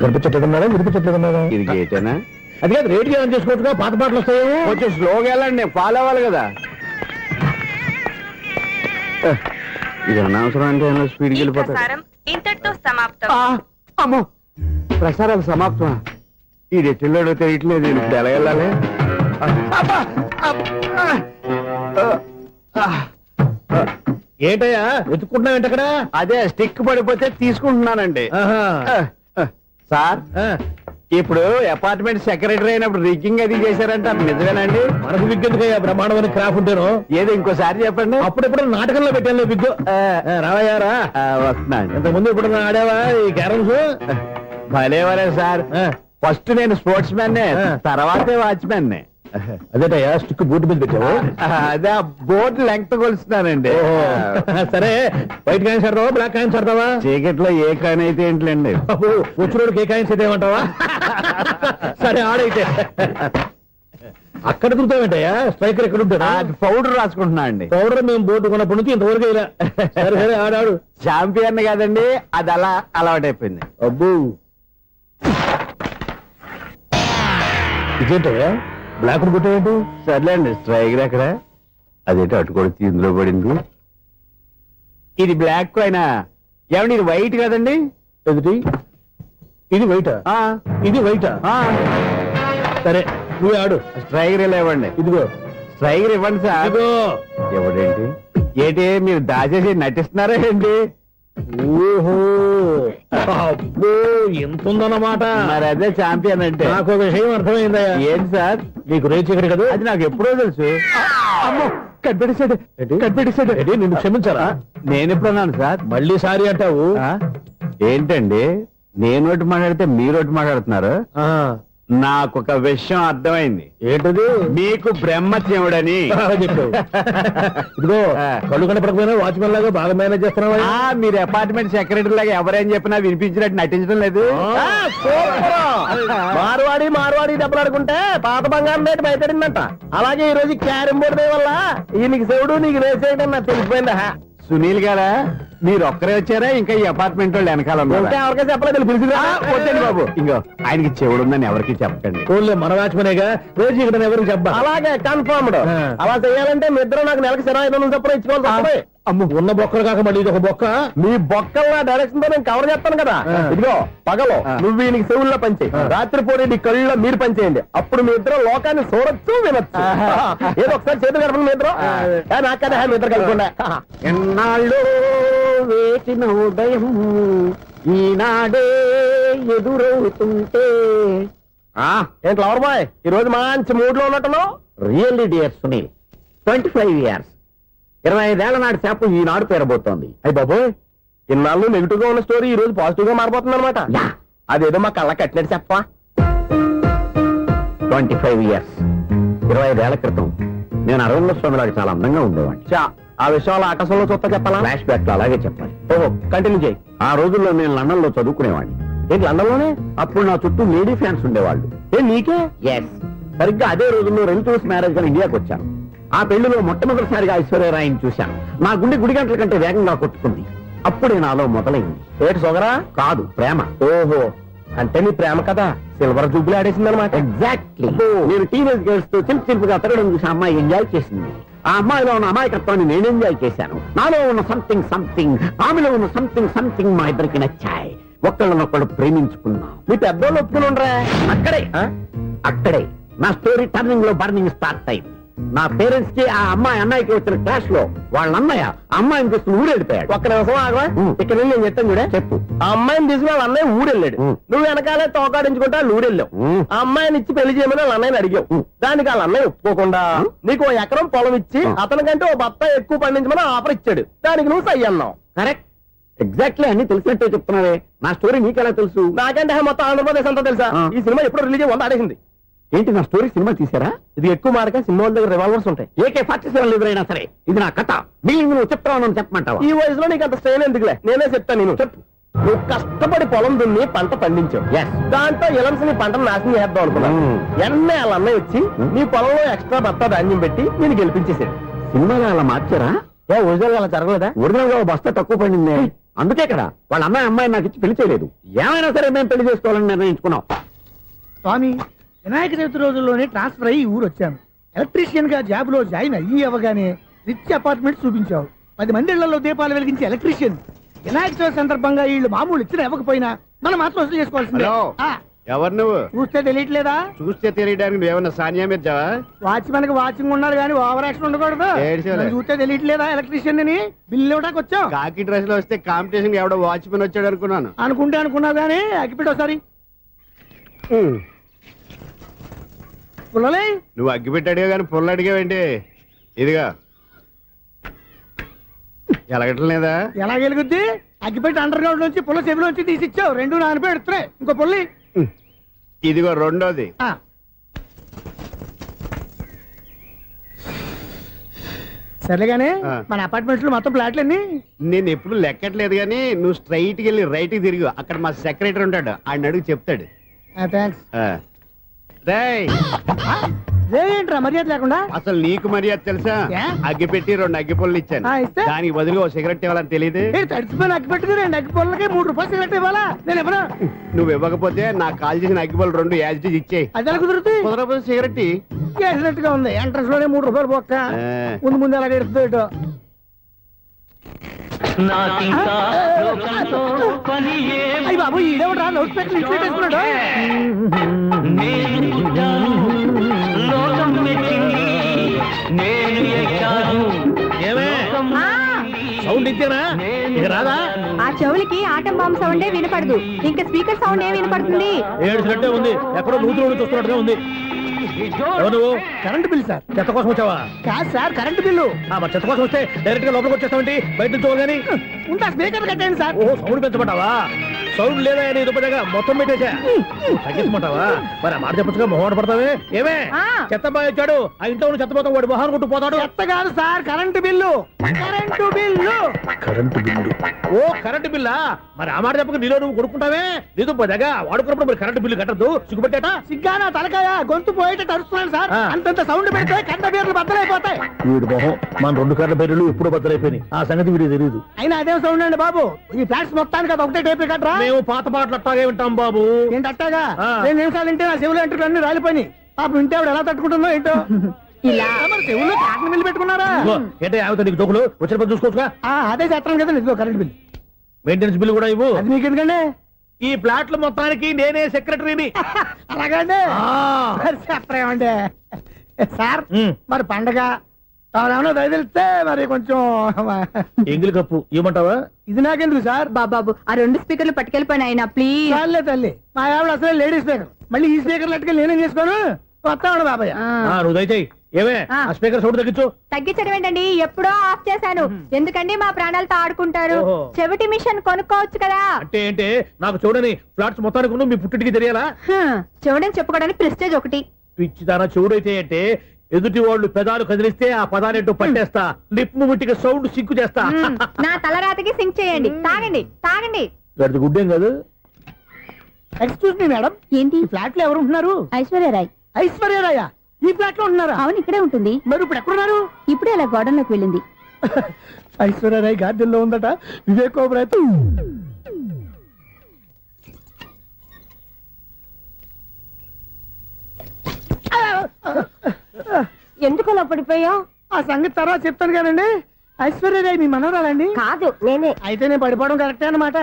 కనిపించట్లేదన్నారా? వినిపించట్లేదన్నారా? ఇది గేటేనా? అది కాదు, రేడియో ఆన్ చేసుకోవచ్చుగా, పాత పాటలు వస్తాయేమో. కొంచెం స్లోగా వెళ్ళండి, ఫాలో అవ్వాలి కదా. ఇది అనవసరం అంటే స్పీడ్కి వెళ్ళిపోతాడు. ఇంతటితో సమాప్తం. అమ్మో, ప్రసారాలు సమాప్తమా? ఈ రెట్టిల్లోడో తెలియట్లేదు, ఇప్పుడు ఎలా వెళ్ళాలి? ఏంటయ్యా వెతుక్కుంటున్నావు ఏంటక్కడ? అదే స్టిక్ పడిపోతే తీసుకుంటున్నానండి. సార్, ఇప్పుడు అపార్ట్మెంట్ సెక్రటరీ అయినప్పుడు రిగ్గింగ్ అది చేశారంట, నిజమేనండి? మనకు విగ్గెందుకయ్యా, బ్రహ్మాండమైన క్రాఫ్ ఉంటాను. ఏదో ఇంకోసారి చెప్పండి. అప్పుడెప్పుడు నాటకంలో పెట్టాను విగ్గు. రావయ్యారా? వస్తున్నాను. ఇంతకుముందు ఇప్పుడు ఆడావా ఈ క్యారమ్స్? భలేవరే సార్, ఫస్ట్ నేను స్పోర్ట్స్ మ్యాన్, తర్వాతే వాచ్మెన్. అదేటయ్యా స్టిక్ బూట్ మీద పెట్టావు? అదే బోర్డు లెంగ్త్ కొలుస్తున్నానండి. సరే, వైట్ కాయిన్స్ ఆడతావా, బ్లాక్ కాయిన్స్ ఆడతావా? చీకట్లో ఏ కాయిన్ అయితే ఏంటండి, వచ్చినోడికి ఏ కాయిన్స్ అయితే ఏమంటావా? సరే ఆడైతే. అక్కడ తిరుగుతావేంటయ్యా? స్ట్రైకర్ ఎక్కడ ఉంటాడా? పౌడర్ రాసుకుంటున్నా అండి. పౌడర్ మేము బోర్డు కొన్నప్పటి నుంచి ఇంతవరకు ఇలా. సరే సరే ఆడాడు. ఛాంపియన్ కాదండి, అది అలా అలవాటైపోయింది. అబ్బు, ఇదేంటయ్యా బ్లాక్ కొట్టేయండి? సర్లేండి, స్ట్రైకర్ ఎక్కడ? అదేంటి అటుకొడితే ఇందులో పడింది. ఇది బ్లాక్ అయినా ఏమండి, ఇది వైట్ కదండి? ఎదుటి ఇది వైటా? ఇది వైటా? సరే నువ్వు ఆడు. స్ట్రైకర్ ఇలా ఇవ్వండి. ఇదిగో స్ట్రైకర్ ఇవ్వండి సార్. ఇదిగో. ఎవడేంటి ఏంటి మీరు దాచేసి నటిస్తున్నారా ఏంటి? ఓహో, అబ్బో ఎంత ఉందన్నమాట. మరి అదే ఛాంపియన్ అంటే. నాకు విషయం అర్థమైందయ్యా. ఏంటి సార్? నీకు రేచీకటి కదా? అది నాకు ఎప్పుడో తెలుసు. అమ్మో, కనిపెట్టేశాడు, కనిపెట్టేశాడు. నిన్ను క్షమించారా? నేను ఎప్పుడన్నాను సార్? మళ్ళీ సారీ అంటావు? ఏంటండి, నేను ఒకటి మాట్లాడితే మీరు ఒకటి మాట్లాడుతున్నారు. నాకు ఒక విషయం అర్థమైంది. ఏంటది? మీకు బ్రహ్మత్యముడని చెప్పావు. ఇదిగో, కళ్ళు కనపడకపోయినా వాచ్మెన్ లాగా బాగా మేనేజ్ చేస్తున్నావా? మీరు అపార్ట్మెంట్ సెక్రటరీ లాగా ఎవరేం చెప్పినా వినిపించినట్టు నటించడం లేదు. మార్వాడి దెబ్బలాడుకుంటే పాత బంగారం రేటు బయటడిందంట. అలాగే ఈ రోజు క్యారం బోర్డు వల్ల నీకు శివుడు నీకు రేసేయడం నాకు తెలిసిపోయిందా? సునీల్ గారా, మీరు ఒక్కరే వచ్చారా? ఇంకా ఈ అపార్ట్మెంట్ వాళ్ళు వెనకాల ఎవరికీ చెప్పలేదు, పిలిచిరా. వద్దండి బాబు, ఇంకో ఆయనకి చెవుడు ఉందని ఎవరికి చెప్పకండి. ఓన్లీ మన వాచ్మనేగా, రోజు ఇక్కడ ఎవరికి చెప్పా. అలాగే కన్ఫర్మ్డ్. అలా చేయాలంటే మీ ఇద్దరు నాకు నెలకి 2500 చొప్పున ఇచ్చుకోవాలి. అమ్మ, ఉన్న బొక్కలు కాక మళ్ళీ ఇది ఒక బొక్క. మీ బొక్కల డైరెక్షన్ తో నేను కవర్ చేస్తాను కదా. ఇదిగో, పగలో నువ్వు వీనికి చెవుల్లో పనిచేయి, రాత్రిపూట నీ కళ్ళలో మీరు పనిచేయండి. అప్పుడు మీ ఇద్దరు లోకాన్ని చూడొచ్చు, వినొచ్చు. ఏదో ఒకసారి చేతులు కడపండి మీ ఇద్దరు. నాకదే మీ ఇద్దరు కలుపుకుండా. ఎన్నాళ్ళు వేసిన ఉదయం ఈనాడే ఎదురవుతుంటే. ఏంటి లవర్ బాయ్, ఈ రోజు మంచి మూడ్ లో ఉన్నట్టున్నావు? రియల్లీ డియర్ సునీల్, 25 years 25 ఏళ్ల నాటి చేప ఈనాడు పేరబోతోంది. అయ్యి బాబోయ్, ఇన్నాళ్ళు నెగిటివ్ గా ఉన్న స్టోరీ ఈ రోజు పాజిటివ్ గా మారిపోతుంది అనమాట. అదేదో మా కళ్ళ కట్టినట్టు చెప్పా. 25 years 25 ఏళ్ల క్రితం నేను అరవింద స్వామిలాగా చాలా అందంగా ఉండేవాడిని. ఆ విషయాలు ఆకాశంలో చూస్తా చెప్పాలా? ఫ్లాష్ బ్యాక్ లో అలాగే చెప్పాలి. ఓహో, కంటిన్యూ చేయి. ఆ రోజుల్లో నేను లండన్ లో చదువుకునేవాడిని. ఏంటి లండన్ లోనే? అప్పుడు నా చుట్టూ లేడీ ఫ్యాన్స్ ఉండేవాళ్ళు. నీకే? ఎస్, సరిగ్గా అదే రోజుల్లో రిలేటివ్స్ మ్యారేజ్ గా ఇండియాకి వచ్చాను. ఆ పెళ్లిలో మొట్టమొదటిసారిగా ఐశ్వర్యరాయని చూశాను. నా గుండె గుడి గంటల కంటే వేగంగా కొట్టుకుంది. అప్పుడే నాలో మొదలైంది. ఏటి సొగరా? కాదు, ప్రేమ. ఓహో, అంటే నీ ప్రేమ కదా సిల్వర్ జూబ్లీ ఆడేసింది అనమాట. ఎగ్జాక్ట్లీ. నేను టీనేజ్ గర్ల్స్ తో చిలుపుగా తిరగడం చూసి అమ్మాయి ఎంజాయ్ చేసింది. ఆ అమ్మాయిలో ఉన్న అమాయకత్వాన్ని నేను ఎంజాయ్ చేశాను. నాలో ఉన్న సంథింగ్ ఆమెలో ఉన్న సంథింగ్ మా ఇద్దరికి నచ్చాయి. ఒక్కళ్ళనొక్కడు ప్రేమించుకున్నాం. మీ పెద్దోళ్ళు ఒప్పుకుని ఉండరా? అక్కడే నా స్టోరీ టర్నింగ్ లో బర్నింగ్ స్టార్ట్ అయింది. నా పేరెంట్స్ కి ఆ అమ్మాయి అన్నయ్యకి వచ్చిన క్లాష్ లో వాళ్ళ అన్నయ్య అమ్మాయిని తీసుకుని ఊరెళ్ళిపోయాడు. ఒక్క నిమిషం ఆగవా, ఇక్కడ నేను చెప్తాను కూడా. చెప్పు. ఆ అమ్మాయిని తీసుకుని వాళ్ళ అన్నయ్య ఊరెళ్ళాడు. నువ్వు వెనకాలే తోకాడించుకుంటా ఊరెళ్ళావు. ఆ అమ్మాయిని ఇచ్చి పెళ్లి చేయమని వాళ్ళ అన్నయ్యని అడిగావు. దానికి వాళ్ళ అన్నయ్య ఒప్పుకోకుండా నీకు 1 ఎకరం పొలం ఇచ్చి అతనికంటే 1 బత్త ఎక్కువ పండించమని ఆఫర్ ఇచ్చాడు. దానికి నువ్వు సై అన్నావు. కరెక్ట్, ఎగ్జాక్ట్లీ అన్ని తెలిసినట్టే చెప్తున్నావే. నా స్టోరీ నీకెలా తెలుసు? నాకంటే మొత్తం ఆంధ్రప్రదేశ్ అంతా తెలుసా? ఈ సినిమా ఎప్పుడు రిలీజ్ 100 ఆడేసింది. ఏంటి నా స్టోరీ సినిమా తీసారా? ఇది ఎక్కువ మారక సినిమా వాళ్ళ దగ్గర రివాల్వర్స్ ఉంటాయి. AK-47 ఎదురైనా సరే ఇది నా కథ. మిగిలింది నువ్వు చెప్తావు చెప్పమంటావా? ఈ వయసులో నీకు అంత స్ట్రెయిన్ ఎందుకులే, నేనే చెప్తాను. నేను చెప్పు. నువ్వు కష్టపడి పొలం దున్ని పంట పండించావు. దాంతో ఎలమ్స్ నీ పంటను నాశనం చేద్దాం అనుకున్నాను. ఎన్నే వాళ్ళ అన్నయ్య వచ్చి నీ పొలంలో ఎక్స్ట్రా బత్తా ధాన్యం పెట్టి నేను గెలిపించేసాడు. సినిమాలో అలా మార్చారా? ఒరిజినల్ అలా జరగలేదా? ఒరిజినల్ గా బస్తా తక్కువ పడింది. అందుకే కదా వాళ్ళ అమ్మాయి నాకు ఇచ్చి పెళ్లి చేయలేదు. ఏమైనా సరే మేము పెళ్లి చేసుకోవాలని నిర్ణయించుకున్నాం. స్వామి, వినాయక చవితి రోజుల్లోనే ట్రాన్స్ఫర్ అయ్యి ఊరు వచ్చాను. ఎలక్ట్రీషియన్ గా జాబ్ లో జాయిన్ అయ్యి అవగానే రిచ్ అపార్ట్మెంట్ చూపించావు. 10 మంది ఇళ్లలో దీపాలు వెలిగించే ఎలక్ట్రీషియన్. వినాయక చవితి సందర్భంగా వీళ్ళు మామూలు ఇచ్చిన ఇవ్వకపోయినా మనం మాత్రం వసూలు చేసుకోవాల్సిందే. ఎవరు నువ్వు? చూస్తే తెలియట్లేదా? చూస్తే తెలియడానికి నువ్వేమన్నా సానియా మీర్జావా? వాచ్మెన్ కి వాచింగ్ ఉన్నారు కానీ ఓవర్ యాక్షన్ ఉండకూడదు. నన్ను చూస్తే తెలియట్లేదా ఎలక్ట్రీషియన్ అని? బిల్లు ఇవ్వడానికి వచ్చాం. కాకి డ్రెస్ లో వస్తే కాంపిటీషన్ ఎవడో వాచ్మెన్ వచ్చాడు అనుకున్నాను. అనుకున్నావు కానీ అగ్గిపెట్టి ఒకసారి పుల్లలే. నువ్వు అగ్గిపెట్టి అడిగా కానీ పుల్ల అడిగావేంటి? ఇదిగా ఎలగటం లేదా? ఎలా వెలుగుద్ది? అగ్గిపెట్టి అండర్ గ్రౌండ్ నుంచి పుల్ల చెవిలోంచి తీసిచ్చావు. 2 నానిపోయి ఎడుతున్నాయి. ఇంకో పుల్లి. ఇదిగో రెండోది. సరేగానే మన అపార్ట్మెంట్స్ లో మొత్తం ఫ్లాట్లు అన్ని నేను ఎప్పుడు లెక్కట్లేదు కానీ నువ్వు స్ట్రైట్ కి వెళ్ళి రైట్ కి తిరిగి అక్కడ మా సెక్రటరీ ఉంటాడు, ఆయన అడుగు చెప్తాడు. థ్యాంక్స్. ఏంట్రా మర్యాద లేకుండా? అసలు నీకు మర్యాద తెలుసా? అగ్గి పెట్టి 2 అగ్గి పుల్లలు ఇచ్చాను. దానికి బదులుగా 1 సిగరెట్ ఇవ్వాలని తెలియదు. తడిచిపోయిన అగ్గి పెట్టుకుని 2 అగ్గి పుల్లలకి 3 రూపాయలు సిగరెట్ ఇవ్వాలా? నేను ఇవ్వను. నువ్వు ఇవ్వకపోతే నాకు కాల్ చేసిన అగ్గి పుల్లలు 2 యాజిటీస్ ఇచ్చేయి. అది ఎలా కుదురుతుంది? కుదరకపోతే సిగరెట్ చేసినట్టుగా ఉంది. ఎంట్రన్స్ లోనే 3 రూపాయలు పోక్క. ముందు ఎలా ఎడుతుంది ఇటు. అయ్యి బాబు, ఈడేవడా లౌడ్ స్పీకర్ ఇంట్లో పెట్టేసుకున్నాడు? సౌండ్ ఇచ్చానా? ఇక రాదా? ఆ చెవులకి ఆటం బాంబు సౌండే వినపడదు. ఇంకా స్పీకర్ సౌండ్ ఏ వినపడుతుంది? ఏడుసినట్టే ఉంది. ఎక్కడో నూతులు చూస్తున్నట్టుగా ఉంది. నువ్వు కరెంట్ బిల్ సార్. చెత్త కోసం వచ్చావా? కాదు సార్, కరెంట్ బిల్లు. మరి చెత్త కోసం వస్తే డైరెక్ట్ గా లోపలికి వచ్చేస్తావేంటి? బయట నుంచి కానీ ఉంటా. స్పీకర్ కట్టండి సార్. ఓ సౌండ్ పెంచమంటావా? సౌండ్ లేదా అని దుబ్బగా మొత్తం పెట్టేసా. తగ్గించమంటావా? మరి మాట చెప్పచ్చుగా మొహమాట పడతావే. ఏమే చెత్త బాగా ఇచ్చాడు, ఆ ఇంట్లో ఉన్న చెత్త పోతాం, వాడు మొహాన్ని కొట్టు పోతాడు. చెత్త కాదు sir, current bill. Current bill. Current bill. ఓ కరెంటు బిల్లా? మరి ఆ మాట చెప్పక నీలో నువ్వు కొడుకుంటావే. నీతో పోదాగా వాడుకున్నప్పుడు మరి కరెంటు బిల్లు కట్టద్దు. సిగ్గుపెట్టాట? సిగ్గానా తలకాయ? గొంతు పోయేటట్టు అరుస్తున్నాను సార్. అంతంత సౌండ్ పెడితే కంట బీర్లు బద్దలైపోతాయి. వీడు మొహం మన 2 కర్ల బీర్లు ఇప్పుడు బద్దలైపోయినాయి. ఆ సంగతి వీడికి తెలియదు. అయినా అదే సౌండ్ అండి బాబు. ఈ ఫ్లాట్స్ మొత్తానికి అది ఒకటే టైప్ కట్టరా? మేము పాత పాటలు అట్టాగే వింటాం బాబు. ఏంటి అట్టాగా? 2 నిమిషాలు వింటే నా చెవులు ఎంటర్ అన్ని రాలిపోయినాయి. పాపం వింటే ఆవిడ ఎలా తట్టుకుంటుందో ఏంటో. ఇలా మరి చెవుల్లో కాటన్ బిల్లు పెట్టుకున్నారా? ఏంటే ఆమెతో నీకు దోకులు వచ్చిన పని చూసుకోవచ్చుగా. అదే చేస్తాను కదా. ఇదిగో కరెంట్ బిల్. మెయింటెనెన్స్ బిల్లు కూడా ఇవ్వు. అది మీకు ఎందుకండి? ఈ ప్లాట్ల మొత్తానికి నేనే సెక్రటరీని. అలాగండి. చెప్పరేమండి సార్. మరి పండగ ఏమన్నా దయదలిస్తే మరి కొంచెం ఎంగిలి కప్పు ఇవ్వమంటావా? ఇది నాకెందుకు సార్? బాబు ఆ 2 స్పీకర్లు పట్టుకెళ్ళిపోయిన ఆయన ప్లీజ్. చాలే తల్లి, మా ఆవిడ అసలే లేడీ స్పీకర్. మళ్ళీ ఈ స్పీకర్లు అట్టుకెళ్ళి నేనేం చేసుకోను? వస్తాడు బాబాయ్. నువ్వు దయచేయి. ఏమే ఆ స్పీకర్ సౌండ్ తగ్గించు. తగ్గించడం ఏంటండి? ఎప్పుడో ఆఫ్ చేశాను. ఎందుకండి మా ప్రాణాలతో ఆడుకుంటారు? చెవిటి మిషన్ కొనుక్కోవచ్చు కదా. అంటే ఏంటే నాకు చూడని ఫ్లాట్స్ మొత్తానికి మీ పుట్టింటికి తెలియాలా? చెవిడని చెప్పుకోవడానికి ప్రెస్టేజ్ ఒకటి. పిచ్చిదానా చెవుడైతే అంటే ఎదుటి వాళ్ళు పెదాలు కదిలిస్తే ఆ పదాలేంటో పట్టేస్తా. లిప్ ముట్టికి సౌండ్ సింకు చేస్తా. నా తలరాతకి సింక్ చేయండి. తాగండి తాగండి. గడిది గుడ్డేం కాదు. ఎక్స్క్యూజ్ మీ మేడం, ఏంటి ఫ్లాట్ లో ఎవరు ఉంటున్నారు? ఐశ్వర్యరాయ్. ఐశ్వర్యరాయ ఈ ఫ్లాట్ లో ఉంటున్నారా? అవును, ఇక్కడే ఉంటుంది. మరి ఇప్పుడు ఎక్కడున్నారు? ఇప్పుడే అలా గార్డెన్ లోకి వెళ్ళింది. ఐశ్వర్యరాయ్ గార్డెన్ లో ఉందట. వివేక్ ఓబరాయ్ ఎందుకు అలా పడిపోయావు? ఆ సంగతి తర్వాత చెప్తాను కానండి. ఐశ్వర్యరాయ్ మీ మనవరాలండి? కాదు, నేనే. అయితే నేను పడిపోవడం కరెక్టే అన్నమాట.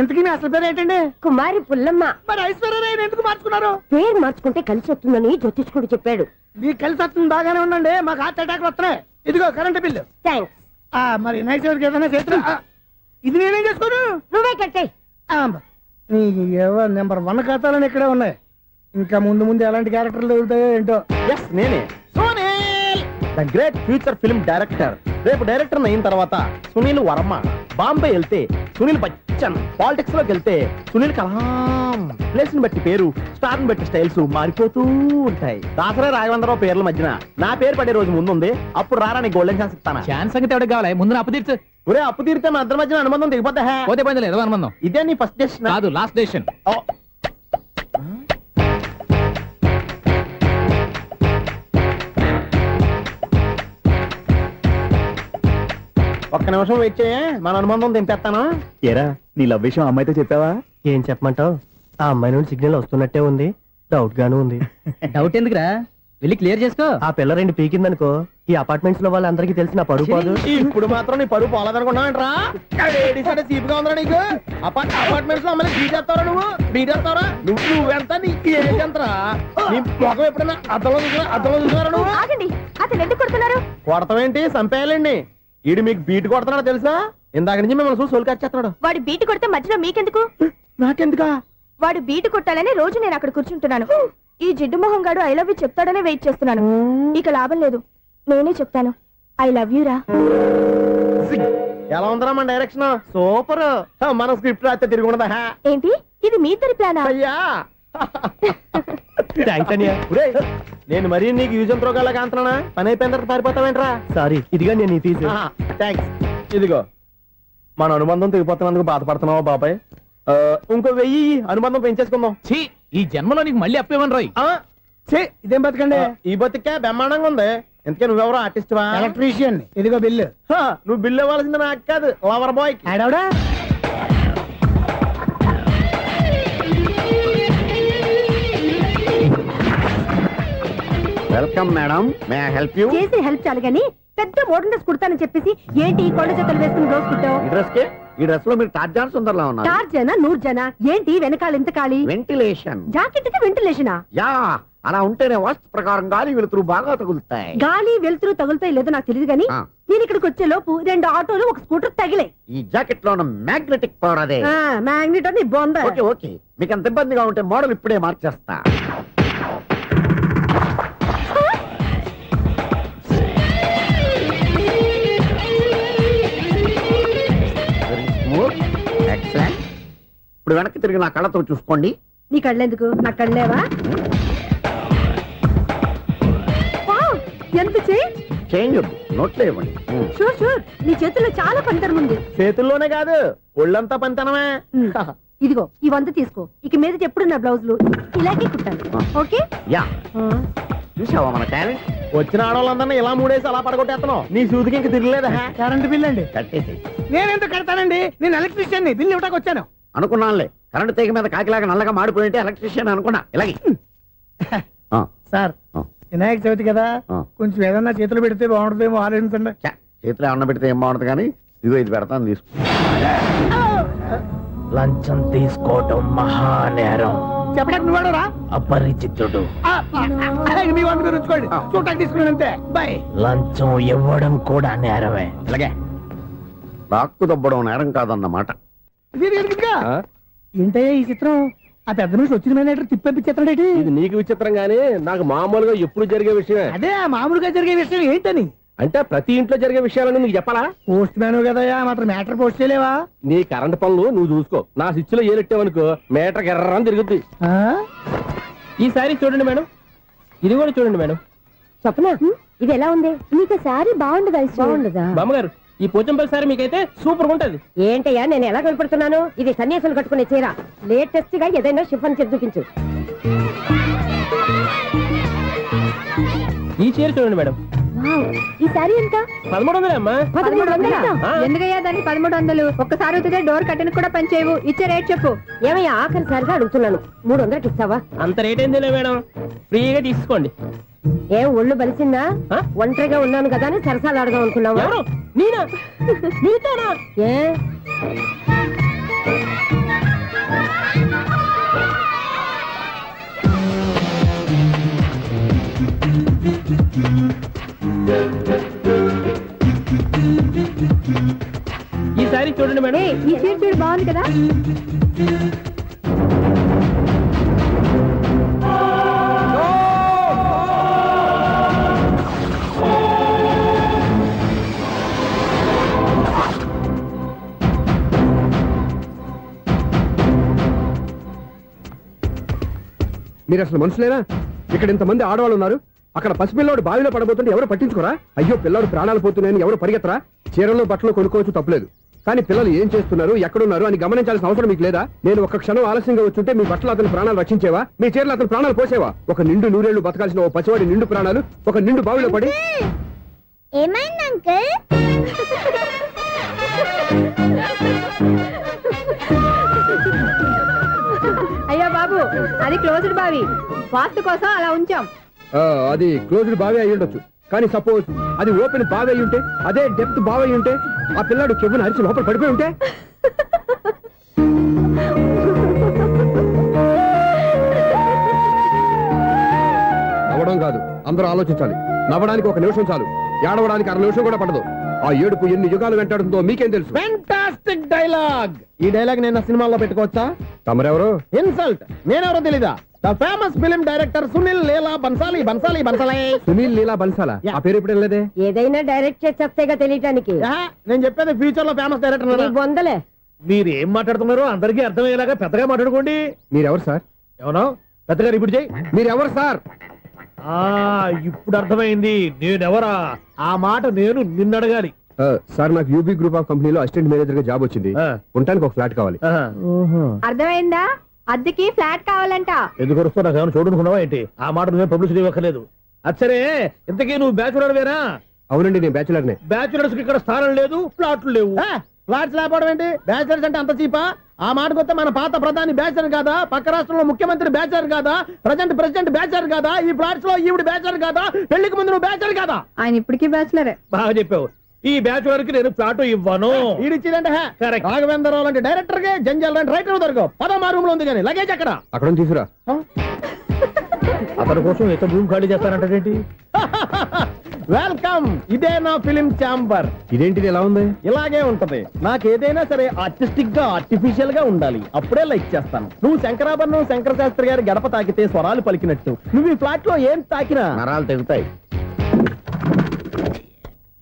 ఇంతకీ మీ అసలు పేరు ఏంటండి? కుమారి పుల్లమ్మ. మరి ఐశ్వర్యరాయ్ ఎందుకు మార్చుకున్నారు? పేరు మార్చుకుంటే కలిసి వస్తుందని జ్యోతిష్కుడు చెప్పాడు. మీకు కలిసి వస్తుంది, బాగానే ఉండండి. మాకు హార్ట్ అటాక్ వస్తున్నాయి. ఇదిగో కరెంట్ బిల్లు. థ్యాంక్స్. మరి నైట్ ఏదైనా చేస్తా. ఇది నేనేం చేసుకోను? నువ్వే కట్టే. నెంబర్ 1 ఖాతాలని ఇక్కడే ఉన్నాయి. ఇంకా ముందు ముందు ఎలాంటి క్యారెక్టర్లు దొరుకుతాయో ఏంటో. ఎస్, నేనే the great future film director. రేపు డైరెక్టర్ అయిన తర్వాత సునీల్ వర్మ బాంబే వెళ్తే సునీల్ బచ్చన్. పాలిటిక్స్ లోకి వెళ్తే సునీల్ కలాం. ప్లేస్ ని బట్టి పేరు, స్టార్ ని బట్టి స్టైల్స్ మారిపోతూ ఉంటాయి. దాసరా రాఘవేంద్రరావు పేర్ల మధ్యన నా పేరు పడే రోజు ముందుంది. అప్పుడు రారా నీ గోల్డెన్ ఛాన్స్ ఇస్తాను. ఛాన్స్ సంగతి ఎవరికి కావాలి? ముందు అప్పు తీర్చు. ఒరే అప్పు తీరితే మన ఇద్దరి మధ్యన అనుబంధం దిగిపోతా. పోతే పోయింది లేదు అనుబంధం. ఇదే నీ ఫస్ట్ డెస్టినేషన్ కాదు, లాస్ట్ డెసిషన్. ఒక్క నిమిషం వెయిట్ చేయ, మన అనుబంధం దింపేస్తాను. ఏరా నీ లవ్ విషయం అమ్మాయితో చెప్పావా? ఏం చెప్పమంటావు? ఆ అమ్మాయి నుండి సిగ్నల్ వస్తున్నట్టే ఉంది, డౌట్ గాను ఉంది. డౌట్ ఎందుకురా, వెళ్ళి క్లియర్ చేసుకో. ఆ పిల్ల రెండు పీకిందనుకో, ఈ అపార్ట్మెంట్స్ లో వాళ్ళందరికీ తెలిసిన పరువు పోదు. ఇప్పుడు మాత్రం నీ పరువు పోలేదనుకున్నావేంట్రా? సీపుగా ఉందా నీకు? అపార్ట్మెంట్స్ లో అమ్మని బీటేస్తారా? నువ్వెంత నీకు ఏంటంతరా? నీ ముఖం ఎప్పుడైనా అర్థంలో చూసారా నువ్వు? ఆగండి, అతను ఎందుకు కొడుతున్నారు? కొడతావేంటి? చంపేయాలండి. ఈడు మీకు బీట్ కొడుతున్నాడు తెలుసా? ఇందాక నుంచి మిమ్మల్ని చూసి సోల్ కచ్చేస్తున్నాడు. వాడు బీటు కొడితే మధ్యలో మీకెందుకు? నాకెందుకా? వాడు బీటు కొట్టాలని రోజు నేను అక్కడ కూర్చుంటున్నాను. ఈ జిడ్డు మొహం గాడు ఐ లవ్ యూ చెప్తాడనే వెయిట్ చేస్తున్నాను. ఇక లాభం లేదు, నేనే చెప్తాను ఐ లవ్ యూ రా. ఎలా ఉందరా మన డైరెక్షన్? సూపర్. మన స్క్రిప్ట్ రాస్తే తిరిగి ఉండదా? ఏంటి ఇది మీ ఇద్దరి ప్లానా? అయ్యా నేను మరీ నీకు యూజ్ ఎంతో గల కాంతనా? పని అయిపోయిన తర్వాత పారిపోతావేంట్రా? సారీ, ఇదిగా నేను ఈ ఫీజు. థ్యాంక్స్. ఇదిగో మన అనుబంధం తెగిపోతున్నందుకు బాధపడుతున్నావా బాబాయ్? ఇంకో 1000 అనుబంధం పెంచేసుకుందాం. ఈ జన్మలో నీకు మళ్ళీ అప్పేమని రాయి. ఇదేం బతకండి? ఈ బతికే బ్రహ్మాండంగా ఉంది. ఎందుకే నువ్వెవరో ఆర్టిస్ట్ వా? ఎలక్ట్రీషియన్. ఇదిగో బిల్లు. నువ్వు బిల్లు ఇవ్వాల్సింది నాకు కాదు, లవర్ బాయ్. ఆడవడా? Welcome madam, may I help you? చేసి హెల్ప్ చాలు గానీ పెద్ద మోడల్ డ్రెస్ కుడతానని చెప్పేసి ఏంటి ఈ కొండ జతలు వేసుకుని రోజు కుట్టావు? ఈ డ్రెస్ లో మీరు టార్జాన్ సుందర్లా ఉన్నారు. టార్జనా 100 జనా? ఏంటి వెనకాల ఎంత ఖాళీ? వెంటిలేషన్. జాకెట్ కి వెంటిలేషనా? యా, అలా ఉంటేనే వాస్తు ప్రకారం గాలి వెలుతురు బాగా తగులుతాయి. గాలి వెలుతురు తగులుతాయి లేదో నాకు తెలియదు గానీ నేను ఇక్కడికి వచ్చే లోపు 2 ఆటోలు ఒక స్కూటర్ తగిలే. ఈ జాకెట్ లో ఉన్న మ్యాగ్నెటిక్ పవర్ అదే. మ్యాగ్నెట్ అని బొంద. ఓకే ఓకే, మీకు అంత ఇబ్బందిగా ఉంటే మోడల్ ఇప్పుడే మార్చేస్తా. ఇప్పుడు వెనక్కి తిరిగి నా కళ్ళతో చూసుకోండి. నీ కళ్ళెందుకు? నా కళ్ళేవా? ఎంత చేంజ్ వద్దు, నోట్లో ఇవ్వండి. షూర్ షూర్, నీ చేతుల్లో చాలా పంతరం ఉంది. చేతుల్లోనే కాదు, ఒళ్ళంతా పంతనమే. ఇదిగో ఈ 100 తీసుకో. ఇక మీద ఎప్పుడు నా బ్లౌజులు ఇలాగే కుట్టాను. ఓకే? యా. చూసావా మన టాలెంట్? వచ్చిన ఆడవాళ్ళందరినీ ఇలా మూడేసి అలా పడగొట్టేస్తున్నావు. నీ సూదికి ఇంక తిరగలేదా? కరెంట్ బిల్ అండి. కట్టేసి. నేనెందుకు కడతానండి? నేను ఎలక్ట్రీషియన్. బిల్ ఇవ్వడానికి వచ్చాను. అనుకున్నానులే, కరెంట్ తీగ మీద కాకిలాగా నల్లగా మాడిపోయింటే ఎలక్ట్రీషియన్ అనుకున్నా. ఇలాగే సార్, వినాయక చవితి కదా, కొంచెం ఏదన్నా చేతులు పెడితే బాగుంటుందేమో ఆలోచించండి. చేతులు ఏమన్నా పెడితే ఏం బాగుంటుంది కానీ ఇదిగో ఇది పెడతాను, తీసుకో. లంచం తీసుకోవటం మహానేరం. చెప్పడానికి నువ్వాడరా? అపరిచితుడు. మీ వంట మీరు ఉంచుకోండి, చూడటానికి తీసుకున్నాను అంతే. బాయ్. లంచం ఇవ్వడం కూడా నేరమే. అలాగే రాక్కు దబ్బడం నేరం కాదన్నమాట. ఏంటయ్యా ఈ చిత్రం? ఆ పెద్ద మనిషి వచ్చిన మేనేటర్ తిప్పించేస్తాడేటి? ఇది నీకు విచిత్రం గానీ నాకు మామూలుగా ఎప్పుడు జరిగే విషయమే. అదే మామూలుగా జరిగే విషయం ఏంటని? అంటే ప్రతి ఇంట్లో జరిగే విషయాలను నీకు చెప్పాలా? పోస్ట్ మ్యాన్ కదయ్యా, మాత్రం మ్యాటర్ పోస్ట్ చేయలేవా? నీ కరెంట్ పనులు నువ్వు చూసుకో. నా స్విచ్ లో ఏలెట్టావనుకో మీటర్ ఎర్రని తిరుగుద్ది. ఈసారి చూడండి మేడం, ఇది కూడా చూడండి మేడం. చెప్పనా? ఇది ఎలా ఉంది? నీకు సారీ బాగుండదా? బాగుండదా బామ్మగారు? ఈ పోచంపల్లి సారీ మీకైతే సూపర్ ఉంటది. ఏంటయ్యా నేను ఎలా కనపడుతున్నాను? ఇది సన్యాసులు కట్టుకునే చీర. లేటెస్ట్ గా ఏదైనా షిఫన్ చేసి చూపించు. ఈ చీర చూడండి మేడం. ఈ సారీ ఎంత? 1300 అమ్మా. 1300? ఎందుకయ్యా దానికి 1300? ఒక్కసారి అవుతుందే డోర్ కట్టెన్ కూడా పని చేయవు. ఇచ్చే రేట్ చెప్పు. ఏమయ్యా ఆఖరిసారిగా అడుగుతున్నాను, 300కి ఇస్తావా? అంత రేట్ ఏందిలే మేడం, ఫ్రీగా తీసుకోండి. ఏం ఒళ్ళు బలిసిందా? ఒంటరిగా ఉన్నాను కదా అని సరసాలు అడగా అనుకున్నావా? నేనా? నీతోనా? ఏ ఈ సారీ చూడండి మేడం. ఈ చీర చూడు, బాగుంది కదా? మీరు అసలు మనుషులేనా? ఇక్కడ ఇంతమంది ఆడవాళ్ళు ఉన్నారు, అక్కడ పసిపిల్లాడు బావిలో పడబోతుంటే ఎవరు పట్టించుకోరా? అయ్యో పిల్లాడు ప్రాణాలు పోతున్నాయని ఎవరు పరిగెత్తరా? చీరలో బట్టలు కొనుక్కోవచ్చు, తప్పులేదు. కానీ పిల్లలు ఏం చేస్తున్నారు, ఎక్కడున్నారు అని గమనించాల్సిన అవసరం మీకు లేదా? నేను ఒక్క క్షణం ఆలస్యంగా వచ్చుంటే మీ బట్టలు అతని ప్రాణాలు రక్షించేవా? మీ చీరలు అతని ప్రాణాలు పోసేవా? ఒక నిండు నూరేళ్లు బతకాల్సిన ఓ పసివాడి నిండు ప్రాణాలు ఒక నిండు బావిలో పడి. ఏమైంది అంకుల్? అయ్యో బాబు, అది క్లోజ్డ్ బావి, వాస్తు కోసం అలా ఉంచాం. అది క్లోజ్డ్ బావి అయి ఉండొచ్చు, కానీ సపోజ్ అది ఓపెన్ బావి అయి ఉంటే, అదే డెప్త్ బావి అయి ఉంటే, ఆ పిల్లాడు కెవ్వును అరిచి లోపల పడిపోయి ఉంటే. నవ్వడం కాదు, అందరూ ఆలోచించాలి. నవ్వడానికి ఒక నిమిషం చాలు, ఏడవడానికి 1/2 నిమిషం కూడా పడదు. ఆ ఏడుపు ఎన్ని యుగాలు వెంటాడుతుందో మీకేం తెలుసు? Fantastic dialogue. ఈ డైలాగ్ నేను సినిమాలో పెట్టుకోవచ్చా? తమరెవరు? ఇన్సల్ట్. నేనెవరో తెలీదా? The famous film director Sunil Leela Bhansali. Sunil Leela బన్సాలా? ఆ పేరు ఇప్పుడు లేదే. ఏదైనా డైరెక్ట్ చేసేస్తేగా తెలియటానికి. నేను చెప్పేది ఫ్యూచర్ లో ఫేమస్ డైరెక్టర్. వందలే. మీరు ఏం మాట్లాడుతున్నారో అందరికీ అర్థమయ్యేలాగా పెద్దగా మాట్లాడుకోండి. మీరెవరు సార్? ఎవరో పెద్దగా రిపీట్ చేయి. మీరెవరు సార్? ఇప్పుడు అర్థమైంది నేనెవరా. ఆ మాట నేను నిన్ను అడగాలి. సార్, నాకు యూబీ గ్రూప్ ఆఫ్ కంపెనీలో అసిస్టెంట్ మేనేజర్ గా జాబ్ వచ్చింది. ఉండటానికి ఒక ఫ్లాట్ కావాలి. అర్థమైందా? అద్దెకి ఫ్లాట్ కావాలంట. ఎందుకు వస్తున్నా నాకు ఏమైనా చూడనుకున్నావా ఏంటి? ఆ మాట నువ్వే పబ్లిసిటీ ఇవ్వక్కర్లేదు. అచ్చరే, ఇంతకీ నువ్వు బ్యాచులర్ వేరా? అవునండి, నేను బ్యాచులర్నే. బ్యాచులర్స్ కి ఇక్కడ స్థానం లేదు, ఫ్లాట్లు లేవు. ఫ్లాట్స్ లేకపోవడం ఏంటి? బ్యాచులర్స్ అంటే అంత చీపా? ఆ మాటకొస్తే మన పాత ప్రధాని బ్యాచర్ కాదా? పక్క రాష్ట్రంలో ముఖ్యమంత్రి బ్యాచర్ కాదా? ప్రెసిడెంట్ బ్యాచర్ కాదా? ఈ ఫ్లాట్స్ లో ఈవిడ బ్యాచర్ కాదా? పెళ్లికి ముందు నువ్వు బ్యాచర్ కాదా? ఆయన ఇప్పటికీ బ్యాచులరే. బాగా చెప్పావు. ఈ బ్యాచులర్ కి నేను ఫ్లాట్ ఇవ్వను. ఇచ్చిందంటే రాఘవేంద్రరావు లాంటి డైరెక్టర్ కి జంజల్ లాంటి రైటర్ దొరకవు. పదమా రూమ్ లో ఉంది కానీ లగేజ్ అక్కడ తీసుకురా. అతని కోసం ఎంత రూమ్ ఖాళీ చేస్తానంటే వెల్కమ్. ఇదే నా ఫిలిం ఛాంబర్. ఇదేంటిది ఎలా ఉంది? ఇలాగే ఉంటది. నాకు ఏదైనా సరే ఆర్టిస్టిక్ గా ఆర్టిఫిషియల్ గా ఉండాలి, అప్పుడే లైక్ చేస్తాను. నువ్వు శంకరాభరణం శంకర శాస్త్రి గారి గడప తాకితే స్వరాలు పలికినట్టు నువ్వు ఈ ఫ్లాట్ లో ఏం తాకినా నరాలు తెగుతాయి.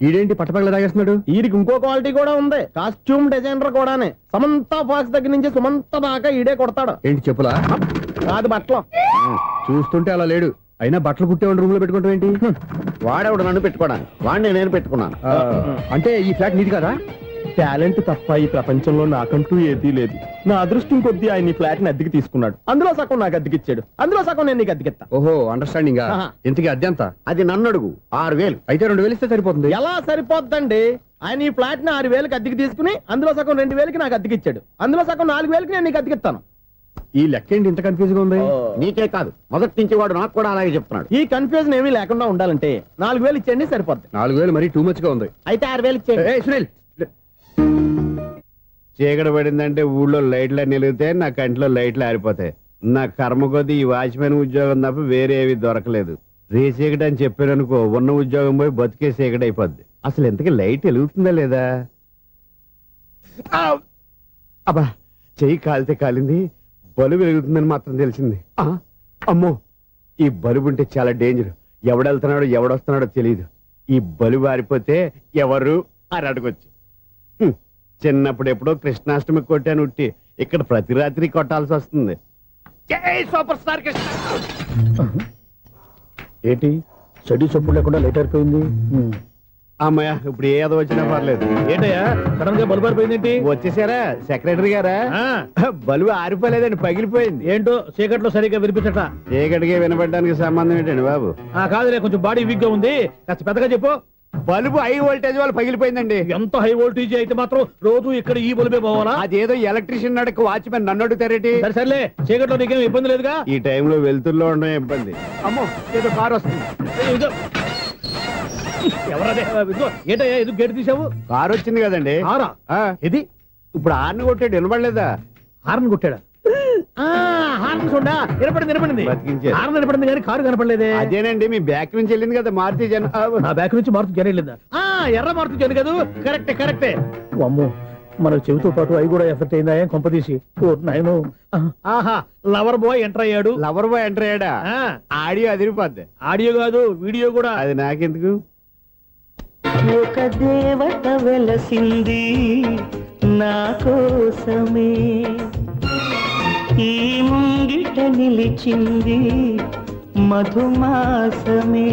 ఈడేంటి పట్టపగల తాగేస్తున్నాడు? వీరికి ఇంకో క్వాలిటీ కూడా ఉంది. కాస్ట్యూమ్ డిజైనర్ కూడానే. సమంత ఫాక్స్ దగ్గర నుంచి సుమంత దాకా ఈడే కొడతాడు. ఏంటి చెప్పులా? కాదు, బట్టలు. చూస్తుంటే అలా లేడు. అయినా బట్టలు కుట్టేవాడి రూమ్ లో పెట్టుకుంటాం ఏంటి? వాడేవాడు నన్ను పెట్టుకోవడానికి, వాడిని నేను పెట్టుకున్నాను. అంటే ఈ ఫ్లాట్ నీది కదా? టాలెంట్ తప్ప ఈ ప్రపంచంలో నాకంటూ ఏదీ లేదు. నా అదృష్టం కొద్దీ ఆయన ఈ ఫ్లాట్ ని అద్దెకి తీసుకున్నాడు. అందులో సగం నాకు అద్దెకిచ్చాడు, అందులో సగం నేను నీకు అద్దెకిస్తా. ఓహో, అండర్స్టాండింగ్. ఇంతకీ అద్దె ఎంత? అది నన్ను అడుగు. 6,000. అయితే 2,000 ఇస్తే సరిపోతుంది. ఎలా సరిపోద్దండి? ఆయన ఈ ఫ్లాట్ ని 6,000కి అద్దెకి తీసుకుని అందులో సగం 2,000కి నాకు అద్దెకిచ్చాడు, అందులో సగం 4,000కి నేను నీకు అద్దెకిస్తాను. ఈ లెక్క ఏంటి ఇంత కన్ఫ్యూజ్ గా ఉంది? నీకే కాదు, మొదటి నుంచి వాడు నాకు కూడా అలాగే చెప్తున్నాడు. ఈ కన్ఫ్యూజన్ ఏమీ లేకుండా ఉండాలంటే 4,000 ఇచ్చేయండి, సరిపోద్ది. 4,000 మరీ టూ మచ్ గా ఉంది. అయితే 6,000 ఇచ్చేయండి. సునీల్, చీకటి పడిందంటే ఊళ్ళో లైట్లు నిలిగితే నా కంటిలో లైట్లు ఆరిపోతాయి. నా కర్మ కొద్దీ ఈ వాచ్మెన్ ఉద్యోగం తప్ప వేరే ఏవి దొరకలేదు. రేచీకటి అని చెప్పారనుకో, ఉన్న ఉద్యోగం పోయి బతికే చీకటి అయిపోద్ది. అసలు ఎంతకీ లైట్ వెలుగుతుందా లేదా? అబ్బా, చెయ్యి కాలితే కాలింది, బలుబు వెలుగుతుందని మాత్రం తెలిసింది. అమ్మో, ఈ బలుబు ఉంటే చాలా డేంజర్. ఎవడెళ్తున్నాడో ఎవడొస్తున్నాడో తెలియదు. ఈ బలుబు ఆరిపోతే ఎవరు అని అడగొచ్చు. చిన్నప్పుడు ఎప్పుడో కృష్ణాష్టమి కొట్టాను ఉట్టి, ఇక్కడ ప్రతి రాత్రి కొట్టాల్సి వస్తుంది. Super star Krishna. ఏంటి చెడు చప్పుడు లేకుండా లేట్ అయిపోయింది? అమ్మయ్య, ఇప్పుడు ఏదో వచ్చినా పర్లేదు. ఏంటయ్యా సడన్ గా బల్బు ఆరిపోయింది? వచ్చేసారా సెక్రటరీ గారా? బల్బు ఆరిపోలేదండి, పగిలిపోయింది. ఏంటో చీకట్లో సరిగ్గా వినిపించట. చీకటికి వినపడడానికి సంబంధం ఏంటండి బాబు? కాదులే, కొంచెం బాడీ వీక్ గా ఉంది, కాస్త పెద్దగా చెప్పు. బల్బు హై వోల్టేజ్ వాళ్ళు పగిలిపోయిందండి. ఎంత హై వోల్టేజ్ అయితే మాత్రం రోజు ఇక్కడ ఈ బల్బే పోవాలా? అదేదో ఎలక్ట్రీషియన్ నడక వాచ్మెన్ నన్ను అడుగుతారేటి? సర్లే, చీకట్లో నీకేం ఇబ్బంది లేదుగా? ఈ టైంలో వెళ్తుల్లో ఉండడం ఇబ్బంది. అమ్మో, ఏదో కారు వస్తుంది. ఎవరదే? ఏంటయ్యా ఎందుకు గేట్ తీసావు? కారు వచ్చింది కదండి. ఇది ఇప్పుడు హార్న్ కొట్టాడు, వినపడలేదా? హార్న్ కొట్టాడా? హార్న్ చూడా వినపడింది, హార్న్ వినపడింది కానీ కారు కనపడలేదే. అదేనండి, మీ బ్యాక్ నుంచి వెళ్ళింది కదా మారుతి జన. నా బ్యాక్ నుంచి మారుతి జన వెళ్ళిందా? ఎర్ర మారుతి జన కదా? కరెక్టే. అమ్మో, మన చెవితో పాటు అవి కూడా ఎఫెక్ట్ అయిందా? ఏం కొంపదీసి నాయను. ఆహా, లవర్ బాయ్ ఎంటర్ అయ్యాడు. లవర్ బాయ్ ఎంటర్ అయ్యాడా? ఆడియో అదిరిపోద్ది. ఆడియో కాదు, వీడియో కూడా. అది నాకెందుకు? ఒక దేవత వెలసింది నా కోసమే ఈ ముంగి ముంగిట నిలిచింది మధుమాసమే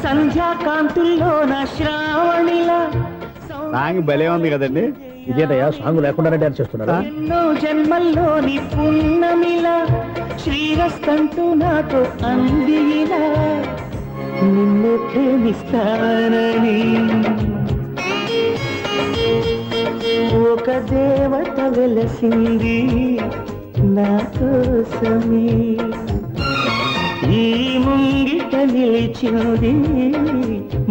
సంధ్యాకాంతుల్లోన శ్రావణిలా సాంగ్ భలే ఉంది కదండి. ఇదేంటయ్యా సాంగ్ లేకుండానే డాన్స్ చేస్తున్నారా? ఎన్నో జన్మల్లోని పున్నమిలా శ్రీరస్తంటూ నాతో అందిలా నిన్ను ప్రేమిస్తానని ఒక దేవత వెలసింది నా కోసమే ఈ ముంగిట నిలిచింది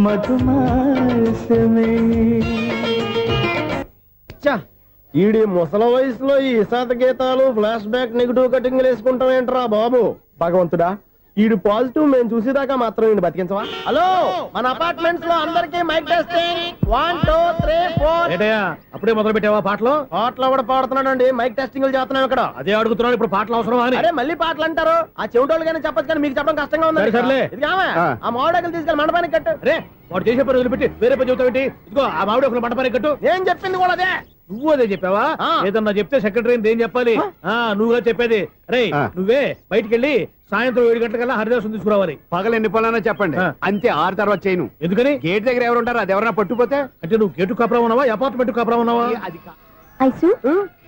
మధుమాసమే. ఈడి ముసల వయసులో ఈ ఇసాత గీతాలు ఫ్లాష్ బ్యాక్ నెగిటివ్ కటింగ్ వేసుకుంటాం ఏంట్రా బాబు. భగవంతుడా, ఈడు పాజిటివ్ మేము చూసేదాకా మాత్రం ఈయన బతికించవా? హలో, మన అపార్ట్మెంట్స్ లో అందరికీ మైక్ టెస్టింగ్ 1 2 3 4. ఏంటయ్యా అప్పుడే మొదలు పెట్టావా పాటలు? పాటలు కూడా పాడుతున్నాడు, మైక్ టెస్టింగ్ చేస్తున్నాం ఇక్కడ. అదే అడుగుతున్నాడు, ఇప్పుడు పాటలు అవసరమా అని. అరే మళ్ళీ పాటలు అంటారు, ఆ చెవిటోళ్ళు కానీ చెప్పచ్చు కానీ మీకు చెప్పడం కష్టంగా ఉంది. సర్లే. ఇది ఆ మామిడాకులు తీసుకెళ్ళి మండపానికి కట్టు. అరే వాడు చేసే పని వదిలిపెట్టి వేరే పని చెబుతావేంటి? ఇదిగో ఆ మామిడి ఒకరు మంటపానికి కట్టు. నేను చెప్పింది కూడా అదే. నువ్వు అదే చెప్పావా? ఏదన్నా చెప్తే సెక్రటరీ ఏం చెప్పాలి? నువ్వుగా చెప్పేది. రే నువ్వే బయటికి వెళ్ళి సాయంత్రం 7 గంటలకల్లా హరిదాసం తీసుకురావాలి. పగలు ఎన్ని పనులైనా చెప్పండి, అంతే 6 తర్వాత చేయను. ఎందుకని? గేట్ దగ్గర ఎవరు ఉంటారు, అది ఎవరైనా పట్టుకుపోతే. అంటే నువ్వు గేటు కాపురం ఉన్నావా, అపార్ట్మెంట్ కాపురం ఉన్నావా? ఐసు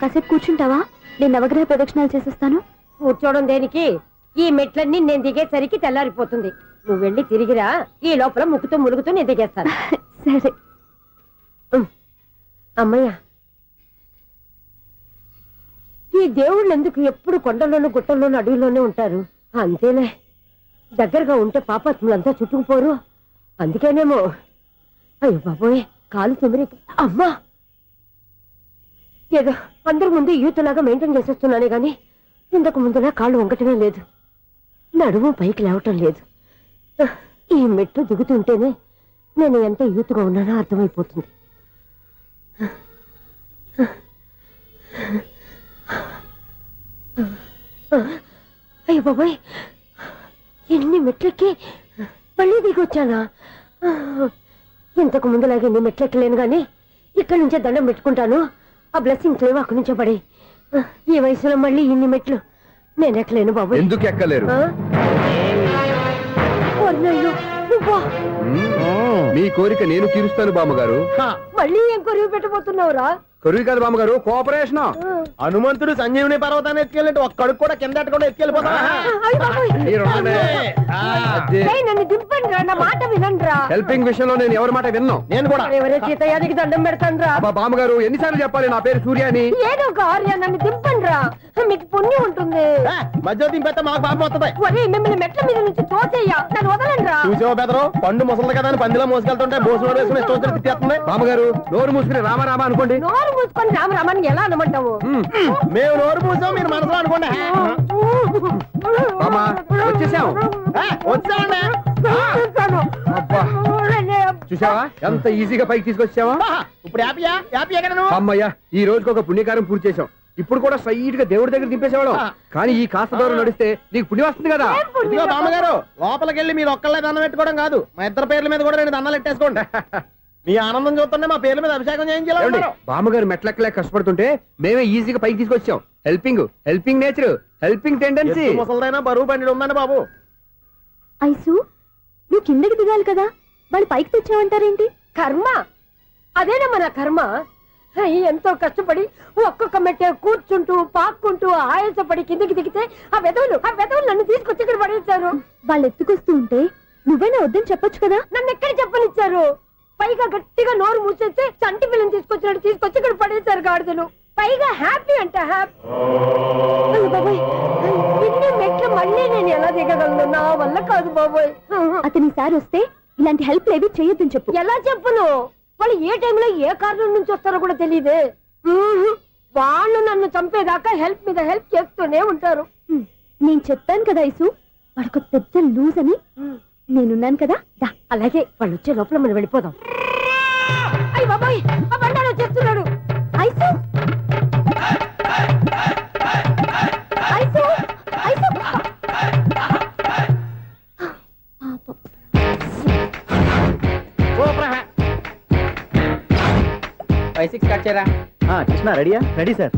కాసేపు కూర్చుంటావా? నేను నవగ్రహ ప్రదక్షిణాలు చేసేస్తాను. కూర్చోవడం దేనికి? ఈ మెట్లన్నీ నేను దిగేసరికి తెల్లారిపోతుంది. నువ్వు వెళ్ళి తిరిగిరా, ఈ లోపల ముక్కుతూ ములుగుతూ నేను దిగేస్తాను. సరే అమ్మయ్య, ఈ దేవుళ్ళు ఎందుకు ఎప్పుడు కొండల్లోనూ గుట్టల్లోనూ అడవిలోనే ఉంటారు? అంతేలే, దగ్గరగా ఉంటే పాపాత్ములంతా చుట్టుకుపోరు. అందుకేనేమో. అయ్యో బాబోయ్, కాలు తిమిరి. అమ్మా, ఏదో అందరి ముందు యూత్లాగా మెయింటైన్ చేసేస్తున్నానే గాని ఇంతకు ముందులా కాళ్ళు వంకటమే లేదు, నడుము పైకి లేవటం లేదు. ఈ మెట్లు దిగుతుంటేనే నేను ఎంత యూత్గా ఉన్నానో అర్థమైపోతుంది. అయ్యో బాబాయ్, ఎన్ని మెట్లెక్కి మళ్ళీ దిగొచ్చానా? ఇంతకు ముందులాగే ఎన్ని మెట్లెక్కలేను గాని ఇక్కడి నుంచే దండం పెట్టుకుంటాను. ఆ బ్లెస్సింగ్స్ లేవు అక్కడి నుంచే పడే. ఈ వయసులో మళ్ళీ ఇన్ని మెట్లు నేను ఎక్కలేను బాబు. ఎందుకు ఎక్కలేరు? మీ కోరిక నేను తీరుస్తాను బామ్మగారు. మళ్ళీ ఏం కొరివి పెట్టబోతున్నావురా? కొరివి కాదు బామ్మగారు, కోఆపరేషన్. హనుమంతుడు సంజీవుని పర్వతాన్ని ఎత్తుకెళ్ళి ఒక్కడికి కూడా కింద ఎట్టకుండా ఎత్తుకెళ్ళిపోతా. నన్ను దింపండి రా, నా మాట వినండి రా. హెల్పింగ్ విషయంలో నేను ఎవరి మాట విన్నాను. నేను కూడా ఎవరే సీతయ్యానికి దండం పెడతాను రా. బామ్మగారు ఎన్నిసార్లు చెప్పాలి నా పేరు సూర్య అని? ఏదో ఒక ఆర్య, నన్ను దింపండి రా, మీకు పుణ్యం ఉంటుంది. మధ్య దింపేస్తే మాకు పాపం వస్తుంది. ఒరే మిమ్మల్ని మెట్ల మీద నుంచి తోసేయ్యా, నన్ను వదలండి రా. చూసావా బెదరు, పండు ముసలి కదా అని పందిలో మోసుకెళ్తుంటే భోజనం వేసుకుని ఇష్టం తిట్టేస్తుంది. బామ్మగారు నోరు మూసుకుని రామారామా అనుకోండి. నోరు మూసుకొని రామరామాన్ని ఎలా అనమంటావు? మేము నోరు మూసాం, మీరు మనసులో అనుకోండి. వచ్చేసాం. వచ్చామండి. చూసావా ఎంత ఈజీగా పైకి తీసుకొచ్చావా? ఇప్పుడు హ్యాపీయా? హ్యాపీయా కదా నువ్వు? అమ్మయ్యా, ఈ రోజుకి ఒక పుణ్యకారం పూర్తి చేసాం. ఇప్పుడు కూడా స్ట్రైట్ గా దేవుడి దగ్గర దింపేసేవాడు. కానీ ఈ కాస్త దూరం నడిస్తే నీకు పుణ్యం వస్తుంది కదా. ఇదిగో బామ్మగారు, లోపలికి వెళ్ళి మీరు ఒక్కళ్ళే దండం పెట్టుకోవడం కాదు, మా ఇద్దరు పేర్ల మీద కూడా నేను దండాలు పెట్టేసుకోండి. మీ ఆనందం చూస్తుంటే మా పేర్ల మీద అభిషేకం చేయించాలి. బామ్మగారు మెట్లెక్కలే కష్టపడుతుంటే మేమే ఈజీగా పైకి తీసుకొచ్చాం. Helping nature, helping tendency. ముసలైనా బరువు బండి ఉందండి బాబు. ఐసు నువ్వు కిందకి దిగాలి కదా, వాళ్ళు పైకి తెచ్చావంటారేంటి? కర్మ అదేనమ్మా నా కర్మ. ఎంతో కష్టపడి ఒక్కొక్క మెట్ట కూర్చుంటూ పాక్కుంటూ ఆయాసపడి కిందకి దిగితే ఆ వెధవులు నన్ను తీసుకొచ్చి ఇక్కడ పడేశారు. వాళ్ళు ఎత్తుకొస్తూ ఉంటే నువ్వేనా వద్దని చెప్పొచ్చు కదా. నన్ను ఎక్కడ చెప్పనిచ్చారు? పైగా గట్టిగా నోరు మూసేస్తే చంటి పిల్లని తీసుకొచ్చి ఇక్కడ పడేశారు గాడిదలు. పైగా హ్యాపీ అంటే హ్యాపీ. బాబోయ్, ఇన్ని మెట్లు మళ్ళీ నేను ఎలా దిగగలను? నా వల్ల కాదు బాబోయ్. అతని సార్ వస్తే ఇలాంటి హెల్ప్ లేవి చేయొద్దని చెప్పు. ఎలా చెప్పును? వాళ్ళు ఏ టైంలో ఏ కారణం నుంచి వస్తారో కూడా తెలియదే. వాళ్ళు నన్ను చంపేదాకా హెల్ప్ మీద హెల్ప్ చేస్తూనే ఉంటారు. నేను చెప్పాను కదా ఐసు, వాడికి పెద్ద లూజ్ అని. నేనున్నాను కదా. అలాగే, వాళ్ళు వచ్చే లోపల మనం వెళ్ళిపోదాం. అయ్య బాబాయ్, ఆ బండారు వచ్చేస్తున్నాడు. ఐసు ఐసు ఐసు 5-6 స్టార్ట్ చేయరా. కృష్ణ రెడీయా? Ready sir.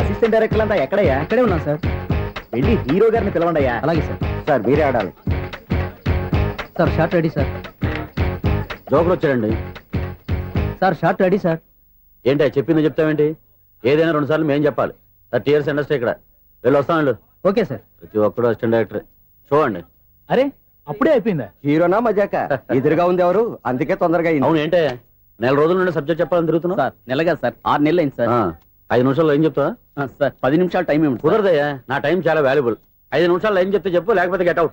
Ashish assistant director అంతా ఎక్కడయ్యా? ఇక్కడే ఉన్నాం సార్. వెళ్ళి హీరో గారిని పిలవండి అయ్యా. అలాగే సార్. సార్ మీరే ఆడాలి. Sir short ready sir. జోకులు వచ్చాడండి. Sir short ready sir. ఏంటి చెప్పింది చెప్తావేంటి? ఏదైనా 2 సార్లు మేము చెప్పాలి. 30 years ఇండస్ట్రీ ఇక్కడ. వెళ్ళి వస్తాను. Okay sir. ప్రతి ఒక్కడు అసిస్టెంట్ డైరెక్టర్. చూడండి. అరే అప్పుడే అయిపోయిందా? హీరోనా మజాక? ఎదురుగా ఉంది ఎవరు, అందుకే తొందరగా అయింది. అవును ఏంటే 4 రోజుల నుండి సబ్జెక్ట్ చెప్పాలని తిరుగుతున్నా? సార్ నెలగా సార్, 6 నెలలు అయింది సార్. 5 నిమిషాల్లో ఏం చెప్తా సార్? 10 నిమిషాలు టైం ఏమిటి? కుదరదయ్యా, నా టైం చాలా వాల్యుబుల్. 5 నిమిషాల్లో ఏం చెప్తే చెప్పు, లేకపోతే గెట్ అవుట్.